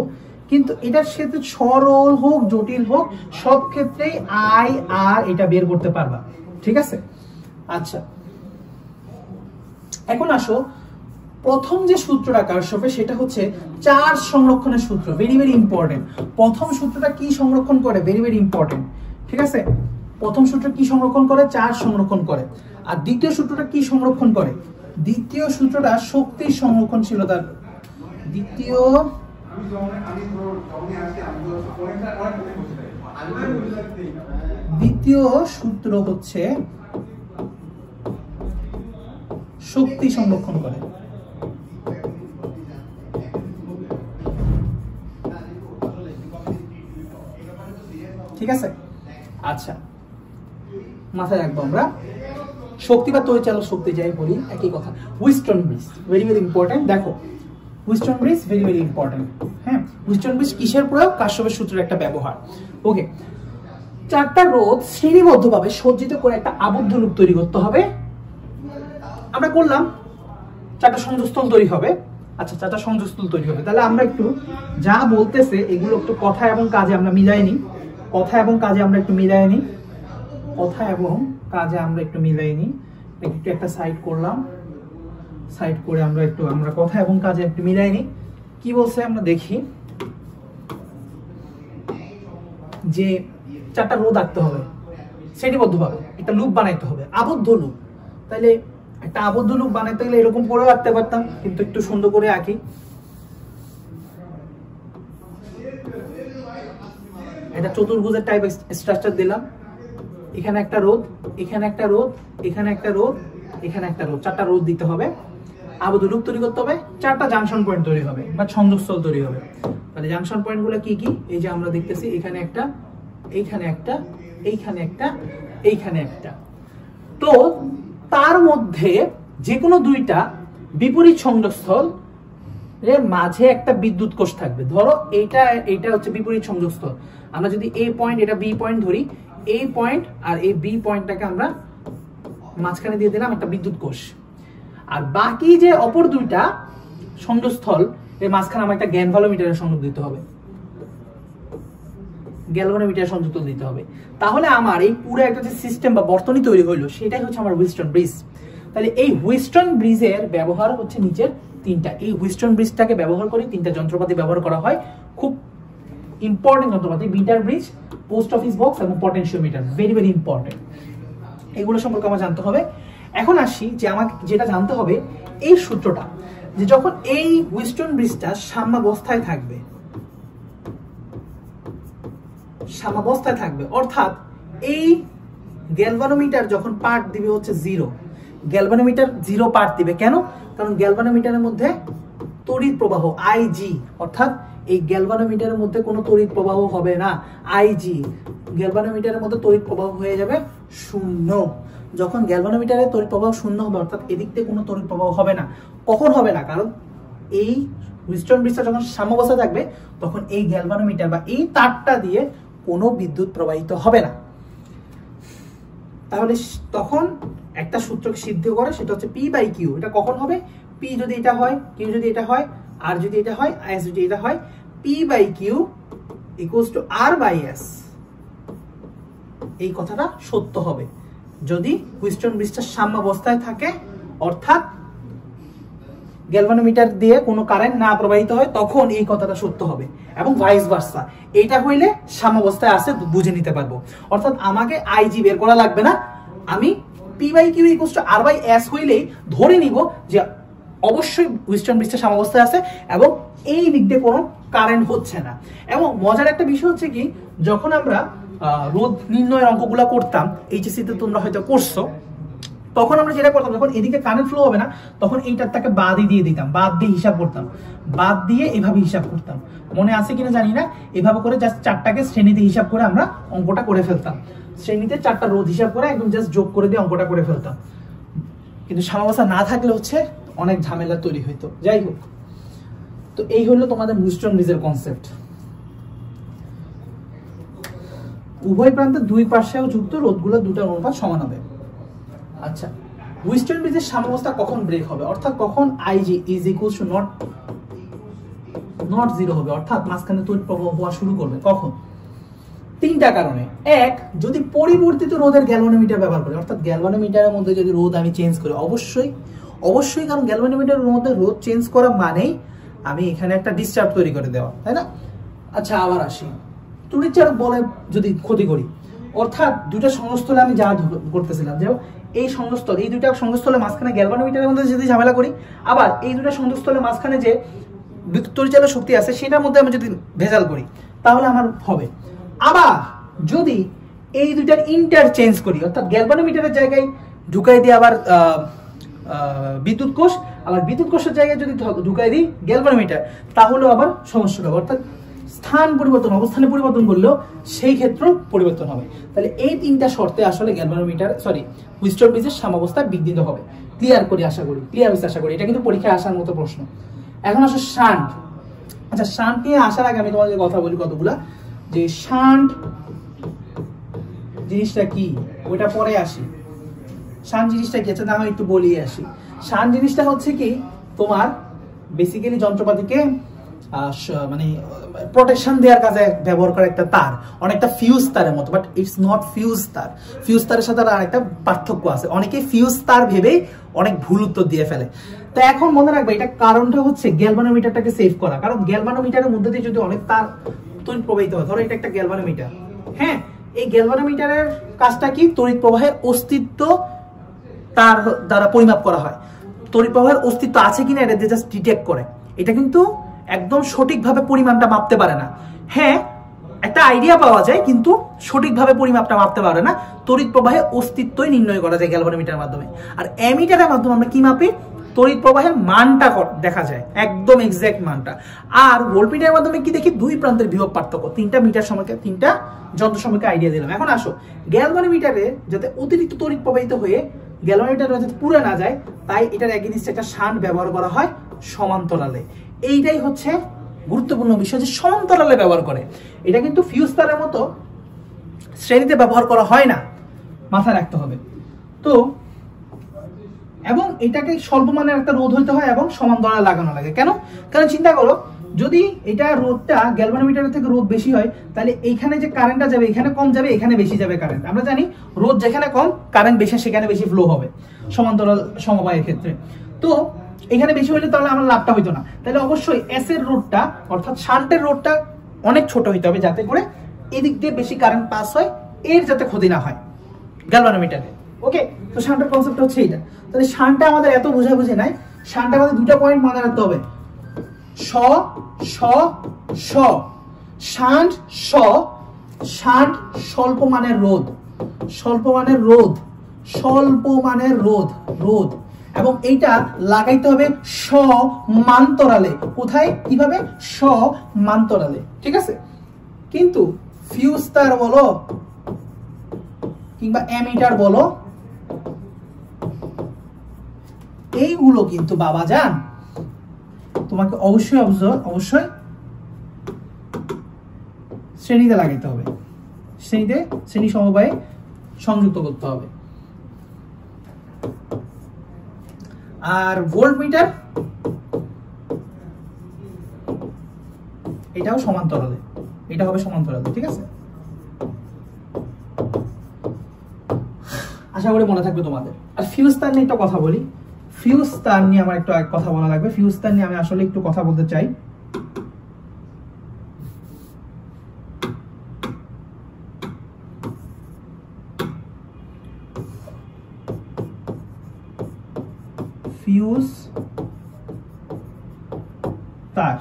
কিন্তু এটার সাথে সরল হোক জটিল হোক সব ক্ষেত্রেই আই আর এটা বের করতে পারবা। ঠিক আছে, আচ্ছা এখন আসো প্রথম যে সূত্রটা কারশফের, সেটা হচ্ছে চার্জ সংরক্ষণের সূত্র। Very very important. প্রথম সূত্রটা কি সংরক্ষণ করে? Very very important. ঠিক আছে, প্রথম সূত্র কি সংরক্ষণ করে? চার্জ সংরক্ষণ করে। আর দ্বিতীয় সূত্রটা কি সংরক্ষণ করে? দ্বিতীয় সূত্রটা শক্তির সংরক্ষণশীলতার। দ্বিতীয় সূত্র হচ্ছে শক্তি সংরক্ষণ করে। ঠিক আছে, আচ্ছা মাথায় রাখবো আমরা, শক্তি বা তড়িৎচালক শক্তি যাই বলি একই কথা। Wheatstone bridge very very important. দেখো Wheatstone bridge very very important. হ্যাঁ, হুইস্টন ব্রিজ কিসের প্রয়োগ? কারশফের সূত্রের একটা ব্যবহার। ওকে, চারটা রোধ শ্রেণীবদ্ধভাবে সজ্জিত করে একটা আবদ্ধ লুপ তৈরি করতে হবে। আমরা করলাম, চারটা সংযোগস্থল তৈরি হবে। আচ্ছা, চারটা সংযোগস্থল তৈরি হবে, তাহলে আমরা একটু যা বলতেছে এগুলো একটু কথা এবং কাজে আমরা মিলাই নিই। কথা এবং কাজে আমরা একটু মিলাই নিই। একটু একটা সাইড করলাম, সাইড করে আমরা কথা এবং কাজে একটু মিলাই নিই। কি বলছে আমরা দেখি, যে চারটা রোধ আঁকতে হবে শ্রেণীবদ্ধভাবে, একটা লুপ বানাইতে হবে, আবদ্ধ লুপ। তাহলে একটা আবদ্ধ লুপ বানাইতে গেলে এরকম করে আঁকতে পারতাম, কিন্তু একটু সুন্দর করে আঁকি। এটা চতুর্ভুজের টাইপ স্ট্রাকচার দিলাম। এখানে একটা রোধ, এখানে একটা রোধ, এখানে একটা রোধ, এখানে একটা রোধ, চারটা রোধ দিতে হবে, আবদ্ধ লুপ তৈরি করতে হবে, চারটা জাংশন পয়েন্ট তৈরি হবে বা সংযোগস্থল তৈরি হবে। তাহলে জাংশন পয়েন্ট গুলো কি কি? এই যে আমরা দেখতেছি, এখানে একটা, এইখানে একটা, এইখানে একটা, এইখানে একটা। তো তার মধ্যে যে কোনো দুইটা বিপরীত সংযোগস্থল এর মাঝে একটা বিদ্যুৎ কোষ থাকবে। ধরো এইটা হচ্ছে বিপরীত সংযোগস্থল। আমরা যদি এ পয়েন্ট, এটা বি পয়েন্ট ধরি, এ পয়েন্ট আর এই বি পয়েন্টটাকে আমরা মাঝখানে দিয়ে দিলাম একটা বিদ্যুৎ কোষ। আর বাকি যে অপর দুইটা সংযোগস্থল এর মাঝখানে আমার একটা গ্যালভানোমিটারের সংযোগ দিতে হবে, গ্যালভানোমিটারের সংযোগ দিতে হবে। তাহলে আমার এই পুরো একটা যে সিস্টেম বা বর্তনী তৈরি হইলো, সেটাই হচ্ছে আমার হুইস্টন ব্রিজ। তাহলে এই হুইস্টন ব্রিজের ব্যবহার হচ্ছে নিচের তিনটা। এই হুইস্টন ব্রিজটাকে ব্যবহার করে তিনটা যন্ত্রপাতি ব্যবহার করা হয়, খুব ইম্পর্টেন্ট যন্ত্রপাতি। Metre bridge, post office box এবং পটেনশিওমিটার, ভেরি ভেরি ইম্পর্টেন্ট। এগুলো সম্পর্কে আমার জানতে হবে। এখন আসি যে আমাকে যেটা জানতে হবে, এই সূত্রটা, যে যখন এই হুইস্টন ব্রিজটা সাম্যাবস্থায় থাকবে, অর্থাৎ এই গ্যালভানোমিটার যখন পার্ট দিবে হচ্ছে 0, গ্যালভানোমিটার 0 পার্ট দিবে। কেন? কারণ গ্যালভানোমিটারের মধ্যে তড়িৎ প্রবাহ আইজি, অর্থাৎ এই গ্যালভানোমিটারের মধ্যে কোনো তড়িৎ প্রবাহ হবে না, আইজি। গ্যালভানোমিটারের মধ্যে তড়িৎ প্রবাহ হয়ে যাবে 0। যখন গ্যালভানোমিটারে তড়িৎ প্রবাহ শূন্য হবে, অর্থাৎ এদিক থেকে কোনো তড়িৎ প্রবাহ হবে না। কখন হবে না? কারণ এই হুইস্টন ব্রিজটা যখন সাম্যাবস্থায় থাকবে তখন এই গ্যালভানোমিটার বা এই তারটা দিয়ে কোনো বিদ্যুৎ প্রবাহিত হবে না। তাহলে তখন একটা সূত্রকে সিদ্ধ করে, সেটা হচ্ছে পি বাই কিউ। এটা কখন হবে? পি যদি এটা হয়, কিউ যদি এটা হয়, আর যদি এটা হয়, এস যদি এটা হয়, P by Q equals to R by S. এই কথাটা সত্য হবে যদি হুইস্টন ব্রিজটা সাম্যাবস্থায় থাকে, অর্থাৎ গ্যালভানোমিটার দিয়ে কোনো কারেন্ট না প্রবাহিত হয়, তখন এই কথাটা সত্য হবে। এবং ভাইস ভার্সা, এটা হইলে সাম্যাবস্থায় আছে বুঝে নিতে পারবো। অর্থাৎ আমাকে আইজি বের করা লাগবে না, আমি P by Q equals to R by S হইলেই ধরে নিব যে অবশ্যই হুইস্টন ব্রিজটা সাম্যাবস্থায় আছে এবং এই দিক দিয়ে কোনো কারেন্ট হচ্ছে না। এবং মজার একটা বিষয় হচ্ছে কি, যখন আমরা রোধ নির্ণয়ের অঙ্কগুলো করতাম, এইচএসসিতে তোমরা হয়তো করছো, তখন আমরা যেটা করতাম, যখন এদিকে কারেন্ট ফ্লো হবে না তখন এইটারটাকে বাদই দিয়ে দিতাম, বাদ দিয়ে হিসাব করতাম, বাদ দিয়ে এভাবে হিসাব করতাম। মনে আছে কিনা জানি না, এভাবে করে জাস্ট চারটাকে শ্রেণীতে হিসাব করে আমরা অঙ্কটা করে ফেলতাম। শ্রেণীতে চারটা রোধ হিসাব করে একদম জাস্ট যোগ করে দিয়ে অঙ্কটা করে ফেলতাম। কিন্তু সাম্যাবস্থা না থাকলে হচ্ছে অনেক ঝামেলা তৈরি হইতো। যাই হোক, তো এই হলো তোমাদের হুইস্টন ব্রিজের কনসেপ্ট। উভয় প্রান্তের দুই পাশেও যুক্ত রোধগুলো দুটার অনুপাত সমান হবে। আচ্ছা, হুইস্টন ব্রিজের সাম্যাবস্থা কখন ব্রেক হবে, অর্থাৎ কখন IG is equals to not zero হবে, অর্থাৎ মাঝখানে তড়িৎ প্রবাহ হওয়া শুরু করবে। কখন? তিনটা কারণে। এক, যদি পরিবর্তিত রোধের গ্যালভানোমিটার ব্যবহার করি, অর্থাৎ গ্যালভানোমিটারের মধ্যে যদি রোধ আমি চেঞ্জ করি, অবশ্যই কারণ গ্যালভানোমিটারের মধ্যে রোধ চেঞ্জ করা মানেই আমি এখানে একটা ডিসচার্জ তৈরি করে দেওয়া, তাই না? আচ্ছা, আবার আসি, তড়িৎচালক বলে যদি ক্ষতি করি, অর্থাৎ দুটা সংযোগস্থলে আমি যা করতেছিলাম, যে এই সংযোগস্থল, এই দুইটা সংযোগস্থলের মাঝখানে গ্যালভানোমিটারের মধ্যে যদি ঝামেলা করি, আবার এই দুটা সংযোগস্থলের মাঝখানে যে বিদ্যুৎ তড়িৎচালক শক্তি আছে সেটার মধ্যে আমি যদি ভেজাল করি, তাহলে আমার হবে। আবার যদি এই দুইটার ইন্টারচেঞ্জ করি, অর্থাৎ গ্যালভানোমিটারের জায়গায় ঢুকাই দিই আবার বিদ্যুৎ কোষ, আবার বিদ্যুৎ কোষের জায়গায় যদি ঢুকাই দিই গ্যালভানোমিটার, তাহলেও আবার সমস্যা হবে। অর্থাৎ স্থান পরিবর্তন, অবস্থানে পরিবর্তন করলেও সেই ক্ষেত্রেও পরিবর্তন হবে। তাহলে এই তিনটা শর্তে আসলে হুইস্টন ব্রিজের সাম্যাবস্থা বিঘ্নিত হবে। ক্লিয়ার হয়েছে আশা করি। এটা কিন্তু পরীক্ষায় আসার মতো প্রশ্ন। এখন আসলে শান্ট। আচ্ছা, শান্ট নিয়ে আসার আগে আমি তোমাদের কথা বলি কতগুলা, যে শান্ট জিনিসটা কি ওইটা পরে আসি। শান্ট জিনিসটা কি, আচ্ছা আমি একটু বলিয়ে আসি। শান্ট জিনিসটা হচ্ছে কি, তোমার বেসিক্যালি যন্ত্রপাতিকে মানে প্রোটেকশন দেওয়ার কাজে ব্যবহার করা একটা তার, অনেকটা ফিউজ তারের মতো, বাট ইটস নট ফিউজ তার। ফিউজ তারের সাথে আর একটা পার্থক্য আছে, অনেকে ফিউজ তার ভেবেই অনেক ভুল উত্তর দিয়ে ফেলে। তো এখন মনে রাখবে, এটা কারণটা হচ্ছে গ্যালভানোমিটারটাকে সেভ করা। কারণ গ্যালভানোমিটারের মধ্যে দিয়ে যদি অনেক তার তড়িৎ প্রবাহিত হয়, ধরো এটা একটা গ্যালভানোমিটার, হ্যাঁ, এই গ্যালভানোমিটারের কাজটা কি, তড়িৎ প্রবাহের অস্তিত্ব তার দ্বারা পরিমাপ করা হয়। তড়িৎ প্রবাহের অস্তিত্ব আছে কিনা এটা জাস্ট ডিটেক্ট করে। এটা কিন্তু একদম সঠিকভাবে পরিমাণটা মাপতে পারে না। হ্যাঁ, একটা আইডিয়া পাওয়া যায়, কিন্তু সঠিকভাবে পরিমাপটা মাপতে পারে না। তড়িৎ প্রবাহের অস্তিত্বই নির্ণয় করা যায় গ্যালভানোমিটারের মাধ্যমে। আর অ্যামিটারের মাধ্যমে আমরা কি মাপি, তড়িৎ প্রবাহের মানটা দেখা যায়, একদম এক্সাক্ট মানটা। আর ভোল্টমিটারের মাধ্যমে কি দেখি, দুই প্রান্তের বিভব পার্থক্য। তিনটা মিটার সময়কে, তিনটা যন্ত্র সময়কে আইডিয়া দিলাম। এখন আসো, গ্যালভানোমিটারে যাতে অতিরিক্ত তড়িৎ প্রবাহিত হয়ে গ্যালভানোমিটার যাতে পুড়ে না যায়, তাই এটার এগেইনস্টে একটা শান্ট ব্যবহার করা হয় সমান্তরালে। এইটাই হচ্ছে গুরুত্বপূর্ণ বিষয়, যে সমান্তরালে ব্যবহার করে। এটা কিন্তু ফিউজ তারের মতো শ্রেণীতে ব্যবহার করা হয় না, মাথায় রাখতে হবে। তো এবং এটাকে স্বল্প মানের একটা রোধ হইতে হয় এবং সমান্তরালে লাগানো লাগে। কেন? কারণ চিন্তা করো, যদি এটা রোধটা গ্যালভানোমিটারের থেকে রোধ বেশি হয়, তাহলে এইখানে যে কারেন্টটা যাবে এখানে কম যাবে, এখানে বেশি যাবে কারেন্ট। আমরা জানি রোধ যেখানে কম, কারেন্ট বেশি, সেখানে বেশি ফ্লো হবে সমান্তরাল সমবায়ের ক্ষেত্রে। তো এখানে বেশি হলে তাহলে আমার লাভটা হইতো না। তাহলে অবশ্যই এস এর রোধটা, অর্থাৎ শান্টের রোধটা অনেক ছোট হইতে হবে, যাতে করে এদিক দিয়ে বেশি কারেন্ট পাস হয়, এর যাতে ক্ষতি না হয় গ্যালভানোমিটারে। ওকে, তো শান্টের কনসেপ্ট হচ্ছে এইটা। তাহলে শান্টটা আমাদের এত বোঝাবুঝি নাই। শান্টটা আমাদের দুটো পয়েন্ট মনে রাখতে হবে, শান্ট স্বল্প মানের রোধ, এবং এইটা লাগাইতে হবে সমান্তরালে। কোথায়, কিভাবে? সমান্তরালে, ঠিক আছে? কিন্তু ফিউজ তার বলো কিংবা অ্যামিটার বলো, এইগুলো কিন্তু বাবা জান তোমাকে অবশ্যই অবশ্যই শ্রেণীতে লাগাইতে হবে, শ্রেণী সমবায়ে সংযুক্ত করতে হবে। আর ভোল্ট মিটার এটাও সমান্তরালে, এটা হবে সমান্তরালে, ঠিক আছে? আশা করি মনে থাকবে তোমাদের। আর ফিউজ তার নিয়ে একটা কথা বলি, ফিউজ তার নিয়ে আমার একটু কথা বলা লাগবে। ফিউজ তার নিয়ে আমি আসলে একটু কথা বলতে চাই। ফিউজ তার,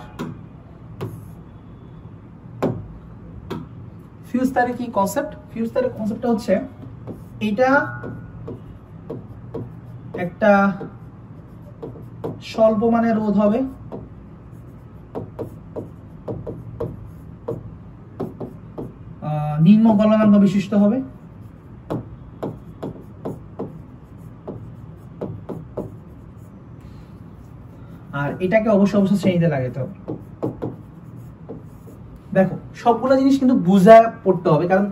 ফিউজ তারের কি কনসেপ্ট? ফিউজ তারের কনসেপ্টটা হচ্ছে এটা একটা স্বল্প মানের রোধ হবে, নিম্ন গলনাঙ্ক বিশিষ্ট হবে, আর এটাকে অবশ্যই শ্রেণীতে লাগাইতে হবে। দেখো সবগুলো জিনিস কিন্তু বুঝা পড়তে হবে, কারণ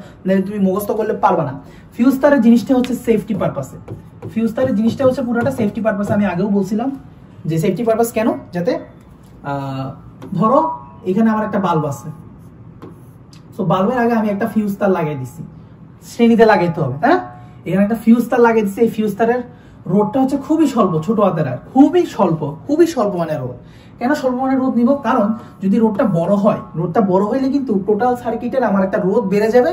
তুমি মুখস্থ করলে পারবা না। ফিউজ তারের জিনিসটা হচ্ছে সেফটি পারপাসে, ফিউজ তারের জিনিসটা হচ্ছে পুরোটা সেফটি পারপাসে। আমি আগেও বলছিলাম যে সেফটি পারপাস কেন, যাতে ধরো এখানে আমার একটা বাল্ব আছে, তো বাল্বের আগে আমি একটা ফিউজ তার লাগাই দিছি, শ্রেণীতে লাগাইতে হবে, তাই না? এখানে একটা ফিউজ তার লাগাই দিচ্ছি, এই ফিউজ তারের রোধটা হচ্ছে খুবই স্বল্প, ছোট হাতের আর খুবই স্বল্প মানের রোধ। কেন স্বল্প মানের রোধ নিব? কারণ যদি রোধটা বড় হয়, রোধটা বড় হইলে কিন্তু টোটাল সার্কিটের আমার একটা রোধ বেড়ে যাবে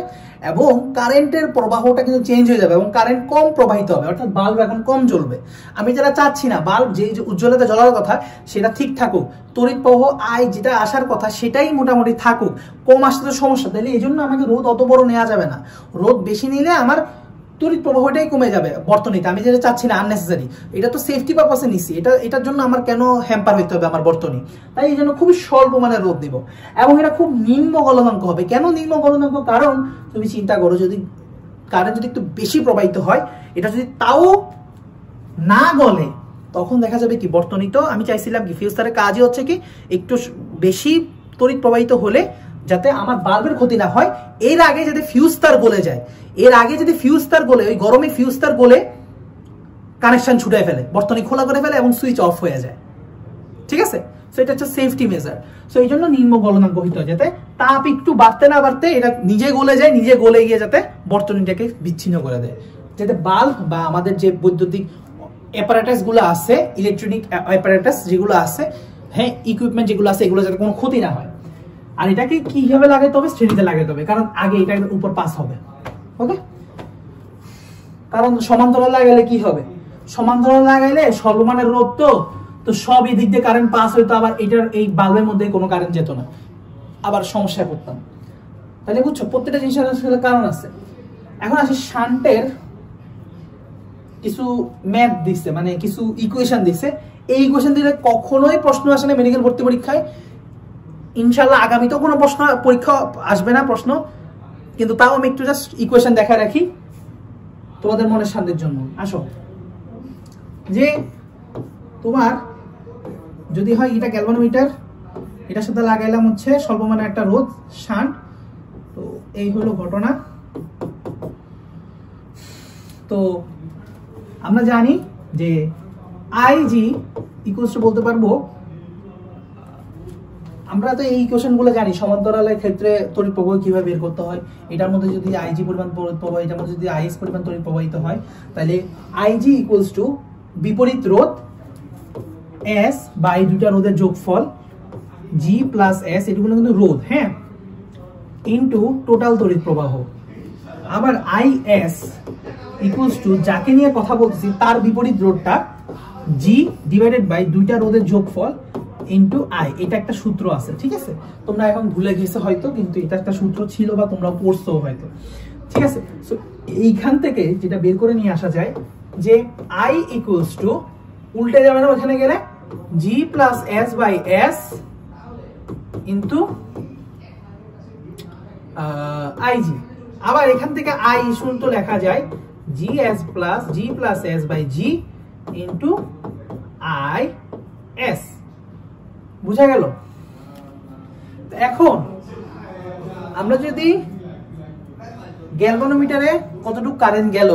এবং কারেন্টের প্রবাহটা কিন্তু চেঞ্জ হয়ে যাবে এবং কারেন্ট কম প্রবাহিত হবে, অর্থাৎ বাল্ব এখন কম জ্বলবে। আমি যারা চাচ্ছি না বাল্ব যে উজ্জ্বলতা জ্বলার কথা সেটা ঠিক থাকুক, তড়িৎ প্রবাহ আই যেটা আসার কথা সেটাই মোটামুটি থাকুক, কম আসতে তো সমস্যা, তাহলে এই জন্য আমাকে রোধ অত বড় নেওয়া যাবে না। রোধ বেশি নিলে আমার তড়িৎ প্রবাহটাই কমে যাবে বর্তনীতে, আমি যেটা চাচ্ছি না আননেসেসারি। এটা তো সেফটি পারপাসে নিছি, এটার জন্য আমার কেন হ্যাম্পার হইতে হবে আমার বর্তনী? তাই এই জন্য খুবই স্বল্প মানের রোধ দিব এবং এটা খুব নিম্ন গলনাঙ্ক হবে। কেন নিম্ন গলনাঙ্ক? কারণ তুমি চিন্তা করো, যদি কারেন্ট যদি একটু বেশি প্রবাহিত হয়, এটা যদি তাও না গলে, তখন দেখা যাবে কি বর্তনী, তো আমি চাইছিলাম কি ফিউজ তারের কাজই হচ্ছে কি একটু বেশি তড়িৎ প্রবাহিত হলে যাতে আমার বাল্বের ক্ষতি না হয়, এর আগে যাতে ফিউজ তার গলে যায়, এর আগে যদি ফিউজ তার গলে, ওই গরমে ফিউজ তার গলে কানেকশন ছুটাই ফেলে, বর্তনী খোলা করে ফেলে এবং সুইচ অফ হয়ে যায়, ঠিক আছে? সো এটা হচ্ছে সেফটি মেজার। সো এই জন্য নিম্ন গলনাঙ্ক হইতে হয়, যাতে তাপ একটু বাড়তে না বাড়তে এটা নিজে গলে যায়, নিজে গলে গিয়ে যাতে বর্তনীটাকে বিচ্ছিন্ন করে দেয়, যাতে বাল্ব বা আমাদের যে বৈদ্যুতিক অ্যাপারেটাস গুলো আছে, ইলেকট্রনিক অ্যাপারেটাস যেগুলো আছে, হ্যাঁ ইকুইপমেন্ট যেগুলো আছে, এগুলো যাতে কোনো ক্ষতি না হয়। আর এটাকে কিভাবে লাগাইতে হবে? শ্রেণীতে লাগাইতে হবে, কারণ আগে এটা উপর পাস হবে, ওকে? কারণ সমান্তরাল লাগাইলে কি হবে? সমান্তরাল লাগাইলে সর্বমানের রোধ তো সব এই দিক দিয়ে কারেন্ট পাস হইতো, আবার এটার এই বাল্বের মধ্যে কোনো কারেন্ট যেত না, আবার সমস্যায় পড়তাম। তাহলে বুঝছো প্রত্যেকটা জিনিসের কারণ আছে। এখন আসি শান্টের কিছু ম্যাথ দিচ্ছে, মানে কিছু ইকুয়েশন দিচ্ছে। এই ইকুয়েশন দিলে কখনোই প্রশ্ন আসে না মেডিকেল ভর্তি পরীক্ষায়, ইনশাল্লাহ আগামীতেও কোনো প্রশ্ন পরীক্ষা আসবে না প্রশ্ন, কিন্তু তাও আমি একটু জাস্ট ইকুয়েশন দেখা রাখি তোমাদের মনের শান্তির জন্য। আসো, যে তোমার যদি হয় এটা গ্যালভানোমিটার, এটার সাথে লাগাইলাম হচ্ছে স্বল্পমানের একটা রোধ শান্ট, তো এই হলো ঘটনা। তো আমরা জানি যে আইজি ইকুয়ালস টু বলতে পারবো, আমরা তো এই ইকুয়েশনগুলো জানি সমান্তরালের ক্ষেত্রে তড়িৎ প্রবাহ কিভাবে বের করতে হয়। এটার মধ্যে যদি আইজি পরিমাণ তড়িৎ প্রবাহ, এটার মধ্যে যদি আইএস পরিমাণ তড়িৎ প্রবাহিত হয়, তাহলে আইজি ইকুয়ালস টু বিপরীত রোধ এস বাই দুটা রোধের যোগফল জি প্লাস এস, এগুলো কিন্তু রোধ, হ্যাঁ, ইনটু টোটাল তড়িৎ প্রবাহ। আবার আইএস ইকুয়ালস টু যাকে নিয়ে কথা বলতেছি তার বিপরীত রোধটা জি ডিভাইডেড বাই দুইটা রোধের যোগফল ইনটু আই। এটা একটা সূত্র আছে, ঠিক আছে? তোমরা এখন ভুলে গেছো হয়তো, কিন্তু এটা একটা সূত্র ছিল বা তোমরা পড়ছো হয়তো, ঠিক আছে? সো এইখান থেকে যেটা বের করে নিয়ে আসা যায় যে আই ইকুয়ালস টু, উল্টে যাবে না ওখানে গেলে, G plus S by S into IG. আবার এখান থেকে আই সূত্র লেখা যায় G plus S by G into I S. বুঝা গেল? এখন আমরা যদি গ্যালভানোমিটারে কতটুকু কারেন্ট গেল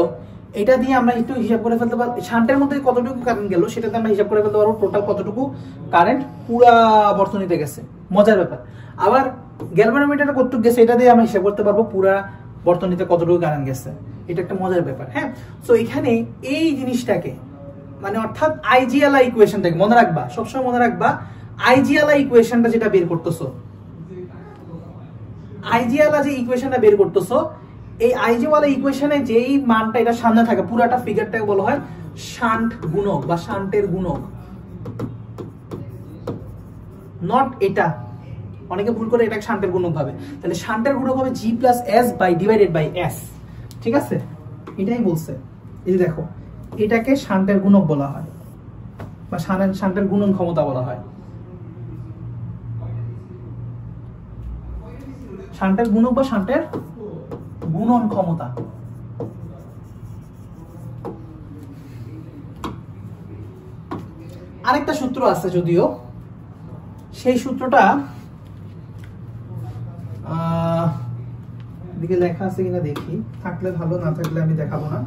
এটা দিয়ে আমরা একটু হিসাব করে ফেলতে পারবো, শান্টের মধ্যে কতটুকু কারেন্ট গেল সেটাতে আমরা হিসাব করে ফেলতে পারবো টোটাল কতটুকু কারেন্ট পুরা বর্তনীতে গেছে। মজার ব্যাপার। আবার গ্যালভানোমিটারে কতটুকু গেছে এটা দিয়ে আমরা হিসাব করতে পারবো পুরা বর্তনীতে কতটুকু কারেন্ট গেছে। এটা একটা মজার ব্যাপার। হ্যাঁ, সো এখানে এই জিনিসটাকে মানে অর্থাৎ আইজিএলআই ইকুয়েশনটাকে মনে রাখবা, সবসময় মনে রাখবা আইজিএলআই ইকুয়েশনটা যেটা বের করতেছো, আইজিএলআই যে ইকুয়েশনটা বের করতেছো, এই আইজিএলআই ইকুয়েশনে যেই মানটা এটা সামনে থাকে পুরাটা ফিগারটাকে বলা হয় শান্ট গুণক বা শান্টের গুণক। নট এটা, অনেকে ভুল করে এটা শান্টের গুণক ভাবে, তাহলে শান্টের গুণক হবে G plus S by divided by S। ঠিক আছে, এটাই বলছে। এই যে দেখো, এটাকে শান্টের গুণক বলা হয় বা শান্টের গুণন ক্ষমতা বলা হয়। শান্টের গুণক বা শান্টের গুণন ক্ষমতা। আরেকটা সূত্র আছে যদিও, সেই সূত্রটা দিকে লেখা আছে কিনা দেখি, থাকলে ভালো, না থাকলে আমি দেখাবো না।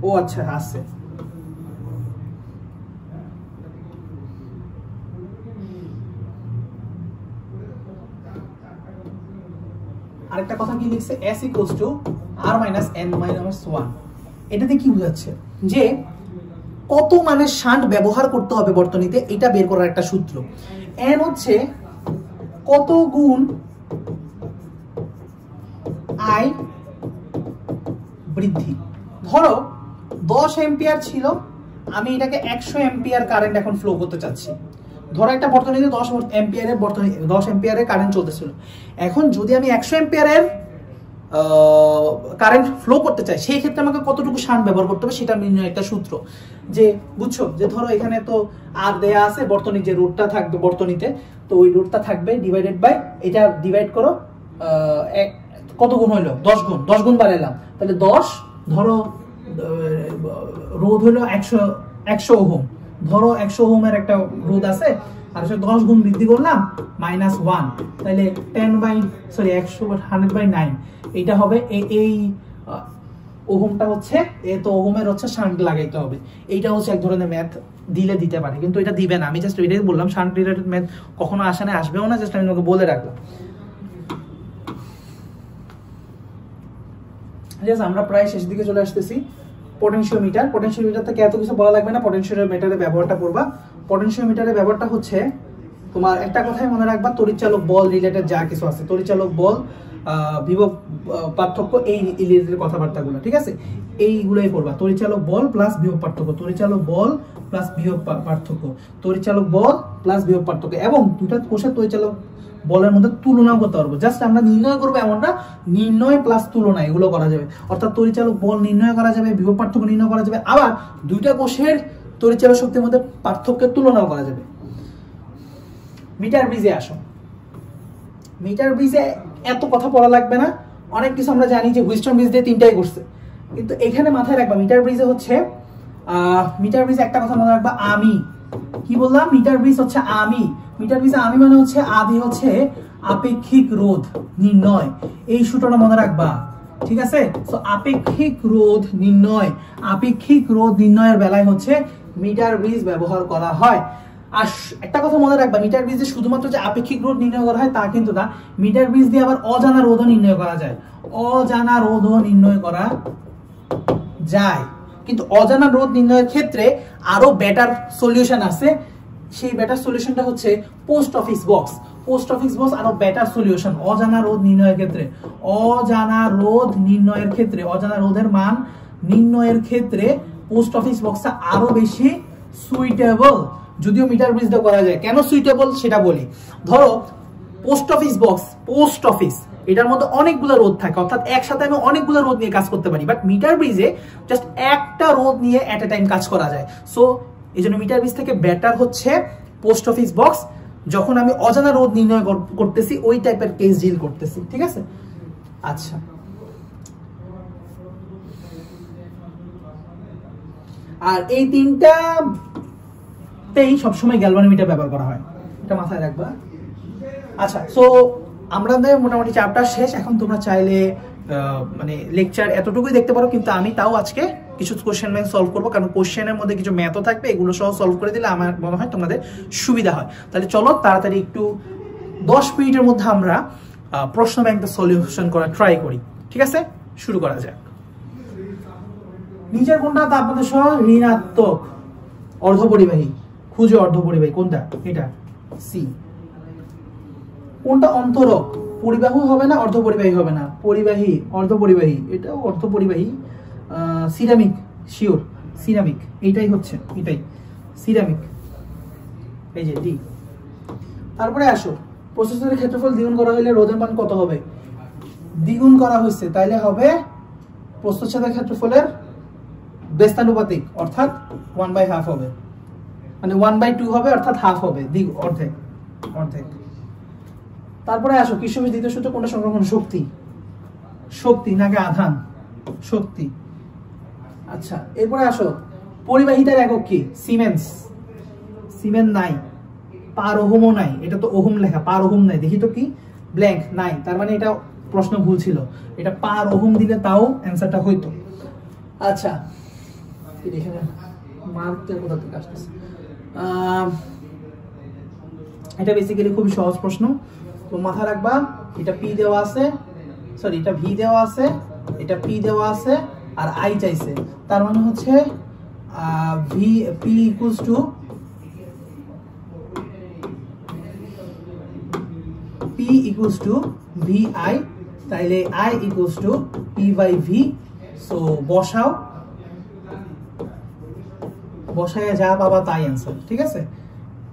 ও আচ্ছা, আছে। আরেকটা কথা কি লিখছে, S equals to R minus N minus 1। এটাতে কি বোঝাচ্ছে যে কত মানের শান্ট ব্যবহার করতে হবে বর্তনীতে, এটা বের করার একটা সূত্র। N হচ্ছে কত গুণ I বৃদ্ধি। ধরো 10 এম্পিয়ার ছিল, আমি এটাকে 100 এম্পিয়ার কারেন্ট এখন ফ্লো করতে চাচ্ছি। ধরো একটা বর্তনীতে 10 এম্পিয়ারের কারেন্ট চলতেছিল। এখন যদি আমি 100 এম্পিয়ারের কারেন্ট ফ্লো করতে চাই, সেই ক্ষেত্রে আমাকে কতটুকু শান্ট ব্যবহার করতে হবে সেটা নির্ণয় একটা সূত্র। যে বুঝছো, যে ধরো এখানে তো আর দেয়া আছে, বর্তনী যে রোধটা থাকবে বর্তনীতে, তো ওই রোধটা থাকবে ডিভাইডেড বাই, এটা ডিভাইড করো কত গুণ হইলো, 10 গুণ বাড়াইলাম, তাহলে 10, ধরো রোধ হইলো 100 ওহম। ধরো 100 ওহমের একটা রোধ আছে, আর 10 গুণ বৃদ্ধি করলাম -1, তাহলে 100/9। এইটা হবে এই ওহমটা হচ্ছে, তো ওহমের হচ্ছে শান্ট লাগাইতে হবে। এইটা হচ্ছে এক ধরনের ম্যাথ, দিলে দিতে পারে, কিন্তু এটা দিবে না। আমি জাস্ট এটাই বললাম, শান্ট রিলেটেড ম্যাথ কখনো আসে না, আসবেও না, জাস্ট আমি তোমাকে বলে রাখলাম। আমরা প্রায় শেষ দিকে চলে আসতেছি। পোটেনশিওমিটার থেকে এত কিছু বলা লাগবে না, পোটেনশিওমিটারের ব্যবহারটা করবা। পোটেনশিওমিটারের ব্যবহারটা হচ্ছে তোমার একটা কথাই মনে রাখবা, তড়িৎচালক বল রিলেটেড যা কিছু আছে, তড়িৎচালক বল, বিভব পার্থক্য, এই রিলেটেড কথাবার্তাগুলো, ঠিক আছে, এইগুলোই পড়বা। তড়িৎচালক বল প্লাস বিভব পার্থক্য, তড়িৎচালক বল প্লাস বিভব পার্থক্য, তড়িৎচালক বল প্লাস বিভব পার্থক্য, এবং দুটো কোষের তড়িৎচালক বলের মধ্যে তুলনাও করতে পারবো। জাস্ট আমরা নির্ণয় করবো এমনটা, নির্ণয় প্লাস তুলনা এগুলো করা যাবে। অর্থাৎ তড়িৎচালক বল নির্ণয় করা যাবে, বিভব পার্থক্য নির্ণয় করা যাবে, আবার দুইটা কোষের তড়িৎচালক শক্তির মধ্যে পার্থক্যের তুলনাও করা যাবে। মিটার ব্রিজে আসো। মিটার ব্রিজে এত কথা পড়া লাগবে না, অনেক কিছু আমরা জানি যে হুইস্টন ব্রিজ দিয়ে তিনটাই করছে, কিন্তু এখানে মাথায় রাখবা মিটার ব্রিজে হচ্ছে মিটার ব্রিজে একটা কথা মনে রাখবা, আমি কি বললাম, মিটার ব্রিজ হচ্ছে আমি। মিটার ব্রিজে আমি মানে হচ্ছে আদি হচ্ছে আপেক্ষিক রোধ নির্ণয়, এই সূত্রটা মনে রাখবা, ঠিক আছে। সো আপেক্ষিক রোধ নির্ণয়, আপেক্ষিক রোধ নির্ণয়ের বেলায় হচ্ছে মিটার ব্রিজ ব্যবহার করা হয়। আর একটা কথা মনে রাখবা, মিটার ব্রিজে শুধুমাত্র যে আপেক্ষিক রোধ নির্ণয় করা হয় তা কিন্তু না, মিটার ব্রিজ দিয়ে আবার অজানা রোধও নির্ণয় করা যায়, অজানা রোধও নির্ণয় করা যায়। কিন্তু অজানা রোধ নির্ণয়ের ক্ষেত্রে আরো বেটার সলিউশন আছে, সেই বেটার সলিউশনটা হচ্ছে post office box. Post office box আরো বেটার সলিউশন অজানা রোধ নির্ণয়ের ক্ষেত্রে। অজানা রোধ নির্ণয়ের ক্ষেত্রে, অজানা রোধের মান নির্ণয়ের ক্ষেত্রে পোস্ট অফিস বক্সটা আরো বেশি সুইটেবল, যদিও মিটার ব্রিজ দিয়ে করা যায়। কেন সুইটেবল সেটা বলি। ধরো post office box, post office, এটার মধ্যে অনেকগুলো রোধ থাকে, অর্থাৎ একসাথে আমি অনেকগুলো রোধ নিয়ে কাজ করতে পারি, বাট মিটার ব্রিজে জাস্ট একটা রোধ নিয়ে এট এ টাইম কাজ করা যায়। সো এই জন্য মিটার ব্রিজ থেকে বেটার হচ্ছে পোস্ট অফিস বক্স, যখন আমি অজানা রোধ নির্ণয় করতেছি, ওই টাইপের কেস ডিল করতেছি, ঠিক আছে। আচ্ছা, আর এই তিনটা করতেই সবসময় গ্যালভানোমিটার ব্যবহার করা হয়, এটা মাথায় রাখবা। আচ্ছা, সো আমাদের মোটামুটি চ্যাপ্টার শেষ। এখন তোমরা চাইলে মানে লেকচার এতটুকুই দেখতে পারো, কিন্তু আমি তাও আজকে কিছু কোশ্চেন ব্যাংক সলভ করবো, কারণ কোশ্চেনের মধ্যে কিছু ম্যাথও থাকবে, এগুলো সহ সলভ করে দিলে আমার মনে হয় তোমাদের সুবিধা হয়। তাহলে চলো তাড়াতাড়ি একটু 10 মিনিটের মধ্যে আমরা প্রশ্ন ব্যাংকটা সলিউশন করা ট্রাই করি। ঠিক আছে, শুরু করা যাক। নিচের কোনটা তাপমাত্রা সহ ঋণাত্মক অর্ধপরিবাহী? খুঁজো অর্ধপরিবাহী কোনটা, এটা সি। কোনটা অন্তরক? পরিবাহী হবে না, অর্ধপরিবাহী হবে না, পরিবাহী, অর্ধপরিবাহী, এটাও অর্ধপরিবাহী। সিরামিক, শিওর সিরামিক, এইটাই হচ্ছে, এটাই সিরামিক, এই যে ডি। তারপরে আসো, প্রসেসরের ক্ষেত্রফল দ্বিগুণ করা হলে রোধের মান কত হবে? দ্বিগুণ করা হয়েছে, তাইলে হবে প্রস্থচ্ছেদের ক্ষেত্রফলের ব্যস্তানুপাতিক, অর্থাৎ 1/2 হবে, মানে 1/2 হবে, অর্থাৎ হাফ হবে, অর্ধেক, অর্ধেক। তারপরে আসো, কির্চফের দ্বিতীয় সূত্র কোনটা সংরক্ষণ? শক্তি, শক্তি নাকি আধান? শক্তি। আচ্ছা, এরপরে আসো, পরিবাহিতার একক কি? সিমেন্স, সিমেন্স নাই, পার ওহমও নাই, এটা তো ওহম লেখা, পার ওহম নাই, দেখি তো কি, ব্ল্যাঙ্ক নাই, তার মানে এটা প্রশ্ন ভুল ছিল, এটা পার ওহম দিলে তাও অ্যান্সারটা হইতো। আচ্ছা, এখানে মার্কটা কোথা থেকে আসতেছে? এটা বেসিক্যালি খুবই সহজ প্রশ্ন, তো মাথায় রাখবা, এটা পি দেওয়া আছে, সরি এটা ভি দেওয়া আছে, এটা পি দেওয়া আছে, আর আই চাইছে, তার মানে হচ্ছে V P equals to P equals to V I, তাইলে I equals to P by V. So বসাও, বসায় যা পাবা তাই অ্যান্সার। ঠিক আছে,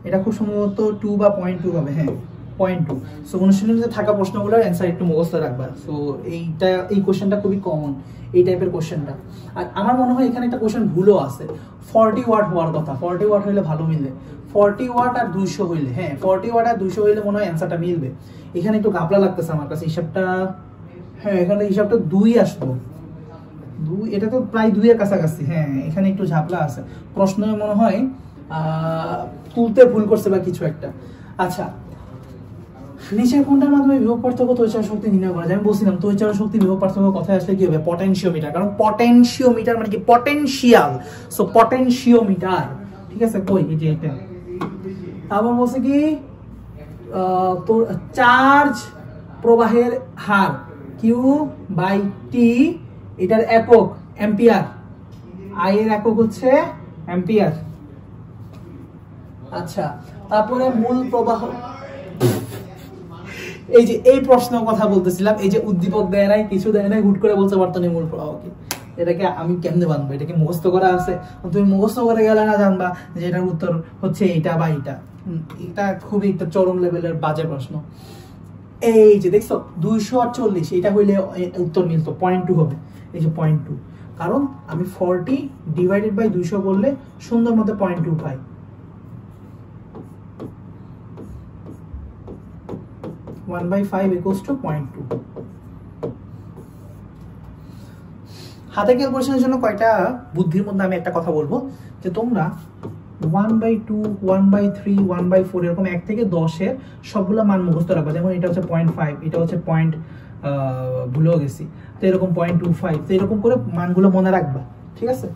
এটা খুব সম্ভবত 2 বা 0.2 হবে, হ্যাঁ 0.2। সো অনুশীলনীতে থাকা প্রশ্নগুলোর অ্যান্সার একটু মুখস্থ রাখবা। সো এইটা, এই কোশ্চেনটা খুবই কমন, এই টাইপের কোশ্চেনটা। আর আমার মনে হয় এখানে একটা কোশ্চেন ভুলও আছে, 40 ওয়াট হওয়ার কথা, 40 ওয়াট হইলে ভালো মিলবে, 40 ওয়াট আর 200 হইলে, হ্যাঁ 40 ওয়াট আর 200 হইলে মনে হয় অ্যান্সারটা মিলবে। এখানে একটু ঘাপলা লাগতেছে আমার কাছে হিসাবটা, হ্যাঁ এখানে হিসাবটা 2 আসতো, 2, এটা তো প্রায় 2 এর কাছাকাছি, হ্যাঁ এখানে একটু ঝাপলা আছে, প্রশ্ন মনে হয় তুলতে ভুল করছে বা কিছু একটা। আচ্ছা, নিচের কোনটার মাধ্যমে বিভব পার্থক্য তড়িৎচলন শক্তি নির্ণয় করা যায়? আমি বলছিলাম তড়িৎচলন শক্তি বিভব পার্থক্য কথায় আসলে কি হবে? পটেনশিওমিটার, কারণ পটেনশিওমিটার মানে কি? Potential, so potentiometer. ঠিক আছে, কই এই যে এটা। তারপর বলছে কি তো চার্জ প্রবাহের হার কিউ বাই টি, এটার একক অ্যাম্পিয়ার, আই এর একক হচ্ছে অ্যাম্পিয়ার। আচ্ছা, তারপরে মূল প্রবাহ, এই যে এই প্রশ্ন কথা বলতেছিলাম, এই যে উদ্দীপক দেয় নাই, কিছু দেয় নাই, হুট করে বলতে পারতো না মূল প্রবাহ কি, এটাকে আমি কেমনে বানবো? এটাকে মুখস্থ করা আছে, তুমি মুখস্থ করে গেলে না জানবা যে এটার উত্তর হচ্ছে এইটা বা এইটা। এটা খুবই একটা চরম লেভেলের বাজে প্রশ্ন। এই যে দেখছো 248, এটা হইলে উত্তর মিলতো, 0.2 হবে, এই যে 0.2, কারণ আমি 40 ডিভাইডেড বাই 200 করলে সুন্দর মতো 0.2 পাই। One by 5 equals to 0.2। হাতে ক্যালকুলেশনের জন্য কয়টা বুদ্ধির মধ্যে আমি একটা কথা বলবো, যে তোমরা 1/2, 1/3, 1/4 এরকম 1 থেকে 10 এর সবগুলো মান মুখস্থ রাখবা। যেমন এটা হচ্ছে 0.5, এটা হচ্ছে ভুলেও গেছি, তো এরকম 0.25, তো এরকম করে মানগুলো মনে রাখবা। ঠিক আছে,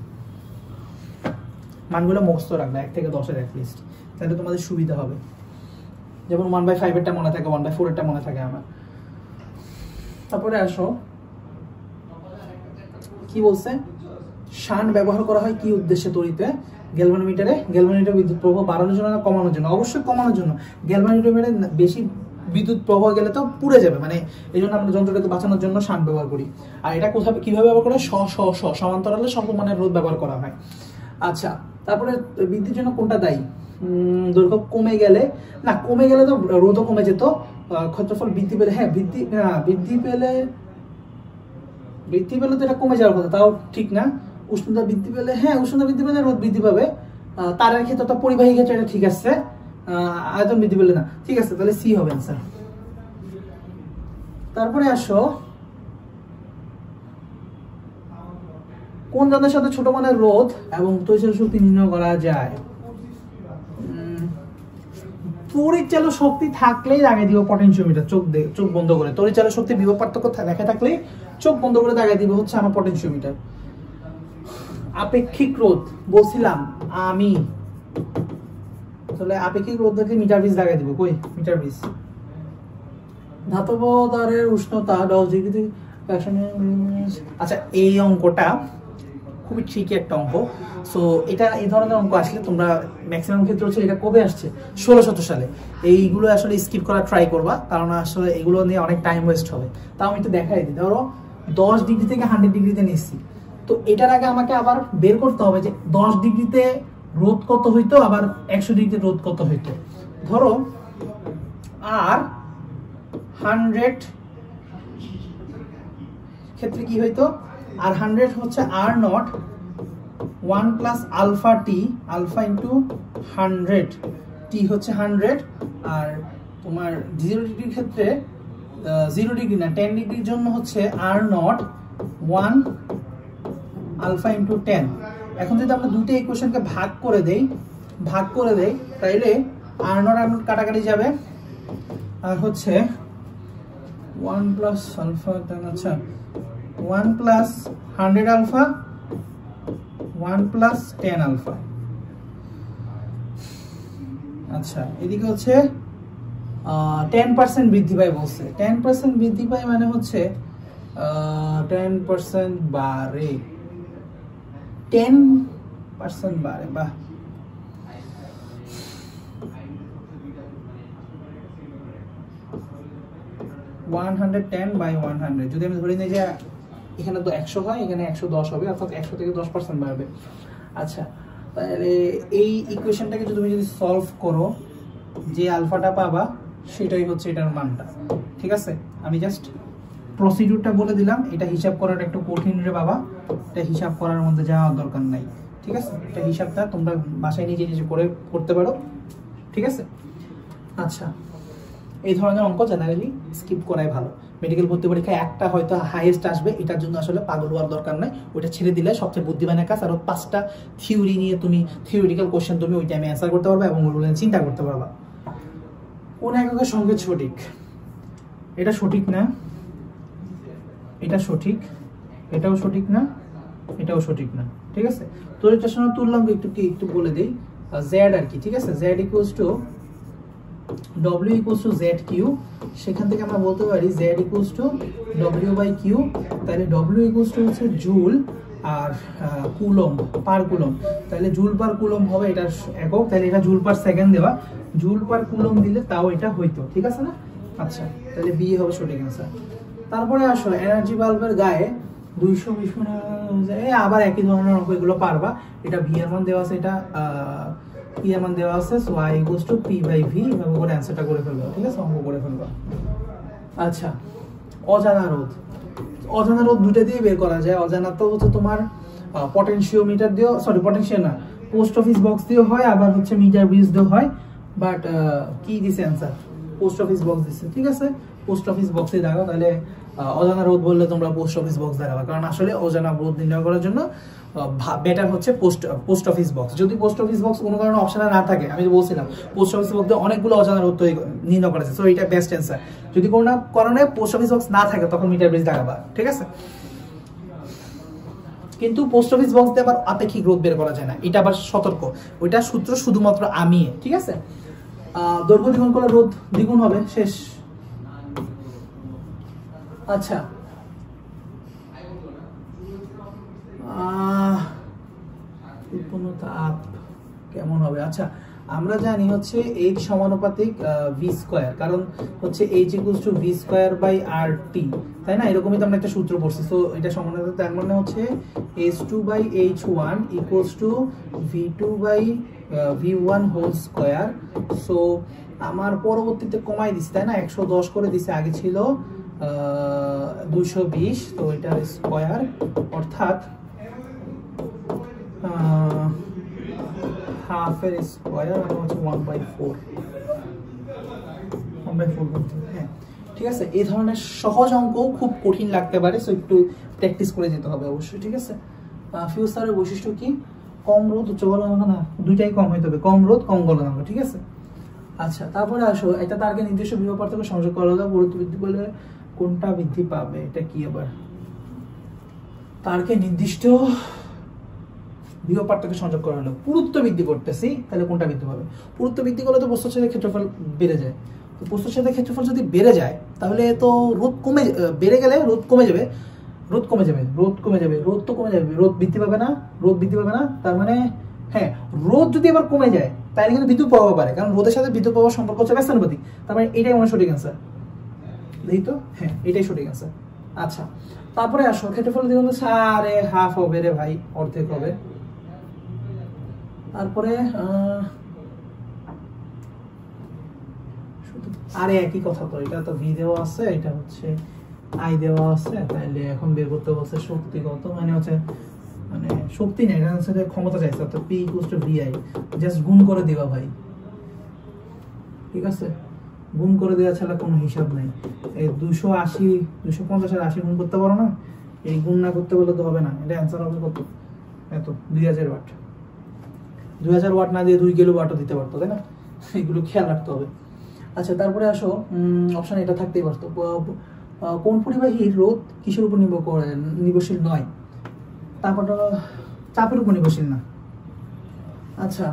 মানগুলো মুখস্থ রাখবা 1 থেকে 10 এর অ্যাটলিস্ট, তাহলে তোমাদের সুবিধা হবে। যেমন 1/5 এরটা মনে থাকে, 1/4 এরটা মনে থাকে আমার। তারপরে আসো, কি বলছে? শান্ট ব্যবহার করা হয় কি উদ্দেশ্যে তড়িতে? গ্যালভানোমিটারে, গ্যালভানোমিটার বিদ্যুৎ প্রবাহ বাড়ানোর জন্য না কমানোর জন্য? অবশ্যই কমানোর জন্য। গ্যালভানোমিটারে বেশি বিদ্যুৎ প্রবাহ গেলে তো পুড়ে যাবে, মানে এই জন্য আমরা যন্ত্রটাকে বাঁচানোর জন্য শান্ট ব্যবহার করি। আর এটা কোথায় কিভাবে ব্যবহার করা হয়? সমান্তরালে সমমানের রোধ ব্যবহার করা হয়। আচ্ছা, তারপরে বৃদ্ধির জন্য কোনটা দায়ী? দৈর্ঘ্য কমে গেলে, না কমে গেলে তো রোধও কমে যেত, ক্ষেত্রফল বৃদ্ধি পেলে, হ্যাঁ বৃদ্ধি পেলে তো এটা কমে যাওয়ার কথা, তাও ঠিক না। উষ্ণতা বৃদ্ধি পেলে, হ্যাঁ উষ্ণতা বৃদ্ধি পেলে রোধ বৃদ্ধি পাবে। তারের ক্ষেত্রে তো, পরিবাহী ক্ষেত্রে এটা ঠিক আছে। আয়তন বৃদ্ধি পেলে না, ঠিক আছে, তাহলে সি হবে অ্যান্সার। তারপরে আসো, কোন যন্ত্রের সাথে ছোট মানের রোধ এবং তড়িৎচলন শক্তি নির্ণয় করা যায়? তড়িৎচালক শক্তি থাকলেই দাগাই দিব পটেনশিওমিটার, চোখ বন্ধ করে। তড়িৎচালক শক্তি বিভব পার্থক্য লেখা থাকলে চোখ বন্ধ করে দাগাই দিব হচ্ছে আমার পটেনশিওমিটার। আপেক্ষিক রোধ বলছিলাম আমি, তাহলে আপেক্ষিক রোধ দেখলে মিটার বিস দাগাই দিব। কই মিটার বিস? ধাতব তারের উষ্ণতা 10 ডিগ্রি। আচ্ছা, এই অঙ্কটা খুবই ট্রিকি একটা অঙ্ক। সো এটা এই ধরনের অঙ্ক আসলে তোমরা ম্যাক্সিমাম ক্ষেত্রে হচ্ছে এটা কবে আসছে 1600 সালে। এইগুলো আসলে স্কিপ করা ট্রাই করবা, কারণ আসলে এগুলো নিয়ে অনেক টাইম ওয়েস্ট হবে। তাও আমি একটু দেখাই দিই। ধরো 10 ডিগ্রি থেকে 100 ডিগ্রিতে নিচ্ছি, তো এটার আগে আমাকে আবার বের করতে হবে যে 10 ডিগ্রিতে রোধ কত হইতো, আবার 100 ডিগ্রিতে রোধ কত হইতো। ধরো আর 100 ক্ষেত্রে কি হইতো, আর 100 হচ্ছে R nought 1 plus alpha T, alpha into 100, T হচ্ছে 100। আর তোমার 0 ডিগ্রির ক্ষেত্রে 0 ডিগ্রি না 10 ডিগ্রির জন্য হচ্ছে আর নট 1 আলফা ইন্টু 10। এখন যদি আমরা দুটো ইকুয়েশনকে ভাগ করে দেই তাইলে আর নট কাটাকাটি যাবে, আর হচ্ছে 1 প্লাস আলফা 10, আচ্ছা 1 প্লাস 100 আলফা 1 প্লাস 10 আলফা। আচ্ছা, এদিকে হচ্ছে 10% বৃদ্ধি পায় বলছে। 10% বৃদ্ধি পায় মানে হচ্ছে 10% বাড়ে, 10% বাড়ে। বাহ, যদি আমি ধরে নিই যে এখানে তো 100 হয়, এখানে 110 হবে, অর্থাৎ 100 থেকে 10% বাড়বে। আচ্ছা, তাহলে এই ইকুয়েশনটাকে তুমি যদি সলভ করো, যে আলফাটা পাবা সেটাই হচ্ছে এটার মানটা। ঠিক আছে, আমি জাস্ট প্রসিডিউরটা বলে দিলাম। এটা হিসাব করাটা একটু কঠিন রে বাবা, এটা হিসাব করার মধ্যে যাওয়ার দরকার নাই। ঠিক আছে, এটা হিসাবটা তোমরা বাসায় নিজে নিজে করে করতে পারো। ঠিক আছে, আচ্ছা, এই ধরনের অঙ্ক জেনারেলি স্কিপ করাই ভালো। মেডিকেল ভর্তি পরীক্ষায় একটা হয়তো হাইয়েস্ট আসবে, এটার জন্য আসলে পাগল হওয়ার দরকার নাই। ওইটা ছেড়ে দিলে সবচেয়ে বুদ্ধিমানের কাজ। আর 5টা থিওরি নিয়ে তুমি থিওরিটিক্যাল কোশ্চেন তুমি ওই টাইমে অ্যান্সার করতে পারবে এবং ওগুলো চিন্তা করতে পারবা। কোন এককের সংকেত সঠিক? এটা সঠিক না, এটা সঠিক, এটাও সঠিক না, এটাও সঠিক না। ঠিক আছে, তড়িৎচলন তুল্যাঙ্ক একটু বলে দেই, জেড আর কি। ঠিক আছে, Z equals to W equals to ZQ, সেখান থেকে আমরা বলতে পারি Z equals to W by Q। তাহলে W equals to হচ্ছে জুল আর কুলম্ব পার কুলম্ব, তাহলে জুল পার কুলম্ব হবে এটার একক। তাহলে এটা জুল পার সেকেন্ড দেওয়া, জুল পার কুলম্ব দিলে তাও এটা হইতো। ঠিক আছে না? আচ্ছা, তাহলে বি হবে সঠিক অ্যান্সার। তারপরে আসো এনার্জি বাল্বের গায়ে 220 আবার একই ধরনের অঙ্ক, এগুলো পারবা। এটা ভি এর মান দেওয়া আছে, এটা পি এর মান দেওয়া আছে, so I equals to P by V, এভাবে করে অ্যানসারটা করে ফেলবা। ঠিক আছে, অঙ্ক করে ফেলবা। আচ্ছা, অজানা রোধ। অজানা রোধ দুটো দিয়ে বের করা যায়। অজানা তো হচ্ছে তোমার পটেনশিওমিটার দিয়েও, সরি পটেনশিয়াল না, পোস্ট অফিস বক্স দিয়েও হয়, আবার হচ্ছে মিটার ব্রিজ দিয়েও হয়। বাট কি দিছে অ্যানসার? পোস্ট অফিস বক্স দিচ্ছে। ঠিক আছে, পোস্ট অফিস বক্সে দাও। তাহলে অজানা রোধ বললে তোমরা পোস্ট অফিস বক্স দেখাবা, কারণ আসলে অজানা রোধ নির্ণয় করার জন্য বেটার হচ্ছে পোস্ট অফিস বক্স। যদি পোস্ট অফিস বক্স কোনো কারণে অপশনে না থাকে, আমি বলছিলাম পোস্ট অফিস বক্স অনেকগুলো অজানা রোধ নির্ণয় করেছে, সো এটা বেস্ট অ্যান্সার। যদি কোনো কারণে পোস্ট অফিস বক্স না থাকে তখন মিটার ব্রিজ দেখাবা। ঠিক আছে, কিন্তু পোস্ট অফিস বক্স দিয়ে আবার আপেক্ষিক রোধ বের করা যায় না, এটা আবার সতর্ক। ওইটা সূত্র শুধুমাত্র আমি। ঠিক আছে, দৈর্ঘ্য দ্বিগুণ করলে রোধ দ্বিগুণ হবে, শেষ। আচ্ছা, উৎপন্ন তাপ কেমন হবে? আচ্ছা, আমরা জানি হচ্ছে H সমানুপাতিক V স্কয়ার, কারণ হচ্ছে H equals to V square by RT, তাই না? এরকমই তো আমরা একটা সূত্র পড়ছি। সো এটা সমানুপাতিক, তার মানে হচ্ছে H2 by H1 equals to V2 by V1 whole square. So আমার পরবর্তীতে কমাই দিছে, তাই না? 110 করে দিছে, আগে ছিল 220, তো এটার স্কয়ার অর্থাৎ হাফ এর স্কয়ার মানে হচ্ছে 1/4। হ্যাঁ, ঠিক আছে। এই ধরনের সহজ অঙ্ক খুব কঠিন লাগতে পারে, সো একটু প্র্যাকটিস করে যেতে হবে অবশ্যই। ঠিক আছে, ফিউচারের বৈশিষ্ট্য কি? কম রোধ, উচ্চ গলনাঙ্ক না, দুইটাই কম হইতে হবে, কম রোধ কম গলনাঙ্ক। ঠিক আছে, আচ্ছা, তারপরে আসো, এটা তারকে নির্দিষ্ট বিভব পার্থক্য সংযোগ করা হলো, পুরুত্ব বৃদ্ধি বলে কোনটা বৃদ্ধি পাবে? এটা কি আবার? তারকে নির্দিষ্ট বিভব পার্থক্য সংযোগ করা হলো, পুরুত্ব বৃদ্ধি করতেছি, তাহলে কোনটা বৃদ্ধি পাবে? পুরুত্ব বৃদ্ধি করলে তো প্রস্থচ্ছেদের ক্ষেত্রফল বেড়ে যায়। তো প্রস্থচ্ছেদের ক্ষেত্রফল যদি বেড়ে যায় তাহলে তো রোধ কমে, বেড়ে গেলে রোধ কমে যাবে, রোধ কমে যাবে, রোধ কমে যাবে, রোধ তো কমে যাবে, রোধ বৃদ্ধি পাবে না, রোধ বৃদ্ধি পাবে না। তার মানে হ্যাঁ, রোধ যদি এবার কমে যায় তাহলে কিন্তু বিদ্যুৎ প্রবাহ পারে, কারণ রোধের সাথে বিদ্যুৎ প্রবাহ সম্পর্ক হচ্ছে ব্যস্তানুপাতিক। তার মানে এটাই মনে সঠিক অ্যান্সার, দেখি তো, হ্যাঁ এটাই সঠিক অ্যান্সার। আচ্ছা, তারপরে আসো, ক্ষেত্রফল দ্বিগুণ আরে হাফ হবে রে ভাই, অর্ধেক হবে। তারপরে আরে একই কথা তো, এটা তো ভি দেওয়া আছে, এটা হচ্ছে আই দেওয়া আছে, তাইলে এখন বের করতে বলছে শক্তি কত, মানে হচ্ছে মানে শক্তি নেই, এটা হচ্ছে ক্ষমতা চাইছে, অর্থাৎ P equals to VI, just গুণ করে দিবা ভাই, ঠিক আছে? গুণ করে দেওয়া ছাড়া কোনো হিসাব নাই। এই 280 250 আর 80 গুণ করতে পারো না, এই গুণ না করতে বলে তো হবে না। এটা অ্যান্সার হবে কত? এত 2000 ওয়াট। 2000 ওয়াট না দিয়ে 2 কিলো ওয়াটও দিতে পারতো, তাই না? এগুলো খেয়াল রাখতে হবে। আচ্ছা, তারপরে আসো, অপশন এটা থাকতেই পারতো, কোন পরিবাহীর রোধ কিসের উপর নির্ভরশীল নয়? তারপরটা চাপের উপর নির্ভরশীল না। আচ্ছা,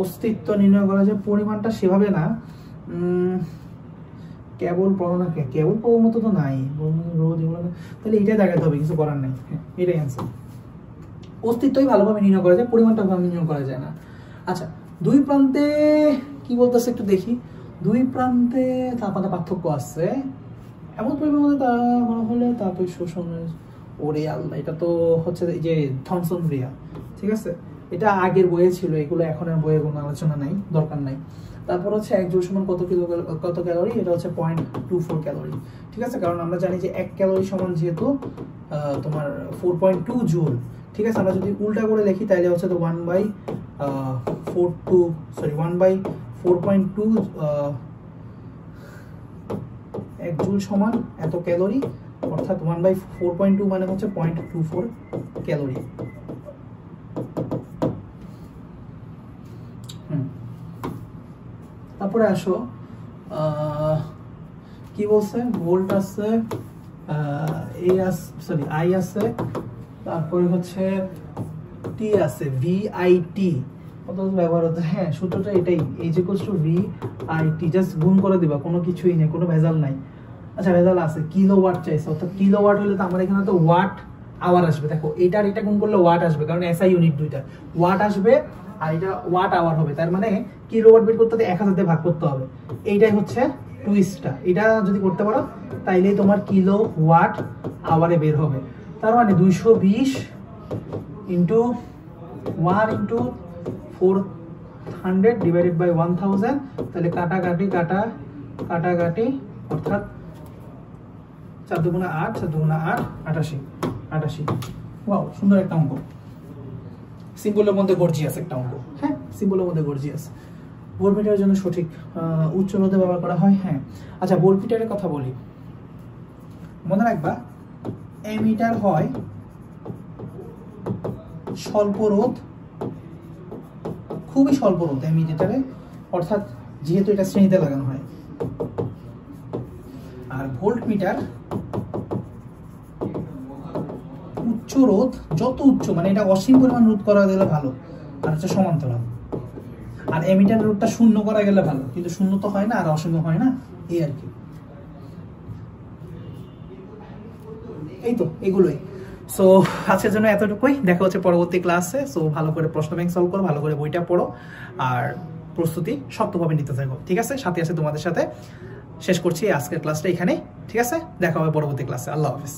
অস্তিত্ব নির্ণয় করা যায়, পরিমাণটা সেভাবে না, কেবল প্রবণতা, কেবল প্রবণতা তো নাই, রোধ এগুলো, তাহলে এটাই দেখাতে হবে, কিছু করার নাই, এটাই অ্যান্সার। অস্তিত্বই ভালোভাবে নির্ণয় করা যায়, পরিমাণটা ভাবে নির্ণয় করা যায় না। আচ্ছা, দুই প্রান্তে কি বলতেছে একটু দেখি। দুই প্রান্তে তাপমাত্রা পার্থক্য আছে, এমন পরিমাণে তা হলে তাপের শোষণ, ওরে আল্লাহ, এটা তো হচ্ছে এই যে থমসন ক্রিয়া, ঠিক আছে? এটা আগের বইয়ে ছিল, এগুলো এখন আর বইয়ের কোনো আলোচনা নাই, দরকার নাই। তারপর হচ্ছে 1 জুল সমান কত ক্যালোরি? এটা হচ্ছে 0.24 ক্যালোরি, ঠিক আছে? কারণ আমরা জানি যে 1 ক্যালোরি সমান যেহেতু তোমার 4.2 জুল, ঠিক আছে? আমরা যদি উল্টা করে লিখি তাহলে হচ্ছে তো 1/4.2 1 জুল সমান এত ক্যালোরি, অর্থাৎ 1/4.2 মানে হচ্ছে 0.24 ক্যালোরি। তারপরে আসো, কি বলছে? ভোল্ট আছে, আই আছে, তারপরে হচ্ছে টি আছে, ভিআইটি কত ব্যবহার হচ্ছে? হ্যাঁ, সূত্রটা এটাই, H equals to VIT, just গুণ করে দিবা, কোনো কিছুই নেই, কোনো ভেজাল নাই। আচ্ছা, ভেজাল আছে, কিলোওয়াট চাইছে, অর্থাৎ কিলোওয়াট হলে তো আমার এখানে তো ওয়াট আওয়ার আসবে। দেখো, এটার এটা গুণ করলে ওয়াট আসবে, কারণ এসআই ইউনিট দুইটা, ওয়াট আসবে আর এটা ওয়াট আওয়ার হবে। তার মানে কিলোওয়াট বের করতে 1000 দিয়ে ভাগ করতে হবে, এইটাই হচ্ছে টুইস্টটা। এটা যদি করতে পারো তাইলেই তোমার কিলো ওয়াট আওয়ারে বের হবে। তার মানে 220 ইন্টু 1 ইন্টু 400 ডিভাইডেড বাই 1000, তাহলে কাটাকাটি অর্থাৎ 4 দুগুণা 8, 4 দুগুণা 8, 88। ওয়াও, সুন্দর একটা অঙ্ক, সিম্বলের মধ্যে গর্জিয়াস একটা অঙ্ক। হ্যাঁ, সিম্বলের মধ্যে গর্জিয়াস। ভোল্টমিটারের জন্য সঠিক উচ্চ রোধে ব্যবহার করা হয়। হ্যাঁ, আচ্ছা, ভোল্টমিটারের কথা বলি, মনে রাখবা অ্যামিটার হয় স্বল্প রোধ, খুবই স্বল্প রোধ অ্যামিটারে, অর্থাৎ যেহেতু এটা শ্রেণীতে লাগানো হয়। আর ভোল্টমিটার উচ্চ রোধ, যত উচ্চ মানে এটা অসীম পরিমাণ রোধ করা গেলে ভালো, আর হচ্ছে সমান্তরাল। আর অ্যামিটার রোধটা শূন্য করা গেলে ভালো, কিন্তু শূন্য তো হয় না আর অসীম হয় না, এই আর কি। এই তো এগুলোই। সো আজকের জন্য এতটুকুই, দেখা হচ্ছে পরবর্তী ক্লাসে। সো ভালো করে প্রশ্ন ব্যাংক সলভ করো, ভালো করে বইটা পড়ো, আর প্রস্তুতি শক্তভাবে নিতে থাকো, ঠিক আছে? সাথে আছে তোমাদের সাথে। শেষ করছি আজকের ক্লাসটা এখানে, ঠিক আছে? দেখা হবে পরবর্তী ক্লাসে। আল্লাহ হাফেজ।